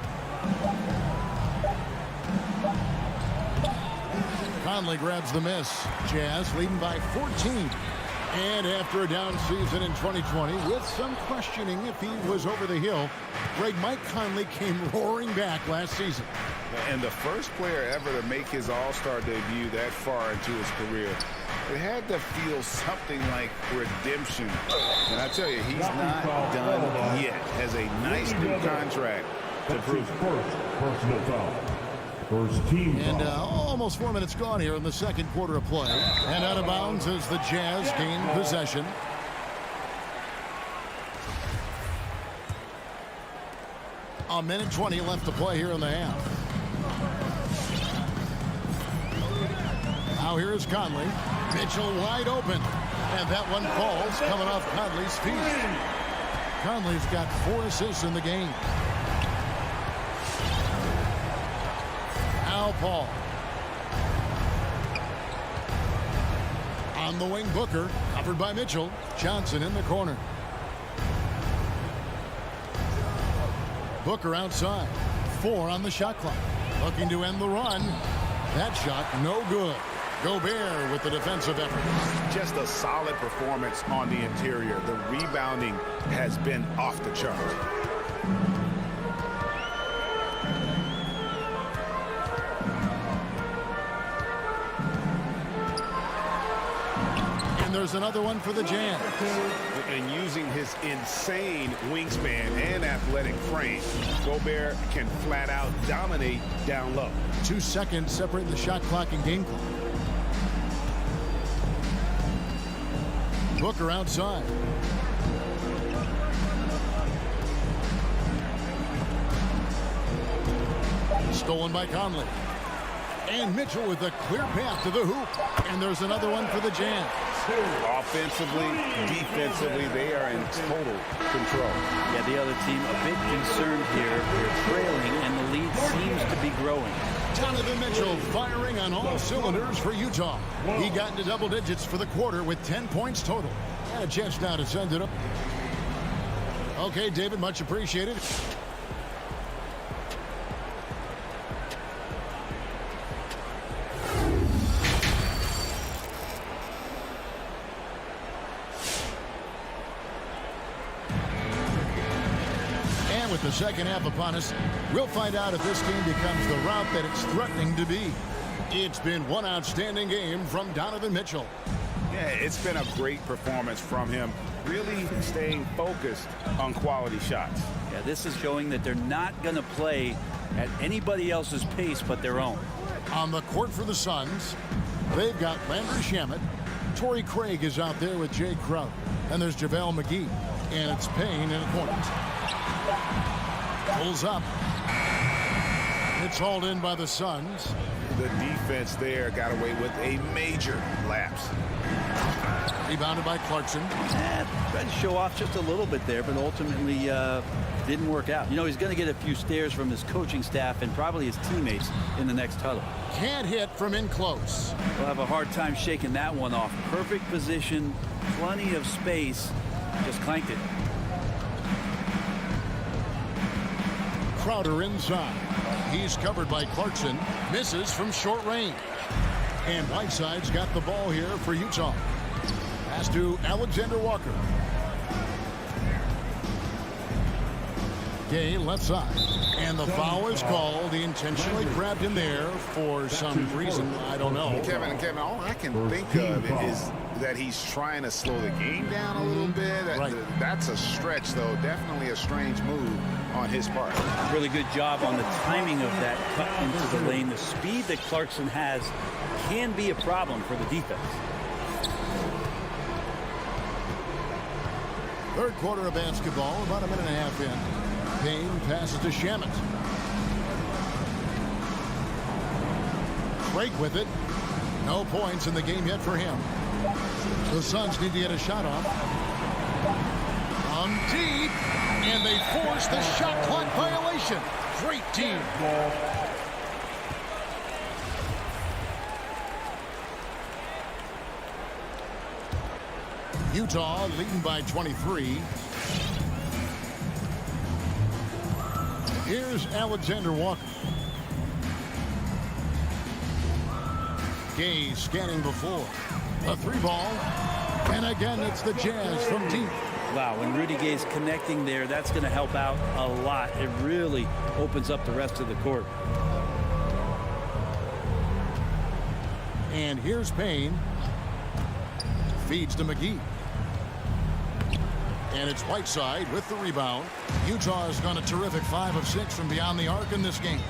Conley grabs the miss. Jazz leading by 14. And after a down season in 2020, with some questioning if he was over the hill, Mike Conley came roaring back last season. And the first player ever to make his All-Star debut that far into his career, it had to feel something like redemption. And I tell you, he's not done yet. Has a nice new contract to prove it. First personal foul. First team And foul. almost 4 minutes gone here in the second quarter of play. And out of bounds as the Jazz gain possession. A minute 20 left to play here in the half. Now here is Conley. Mitchell wide open. And that one falls coming off Conley's feet. Conley's got 4 assists in the game. Now Paul. On the wing, Booker. Covered by Mitchell. Johnson in the corner. Booker outside. 4 on the shot clock. Looking to end the run. That shot no good. Gobert with the defensive effort. Just a solid performance on the interior. The rebounding has been off the chart. And there's another one for the Jazz. And using his insane wingspan and athletic frame, Gobert can flat out dominate down low. 2 seconds separate the shot clock and game clock. Booker outside. Stolen by Conley. And Mitchell with a clear path to the hoop. And there's another one for the Jazz. Offensively, defensively, they are in total control. Yeah, the other team a bit concerned here. They're trailing, and the lead seems to be growing. Donovan Mitchell firing on all cylinders for Utah. He got into double digits for the quarter with 10 points total. And a chance now to send it up. Okay, David, much appreciated. With the second half upon us, we'll find out if this game becomes the route that it's threatening to be. It's been one outstanding game from Donovan Mitchell. Yeah, it's been a great performance from him, really staying focused on quality shots. Yeah, this is showing that they're not going to play at anybody else's pace but their own. On the court for the Suns, they've got Landry Shamet. Torrey Craig is out there with Jay Crowder. And there's JaVale McGee. And it's Payne in the corners. Pulls up. It's hauled in by the Suns. The defense there got away with a major lapse. Rebounded by Clarkson. Tried to show off just a little bit there, but ultimately didn't work out. You know, he's going to get a few stares from his coaching staff and probably his teammates in the next huddle. Can't hit from in close. We'll have a hard time shaking that one off. Perfect position, plenty of space, just clanked it. Crowder inside. He's covered by Clarkson. Misses from short range. And Whiteside's got the ball here for Utah. Pass to Alexander Walker. Gay left side. And the foul is called. He intentionally grabbed him there for some reason. I don't know. Kevin, all I can think of is that he's trying to slow the game down a little bit. That's a stretch, though. Definitely a strange move on his part. Really good job on the timing of that cut into the lane. The speed that Clarkson has can be a problem for the defense. Third quarter of basketball, about a minute and a half in. Payne passes to Shamet. Craig with it. No points in the game yet for him. The Suns need to get a shot off. From deep, and they force the shot clock violation. Great team. Utah leading by 23. Here's Alexander Walker. Gay scanning before. A 3-ball. And again, it's the Jazz from deep. Wow, when Rudy Gay's connecting there, that's going to help out a lot. It really opens up the rest of the court. And here's Payne. Feeds to McGee. And it's Whiteside with the rebound. Utah has gone a terrific 5 of 6 from beyond the arc in this game.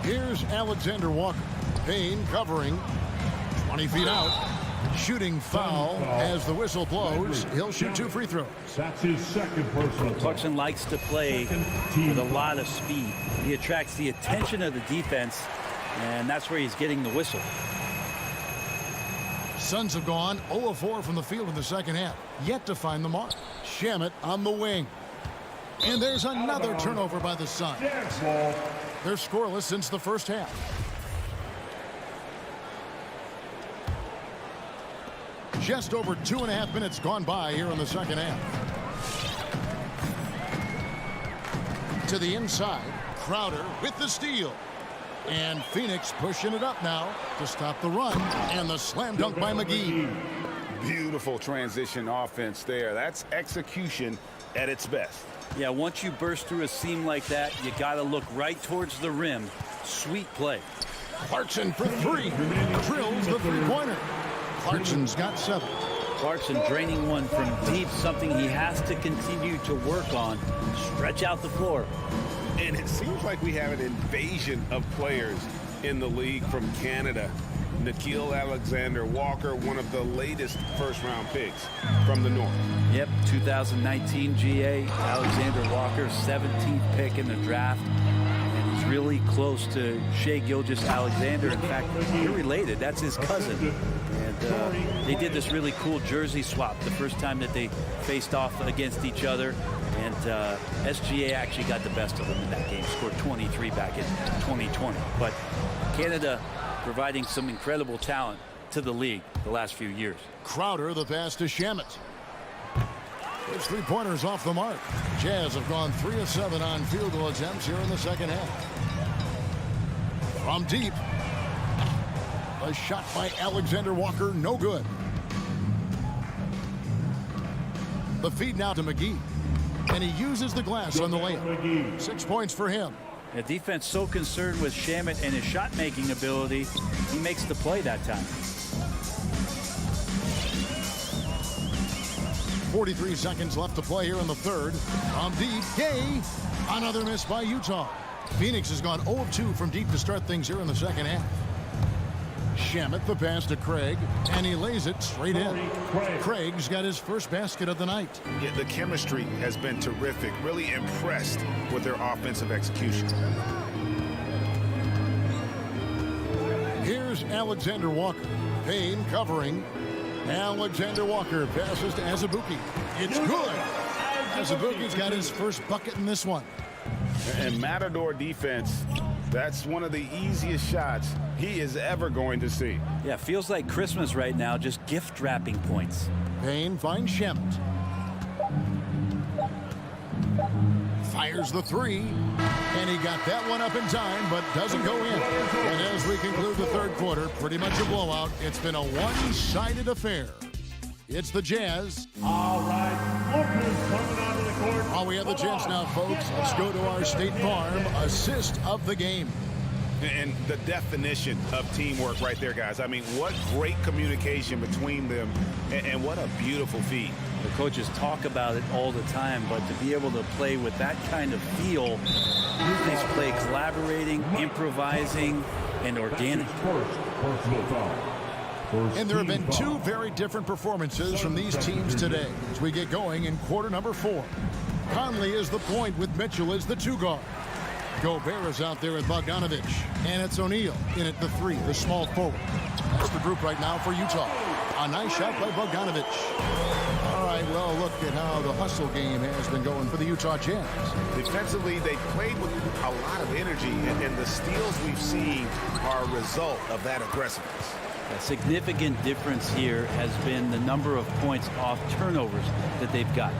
Here's Alexander Walker. Payne covering. 20 feet out. Shooting foul as the whistle blows. He'll shoot 2 free throws. That's his second personal. Clarkson likes to play with a lot of speed. He attracts the attention of the defense, and that's where he's getting the whistle. Suns have gone 0 of 4 from the field in the second half. Yet to find the mark. Shamet on the wing. And there's another turnover by the Suns. They're scoreless since the first half. Just over 2.5 minutes gone by here in the second half. To the inside. Crowder with the steal. And Phoenix pushing it up now to stop the run. And the slam dunk by McGee. Beautiful transition offense there. That's execution at its best. Yeah, once you burst through a seam like that, you got to look right towards the rim. Sweet play. Clarkson for 3. Drills the 3-pointer. Clarkson's got 7. Clarkson draining one from deep, something he has to continue to work on. Stretch out the floor. And it seems like we have an invasion of players in the league from Canada. Nickeil Alexander-Walker, one of the latest first-round picks from the North. Yep, 2019 GA. Alexander-Walker, 17th pick in the draft. And he's really close to Shai Gilgeous-Alexander. In fact, they're related. That's his cousin. And they did this really cool jersey swap the first time that they faced off against each other. And SGA actually got the best of them in that game. Scored 23 back in 2020. But Canada providing some incredible talent to the league the last few years. Crowder, the pass to Shamet. His 3-pointers off the mark. Jazz have gone 3 of 7 on field goal attempts here in the second half. From deep. A shot by Alexander Walker, no good. The feed now to McGee. And he uses the glass on the layup. 6 points for him. The defense so concerned with Shamet and his shot-making ability, he makes the play that time. 43 seconds left to play here in the third. From deep, Gay. Another miss by Utah. Phoenix has gone 0 of 2 from deep to start things here in the second half. Shamet, the pass to Craig, and he lays it straight in. Craig's got his first basket of the night. Yeah, the chemistry has been terrific. Really impressed with their offensive execution. Here's Alexander Walker. Payne covering. Alexander Walker passes to Azubuike. It's good. Azubuike's got his first bucket in this one. And Matador defense, that's one of the easiest shots he is ever going to see. Yeah, feels like Christmas right now, just gift wrapping points. Payne finds Shamet. Fires the 3. And he got that one up in time, but doesn't go in. And as we conclude the third quarter, pretty much a blowout. It's been a one-sided affair. It's the Jazz. All right, Booker's coming onto the court. While we have the chance now, folks, let's go to our State Farm assist of the game. And the definition of teamwork right there, guys. I mean, what great communication between them, and what a beautiful feat. The coaches talk about it all the time, but to be able to play with that kind of feel, they play collaborating, improvising, and organic. And there have been two very different performances from these teams today as we get going in quarter number 4. Conley is the point with Mitchell as the 2 guard. Gobert is out there with Bogdanovich. And it's O'Neal in at the 3, the small forward. That's the group right now for Utah. A nice shot by Bogdanovich. All right, well, look at how the hustle game has been going for the Utah Jazz. Defensively, they played with a lot of energy, and the steals we've seen are a result of that aggressiveness. A significant difference here has been the number of points off turnovers that they've got.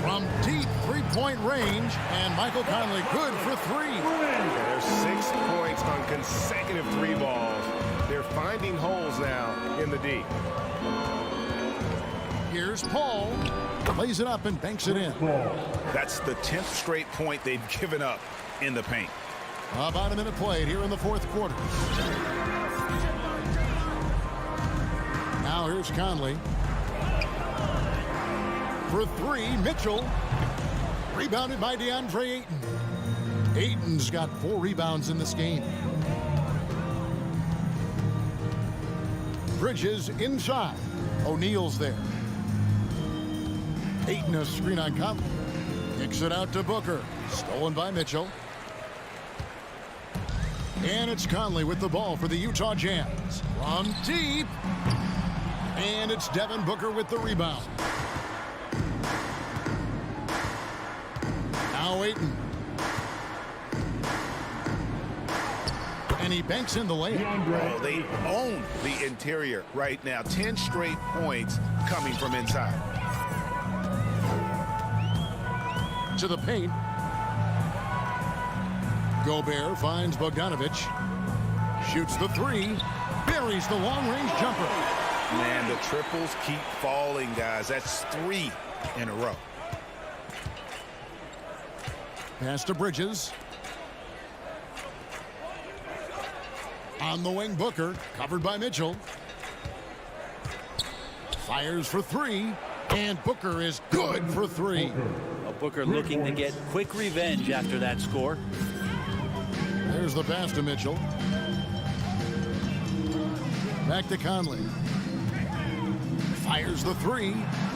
From deep three-point range, and Michael Conley good for 3. There's 6 points on consecutive 3 balls. They're finding holes now in the D. Here's Paul. Lays it up and banks it in. That's the 10th straight point they've given up in the paint. About a minute played here in the 4th quarter. Now here's Conley. For 3, Mitchell. Rebounded by DeAndre Ayton. Ayton's got 4 rebounds in this game. Bridges inside. O'Neal's there. Ayton a screen on Conley. Kicks it out to Booker. Stolen by Mitchell. And it's Conley with the ball for the Utah Jazz. From deep. And it's Devin Booker with the rebound. Now Ayton. And he banks in the layup. Well, they own the interior right now. 10 straight points coming from inside. To the paint. Gobert finds Bogdanovich. Shoots the 3. Buries the long-range jumper. Man, the triples keep falling, guys. That's 3 in a row. Pass to Bridges. On the wing, Booker. Covered by Mitchell. Fires for 3. And Booker is good for 3. Booker looking to get quick revenge after that score. There's the pass to Mitchell. Back to Conley. Fires the 3.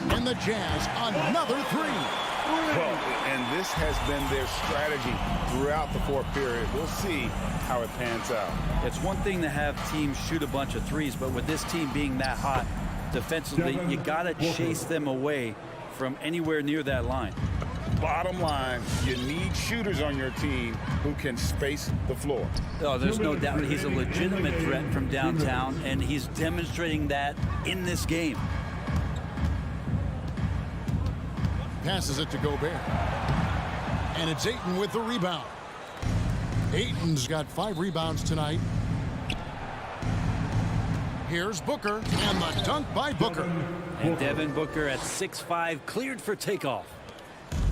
And the Jazz another 3. Well, and this has been their strategy throughout the 4th period. We'll see how it pans out. It's one thing to have teams shoot a bunch of threes, but with this team being that hot defensively, you got to chase them away from anywhere near that line. Bottom line, you need shooters on your team who can space the floor. Oh, there's no doubt he's a legitimate threat from downtown, and he's demonstrating that in this game. Passes it to Gobert. And it's Ayton with the rebound. Ayton's got 5 rebounds tonight. Here's Booker, and the dunk by Booker. And Devin Booker at 6'5", cleared for takeoff.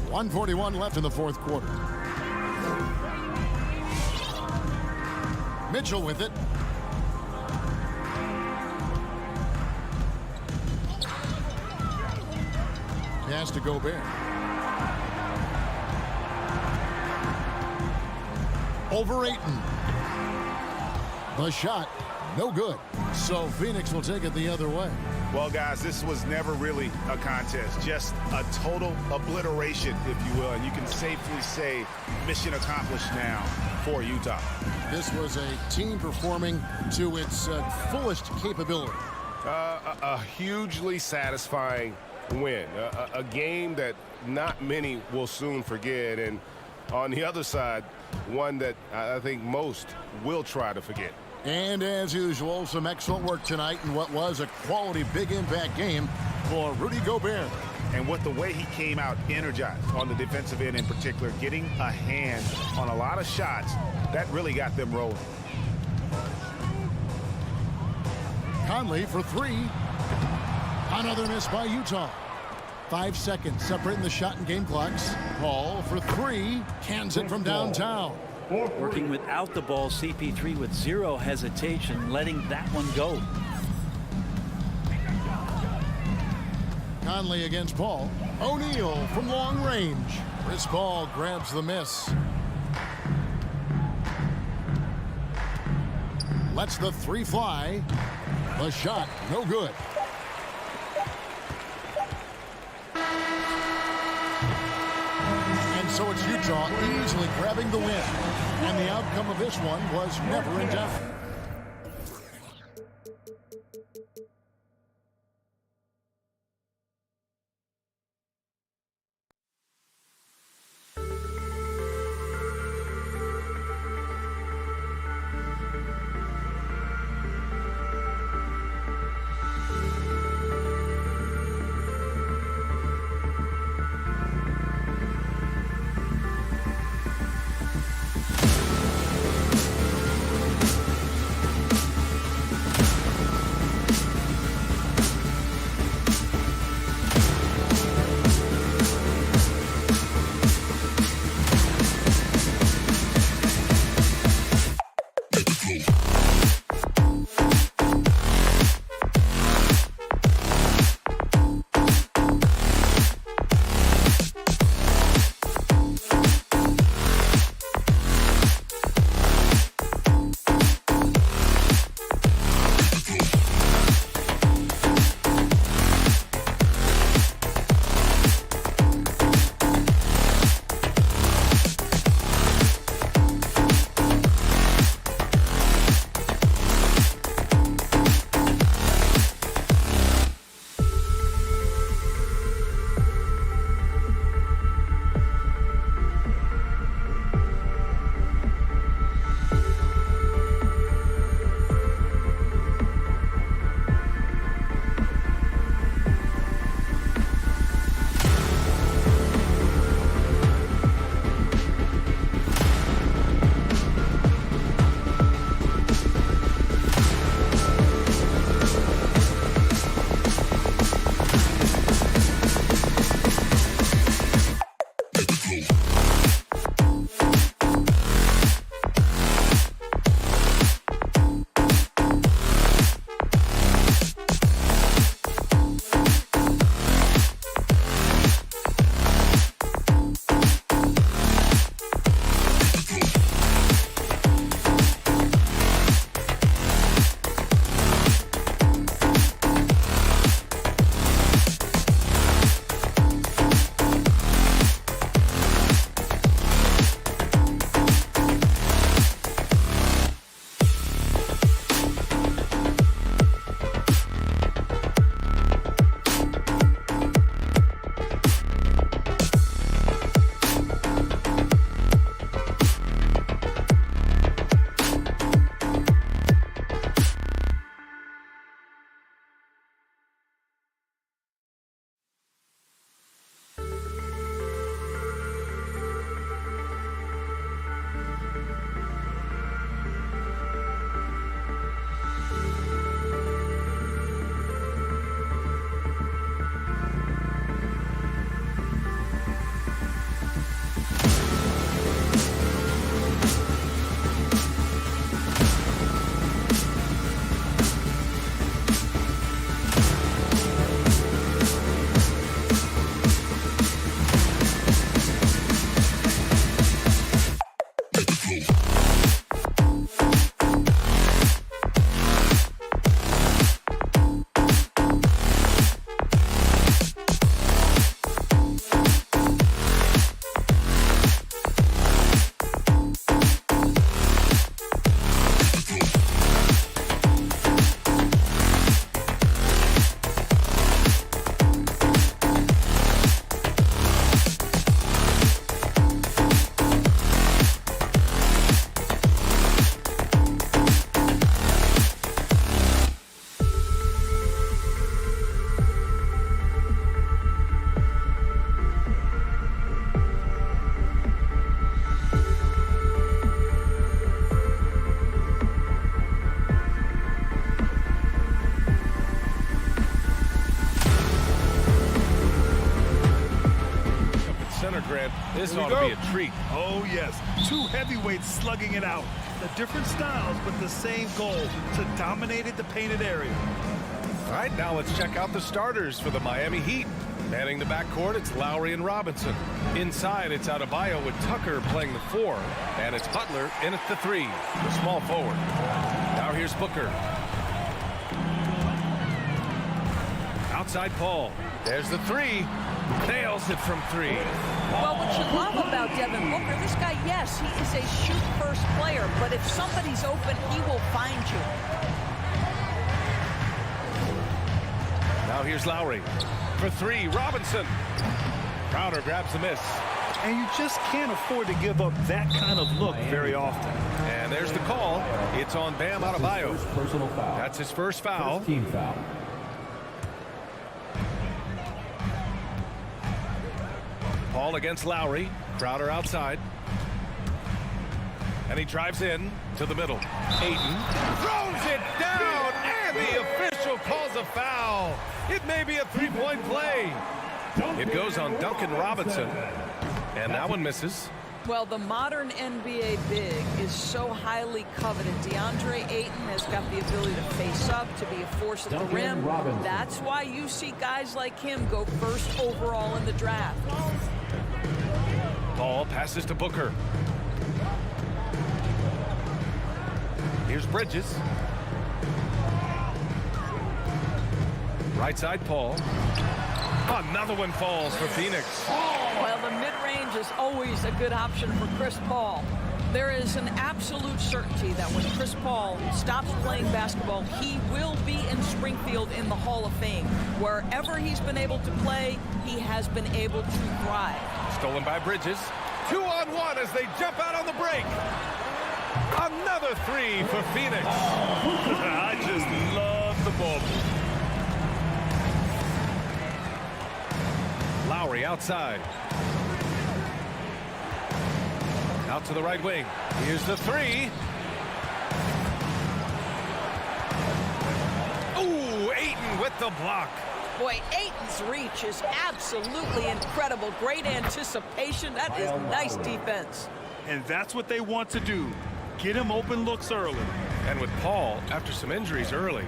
1:41 left in the 4th quarter. Mitchell with it. Pass to Gobert. Over Ayton. The shot, no good. So Phoenix will take it the other way. Well, guys, this was never really a contest, just a total obliteration, if you will. And you can safely say mission accomplished now for Utah. This was a team performing to its fullest capability. A hugely satisfying win. A game that not many will soon forget. And on the other side, one that I think most will try to forget. And as usual, some excellent work tonight in what was a quality big impact game for Rudy Gobert. And with the way he came out energized on the defensive end in particular, getting a hand on a lot of shots, that really got them rolling. Conley for 3. Another miss by Utah. 5 seconds separating the shot and game clocks. Paul for 3. Cans it from downtown. Working without the ball, CP3 with 0 hesitation, letting that one go. Conley against Paul. O'Neal from long range. Chris Paul grabs the miss. Lets the three fly. The shot, no good. And so it's Utah easily grabbing the win. And the outcome of this one was never in doubt. Grant. This ought to be a treat. Oh, yes. Two heavyweights slugging it out. The different styles, but the same goal, to dominate the painted area. All right, now let's check out the starters for the Miami Heat. Manning the backcourt, it's Lowry and Robinson. Inside, it's Adebayo with Tucker playing the 4. And it's Butler in at the 3, the small forward. Now Now here's Booker. Outside Paul. There's the three. Nails it from three. Well, what you love about Devin Booker, this guy, yes, he is a shoot-first player, but if somebody's open, he will find you. Now here's Lowry. For three, Robinson. Crowder grabs the miss. And you just can't afford to give up that kind of look very often. And there's the call. It's on Bam Adebayo. Personal foul. That's his first foul. Team foul. Paul against Lowry. Crowder outside. And he drives in to the middle. Ayton throws it down, and the official calls a foul. It may be a three-point play. It goes on Duncan Robinson, and that one misses. Well, the modern NBA big is so highly coveted. DeAndre Ayton has got the ability to face up, to be a force at the rim. That's why you see guys like him go first overall in the draft. Paul passes to Booker. Here's Bridges. Right side, Paul. Another one falls for Phoenix. Well, the mid-range is always a good option for Chris Paul. There is an absolute certainty that when Chris Paul stops playing basketball, he will be in Springfield in the Hall of Fame. Wherever he's been able to play, he has been able to thrive. Stolen by Bridges. 2-on-1 as they jump out on the break. Another three for Phoenix. I just love the ball. Lowry outside. Out to the right wing. Here's the three. Ooh, Ayton with the block. Boy, Ayton's reach is absolutely incredible. Great anticipation. That is nice defense. And that's what they want to do. Get him open looks early. And with Paul, after some injuries early,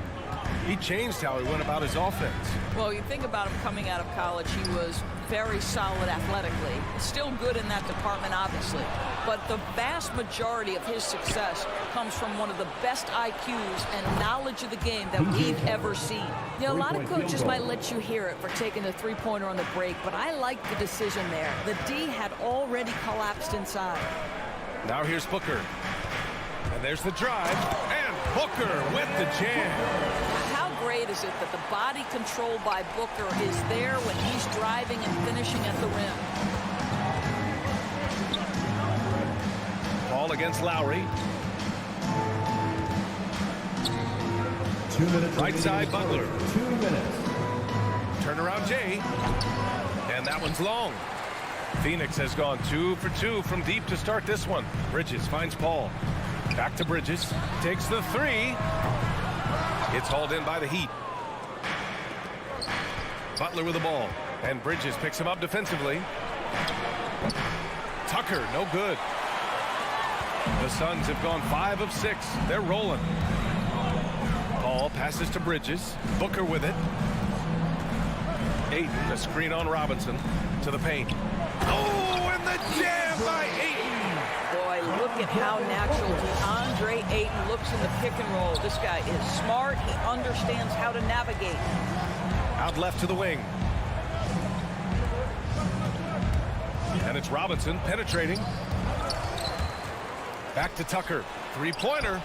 he changed how he went about his offense. Well, you think about him coming out of college, he was very solid athletically. Still good in that department, obviously. But the vast majority of his success comes from one of the best IQs and knowledge of the game that we've ever seen. You know, a lot of coaches might let you hear it for taking a three-pointer on the break, but I like the decision there. The D had already collapsed inside. Now here's Booker. And there's the drive. And Booker with the jam. How great is it that the body control by Booker is there when he's driving and finishing at the rim? Paul against Lowry. 2 minutes. Right side, Butler. 2 minutes. Turnaround Jay. And that one's long. Phoenix has gone 2 for 2 from deep to start this one. Bridges finds Paul. Back to Bridges. Takes the three. It's hauled in by the Heat. Butler with the ball. And Bridges picks him up defensively. Tucker, no good. The Suns have gone 5 of 6. They're rolling. Paul passes to Bridges. Booker with it. Ayton, a screen on Robinson. To the paint. Oh, and the jam by Ayton. Boy, look at how natural DeAndre Ayton looks in the pick and roll. This guy is smart. He understands how to navigate. Out left to the wing. And it's Robinson penetrating. Back to Tucker. Three-pointer.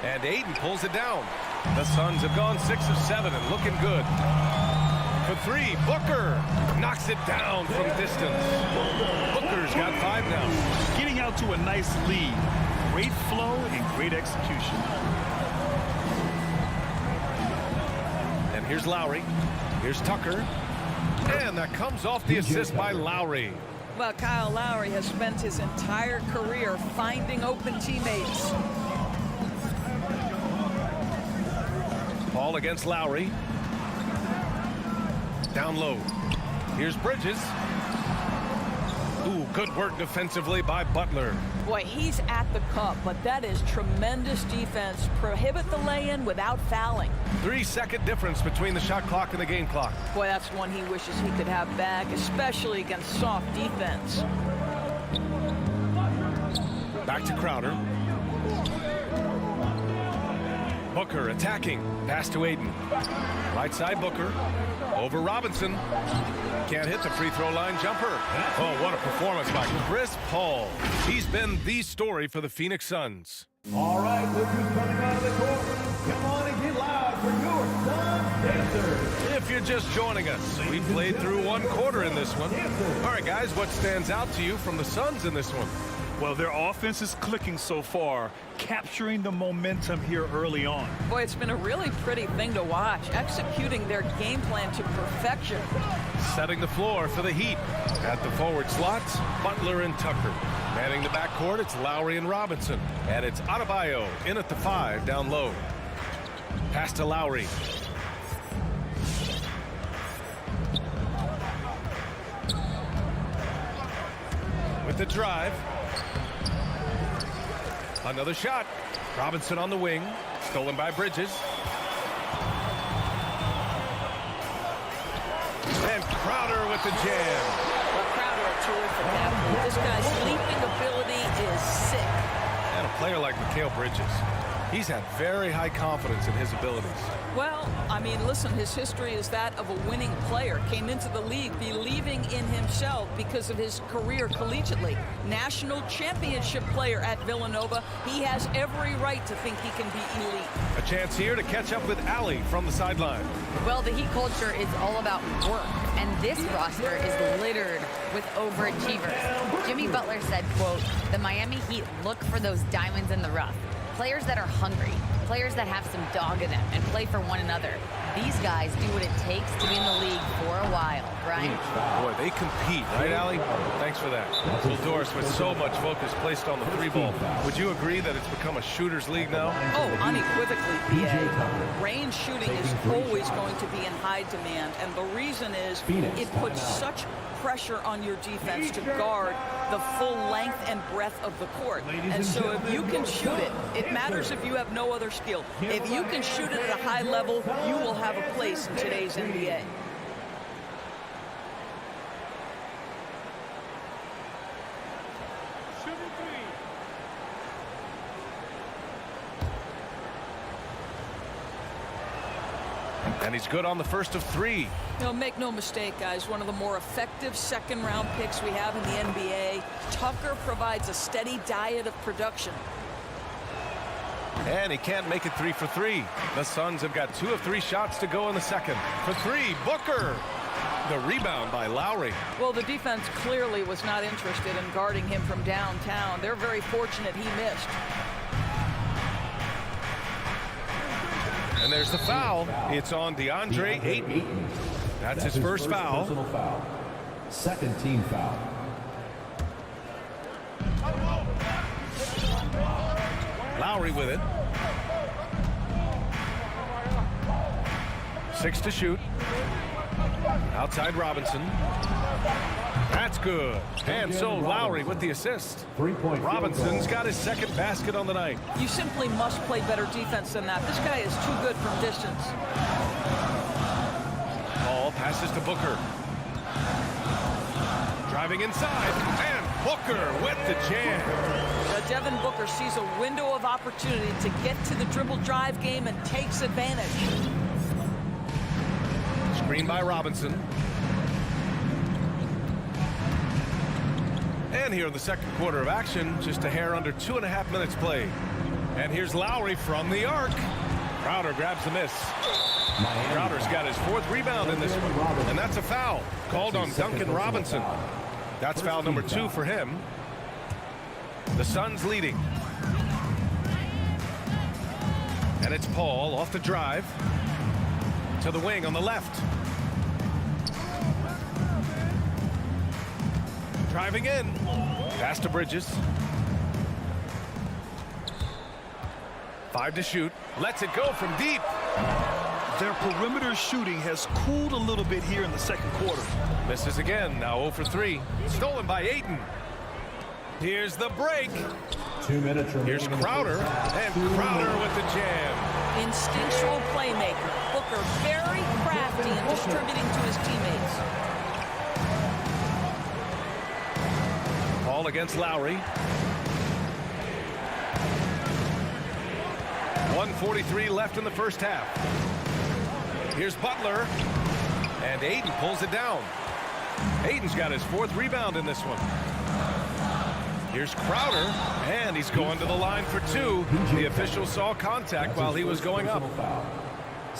And Ayton pulls it down. The Suns have gone 6 of 7 and looking good. For three, Booker knocks it down from distance. Booker's got 5 now. Getting out to a nice lead. Great flow and great execution. And here's Lowry. Here's Tucker. And that comes off the assist by Lowry. Well, Kyle Lowry has spent his entire career finding open teammates. Paul against Lowry. Down low. Here's Bridges. Ooh, good work defensively by Butler. Boy, he's at the cup, but that is tremendous defense. Prohibit the lay-in without fouling. 3-second difference between the shot clock and the game clock. Boy, that's one he wishes he could have back, especially against soft defense. Back to Crowder. Booker attacking. Pass to Aiden. Right side Booker. Over Robinson. Can't hit the free throw line jumper. Oh, what a performance by Chris Paul. He's been the story for the Phoenix Suns. All right, look who's coming out of the court. Come on and get loud for your Suns dancers. If you're just joining us, we played through one quarter in this one. All right, guys, what stands out to you from the Suns in this one? Well, their offense is clicking so far, capturing the momentum here early on. Boy, it's been a really pretty thing to watch, executing their game plan to perfection. Setting the floor for the Heat. At the forward slots, Butler and Tucker. Manning the backcourt, it's Lowry and Robinson. And it's Adebayo in at the 5 down low. Pass to Lowry. With the drive. Another shot. Robinson on the wing. Stolen by Bridges. And Crowder with the jam. Well, Crowder, a terrific athlete. This guy's leaping ability is sick. And a player like Mikal Bridges, he's had very high confidence in his abilities. Well, I mean, listen, his history is that of a winning player. Came into the league believing in himself because of his career collegiately. National championship player at Villanova. He has every right to think he can be elite. A chance here to catch up with Allie from the sideline. Well, the Heat culture is all about work, and this roster is littered with overachievers. Jimmy Butler said, quote, "The Miami Heat look for those diamonds in the rough. Players that are hungry, players that have some dog in them and play for one another. These guys do what it takes to be in the league for a while." Brian? Boy, they compete, right, Allie? Thanks for that. Well, Doris, with so much focus placed on the 3-ball, would you agree that it's become a shooter's league now? Oh, unequivocally, PA. Range shooting is always going to be in high demand, and the reason is it puts such pressure on your defense to guard the full length and breadth of the court. And so if you can shoot it, it matters if you have no other skill. If you can shoot it at a high level, you will have a place in today's NBA. And he's good on the first of 3. You know, make no mistake, guys, one of the more effective second-round picks we have in the NBA. Tucker provides a steady diet of production. And he can't make it 3 for 3. The Suns have got 2 of 3 shots to go in the second. For 3, Booker. The rebound by Lowry. Well, the defense clearly was not interested in guarding him from downtown. They're very fortunate he missed. And there's the foul. It's on DeAndre Ayton. That's his first foul. Personal foul. Second team foul. Lowry with it. 6 to shoot. Outside Robinson. That's good. And so Lowry with the assist. Robinson's got his second basket on the night. You simply must play better defense than that. This guy is too good from distance. Ball passes to Booker. Driving inside. And Booker with the jam. Devin Booker sees a window of opportunity to get to the dribble drive game and takes advantage. Screen by Robinson. And here in the second quarter of action, just a hair under 2.5 minutes played. And here's Lowry from the arc. Crowder grabs the miss. Crowder's got his 4th rebound in this one. And that's a foul called on Duncan Robinson. That's foul number 2 for him. The Suns leading. And it's Paul off the drive. To the wing on the left. Driving in. Pass to Bridges. 5 to shoot. Lets it go from deep. Their perimeter shooting has cooled a little bit here in the second quarter. Misses again. Now 0 for 3. Stolen by Ayton. Here's the break. 2 minutes remaining. Here's Crowder. And Crowder with the jam. Instinctual playmaker. Booker very crafty in distributing to his teammates. Ball against Lowry. 1:43 left in the first half. Here's Butler. And Ayton pulls it down. Ayton's got his 4th rebound in this one. Here's Crowder. And he's going to the line for 2. The official saw contact while he was going up.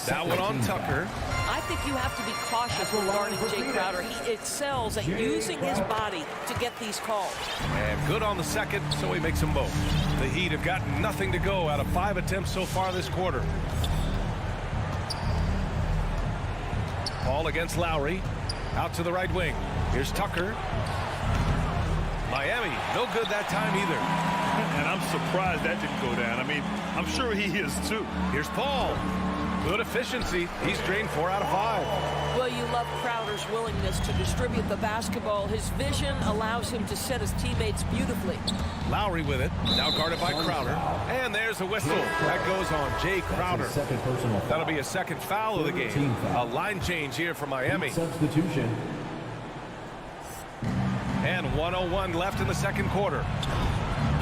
That one on Tucker. I think you have to be cautious regarding Jay Crowder. He excels at using his body to get these calls. And good on the second, so he makes them both. The Heat have gotten nothing to go out of 5 attempts so far this quarter. Ball against Lowry. Out to the right wing. Here's Tucker. Miami, no good that time either. And I'm surprised that didn't go down. I mean, I'm sure he is too. Here's Paul. Good efficiency. He's drained 4 out of 5. Well, you love Crowder's willingness to distribute the basketball. His vision allows him to set his teammates beautifully. Lowry with it. Now guarded by Crowder. And there's a whistle. That goes on Jay Crowder. That'll be a second foul of the game. A line change here for Miami. Substitution. And 1:01 left in the second quarter.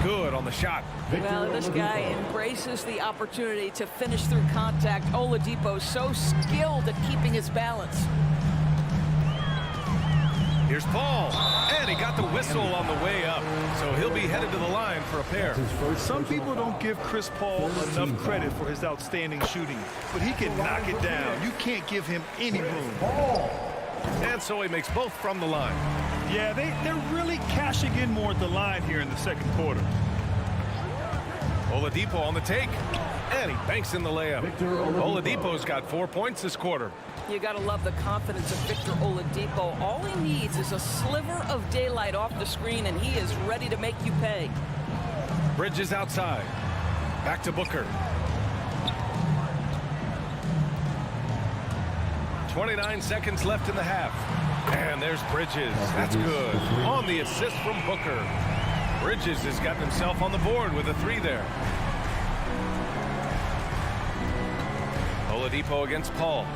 Good on the shot. Well, this guy embraces the opportunity to finish through contact. Oladipo's so skilled at keeping his balance. Here's Paul. And he got the whistle on the way up. So he'll be headed to the line for a pair. Some people don't give Chris Paul enough credit for his outstanding shooting, but he can knock it down. You can't give him any room. And so he makes both from the line. Yeah, they're really cashing in more at the line here in the second quarter. Oladipo on the take. And he banks in the layup. Oladipo's got 4 points this quarter. You got to love the confidence of Victor Oladipo. All he needs is a sliver of daylight off the screen, and he is ready to make you pay. Bridges outside. Back to Booker. 29 seconds left in the half. And there's Bridges. That's good. On the assist from Booker. Bridges has gotten himself on the board with a 3 there. Oladipo against Paul.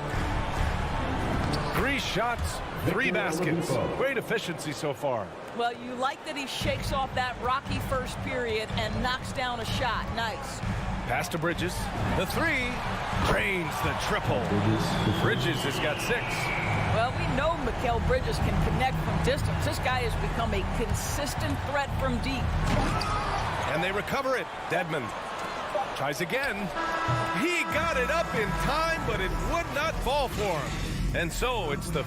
3 shots, 3 baskets. Great efficiency so far. Well, you like that he shakes off that rocky first period and knocks down a shot. Nice. Pass to Bridges. The 3 drains the triple. Bridges has got 6. Well, we know Mikal Bridges can connect from distance. This guy has become a consistent threat from deep. And they recover it. Dedmon tries again. He got it up in time, but it would not fall for him. And so it's the...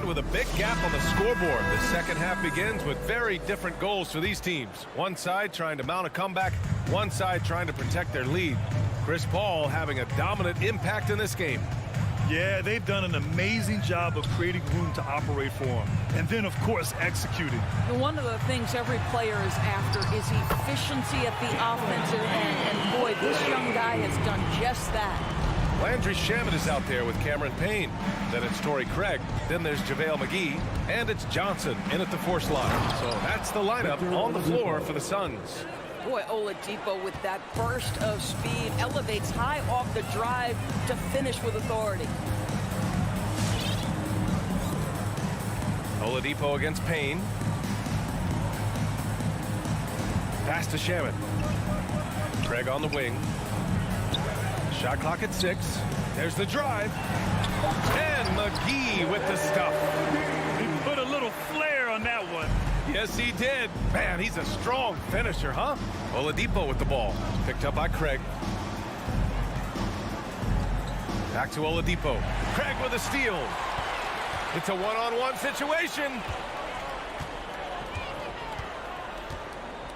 with a big gap on the scoreboard. The second half begins with very different goals for these teams. One side trying to mount a comeback, one side trying to protect their lead. Chris Paul having a dominant impact in this game. Yeah, they've done an amazing job of creating room to operate for him. And then, of course, executing. One of the things every player is after is efficiency at the offensive end. And boy, this young guy has done just that. Landry Shamet is out there with Cameron Payne. Then it's Torrey Craig. Then there's JaVale McGee. And it's Johnson in at the force line. So that's the lineup on the floor for the Suns. Boy, Oladipo with that burst of speed elevates high off the drive to finish with authority. Oladipo against Payne. Pass to Shamet. Craig on the wing. Shot clock at 6. There's the drive. And McGee with the stuff. He put a little flair on that one. Yes, he did. Man, he's a strong finisher, huh? Oladipo with the ball. Picked up by Craig. Back to Oladipo. Craig with a steal. It's a one-on-one situation.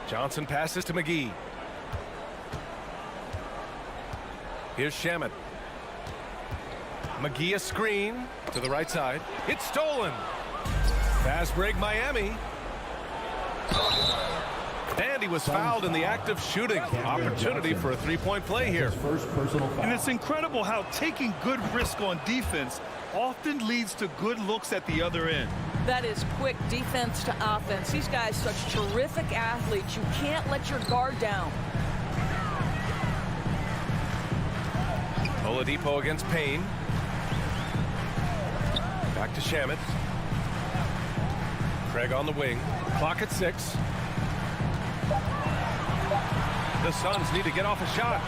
Johnson passes to McGee. Here's Shamet. McGee a screen to the right side. It's stolen. Fast break Miami. And he was fouled in the act of shooting. Opportunity for a three-point play here. And it's incredible how taking good risk on defense often leads to good looks at the other end. That is quick defense to offense. These guys such terrific athletes. You can't let your guard down. Oladipo against Payne. Back to Shamet. Craig on the wing. Clock at 6. The Suns need to get off a shot.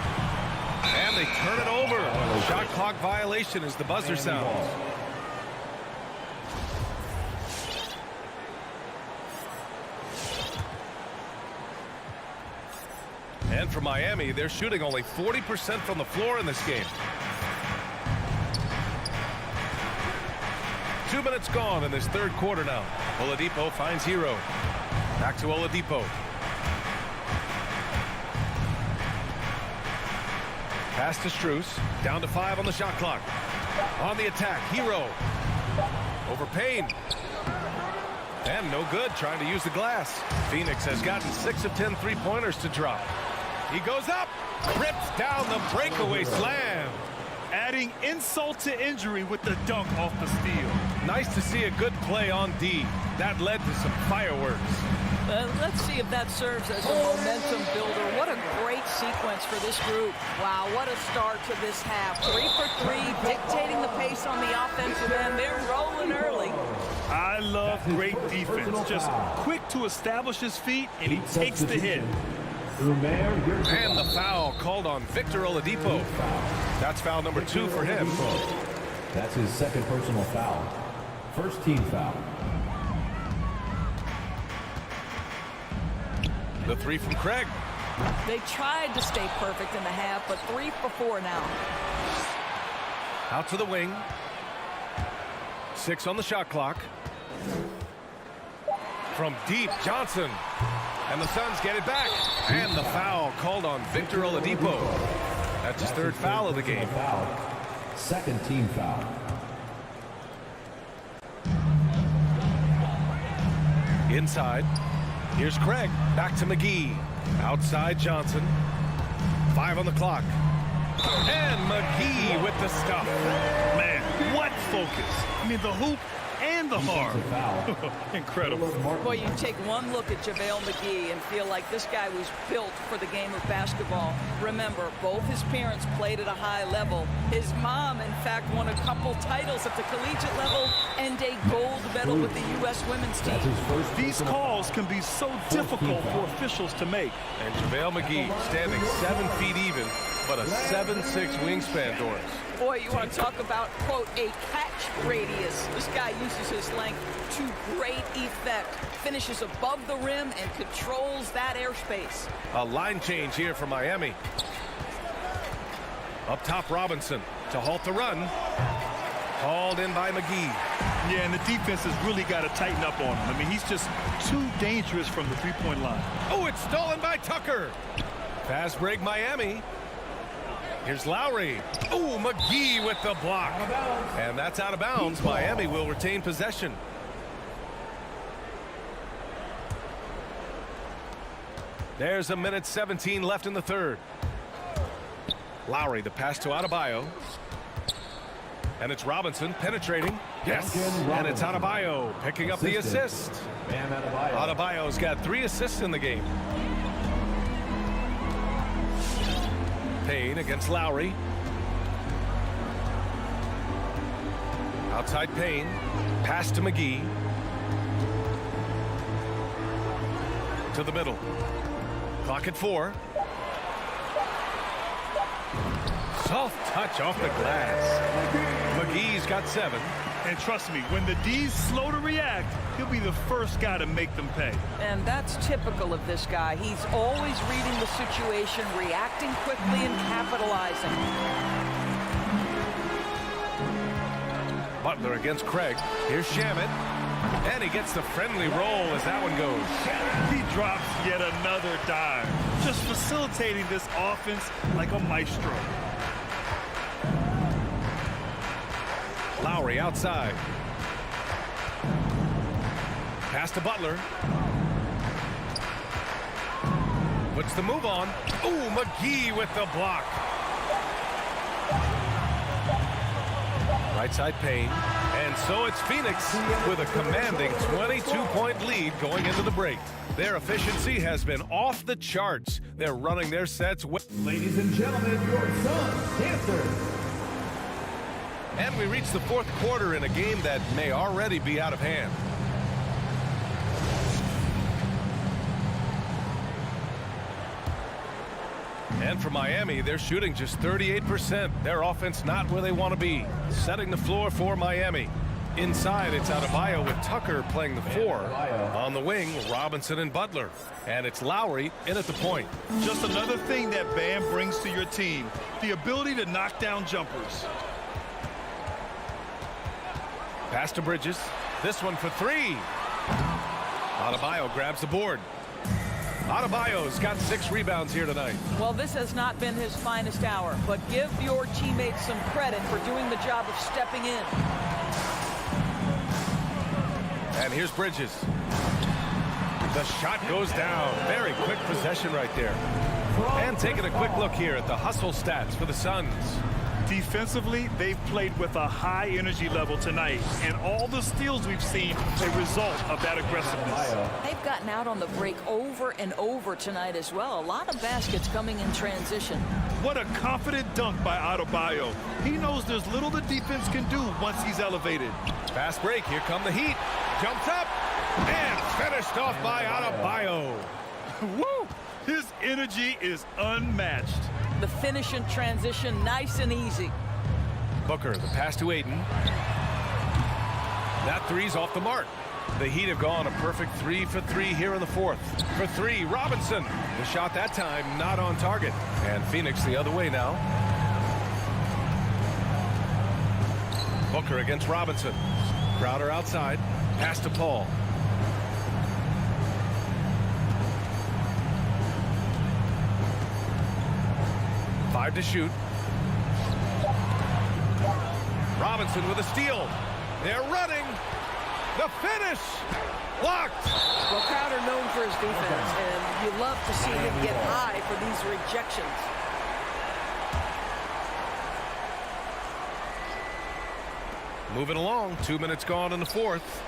And they turn it over. Shot clock violation as the buzzer sounds. And for Miami, they're shooting only 40% from the floor in this game. 2 minutes gone in this third quarter now. Oladipo finds Hero. Back to Oladipo. Pass to Strus. Down to 5 on the shot clock. On the attack, Hero. Over Payne. And no good, trying to use the glass. Phoenix has gotten 6 of 10 three-pointers to drop. He goes up, rips down the breakaway slam. Adding insult to injury with the dunk off the steal. Nice to see a good play on D. That led to some fireworks. Let's see if that serves as a momentum builder. What a great sequence for this group. Wow, what a start to this half. 3 for 3, dictating the pace on the offensive end. They're rolling early. I love great defense. Just quick to establish his feet, and he takes the hit. And the foul called on Victor Oladipo. That's foul number 2 for him. That's his second personal foul. First team foul. The 3 from Craig. They tried to stay perfect in the half, but 3 for 4 now. Out to the wing. 6 on the shot clock. From deep, Johnson. And the Suns get it back. And the foul called on Victor Oladipo. That's his third foul of the game. Second team foul. Inside. Here's Craig. Back to McGee. Outside Johnson. 5 on the clock. And McGee with the stuff. Man, what focus. I mean, the hoop and the harm. Incredible. Boy, you take one look at JaVale McGee and feel like this guy was built for the game of basketball. Remember, both his parents played at a high level. His mom, in fact, won a couple titles at the collegiate level and a gold medal with the U.S. women's team. These calls can be so difficult for officials to make. And JaVale McGee standing 7 feet even, but a 7'6" wingspan, Doris. Boy, you want to talk about, quote, a catch radius. This guy uses his length to great effect. Finishes above the rim and controls that airspace. A line change here for Miami. Up top, Robinson to halt the run. Hauled in by McGee. Yeah, and the defense has really got to tighten up on him. I mean, he's just too dangerous from the three-point line. Oh, it's stolen by Tucker. Fast break, Miami. Here's Lowry. Oh, McGee with the block. And that's out of bounds. Miami will retain possession. There's 1:17 left in the third. Lowry, the pass to Adebayo. And it's Robinson penetrating. Yes. And it's Adebayo picking up the assist. Adebayo's got 3 assists in the game. Payne against Lowry. Outside Payne. Pass to McGee. To the middle. Clock at 4. Soft touch off the glass. McGee's got 7. And trust me, when the D's slow to react, he'll be the first guy to make them pay. And that's typical of this guy. He's always reading the situation, reacting quickly and capitalizing. Butler against Craig. Here's Shamet. And he gets the friendly roll as that one goes. He drops yet another dime. Just facilitating this offense like a maestro. Lowry outside. Pass to Butler. Puts the move on. Ooh, McGee with the block. Right side Payne. And so it's Phoenix with a commanding 22-point lead going into the break. Their efficiency has been off the charts. They're running their sets well. Ladies and gentlemen, your Suns Panthers. And we reach the fourth quarter in a game that may already be out of hand. And for Miami, they're shooting just 38%. Their offense not where they want to be. Setting the floor for Miami. Inside, it's Adebayo with Tucker playing the 4. On the wing, Robinson and Butler. And it's Lowry in at the point. Just another thing that Bam brings to your team, the ability to knock down jumpers. Pass to Bridges. This one for 3. Adebayo grabs the board. Adebayo's got 6 rebounds here tonight. Well, this has not been his finest hour, but give your teammates some credit for doing the job of stepping in. And here's Bridges. The shot goes down. Very quick possession right there. And taking a quick look here at the hustle stats for the Suns. Defensively, they've played with a high energy level tonight, and all the steals we've seen a result of that aggressiveness. They've gotten out on the break over and over tonight as well. A lot of baskets coming in transition. What a confident dunk by Adebayo. He knows there's little the defense can do once he's elevated. Fast break. Here come the Heat. Jumps up and finished off by Adebayo. Woo! His energy is unmatched. The finish in transition, nice and easy. Booker, the pass to Ayton. That three's off the mark. The Heat have gone a perfect 3 for 3 here in the fourth. For 3, Robinson. The shot that time not on target. And Phoenix the other way now. Booker against Robinson. Crowder outside. Pass to Paul. Five to shoot. Robinson with a steal. They're running. The finish. Blocked. Well, Crowder known for his defense, and you love to see him get high for these rejections. Moving along. 2 minutes gone in the fourth.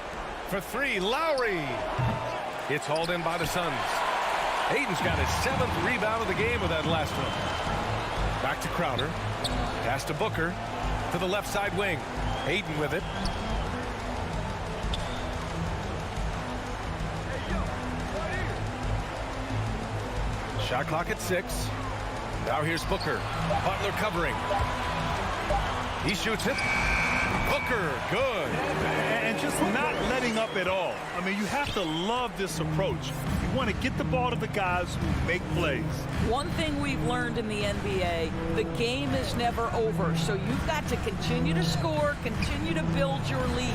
For 3, Lowry. It's hauled in by the Suns. Ayton's got his 7th rebound of the game with that last one. Back to Crowder. Pass to Booker. To the left side wing. Ayton with it. Shot clock at 6. Now here's Booker. Butler covering. He shoots it. Booker, good. And just not letting up at all. I mean, you have to love this approach. You want to get the ball to the guys who make plays. One thing we've learned in the NBA, the game is never over. So you've got to continue to score, continue to build your lead.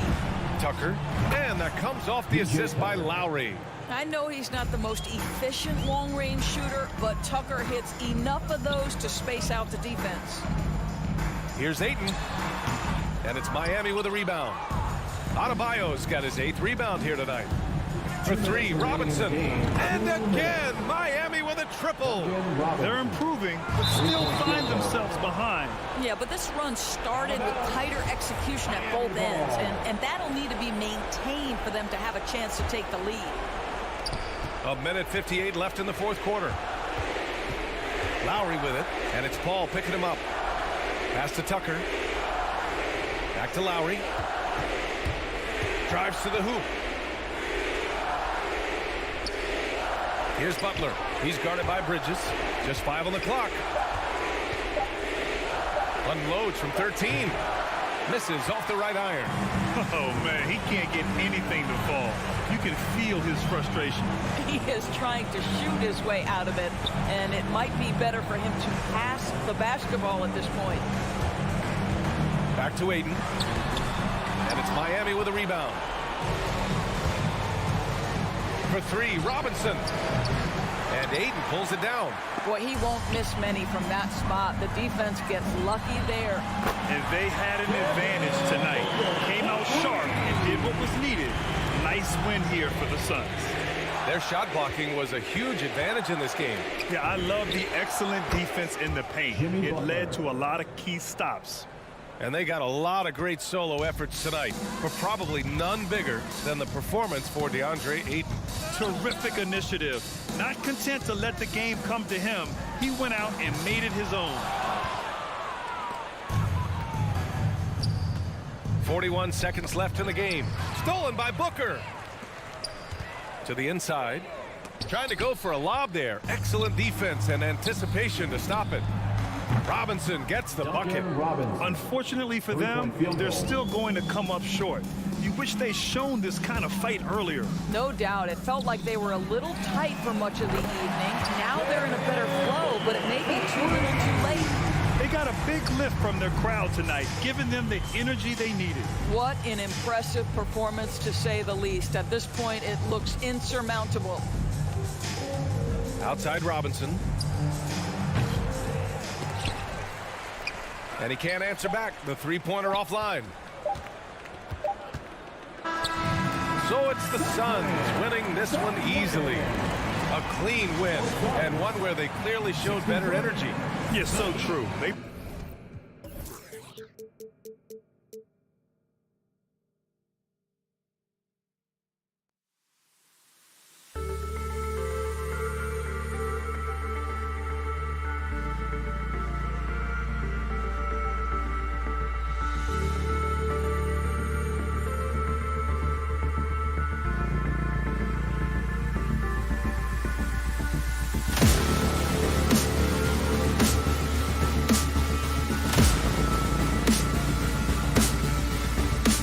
Tucker, and that comes off the assist by Lowry. I know he's not the most efficient long-range shooter, but Tucker hits enough of those to space out the defense. Here's Ayton. And it's Miami with a rebound. Adebayo's got his 8th rebound here tonight. For 3, Robinson. And again, Miami with a triple. They're improving, but still find themselves behind. Yeah, but this run started with tighter execution at both ends, and that'll need to be maintained for them to have a chance to take the lead. A minute 58 left in the fourth quarter. Lowry with it, and it's Paul picking him up. Pass to Tucker. Back to Lowry. Drives to the hoop. Here's Butler. He's guarded by Bridges. Just 5 on the clock. Unloads from 13. Misses off the right iron. Oh, man, he can't get anything to fall. You can feel his frustration. He is trying to shoot his way out of it, and it might be better for him to pass the basketball at this point. Back to Ayton. And it's Miami with a rebound. For 3, Robinson. And Ayton pulls it down. Boy, he won't miss many from that spot. The defense gets lucky there. And they had an advantage tonight. Came out sharp and did what was needed. Nice win here for the Suns. Their shot blocking was a huge advantage in this game. Yeah, I love the excellent defense in the paint. It led to a lot of key stops. And they got a lot of great solo efforts tonight, but probably none bigger than the performance for DeAndre Ayton. Terrific initiative. Not content to let the game come to him, he went out and made it his own. 41 seconds left in the game. Stolen by Booker. To the inside. Trying to go for a lob there. Excellent defense and anticipation to stop it. Robinson gets the bucket. Unfortunately for them, they're still going to come up short. You wish they'd shown this kind of fight earlier. No doubt. It felt like they were a little tight for much of the evening. Now they're in a better flow, but it may be too little too late. They got a big lift from their crowd tonight, giving them the energy they needed. What an impressive performance, to say the least. At this point, it looks insurmountable. Outside Robinson. And he can't answer back. The three-pointer offline. So it's the Suns winning this one easily. A clean win, and one where they clearly showed better energy. Yes, so true. They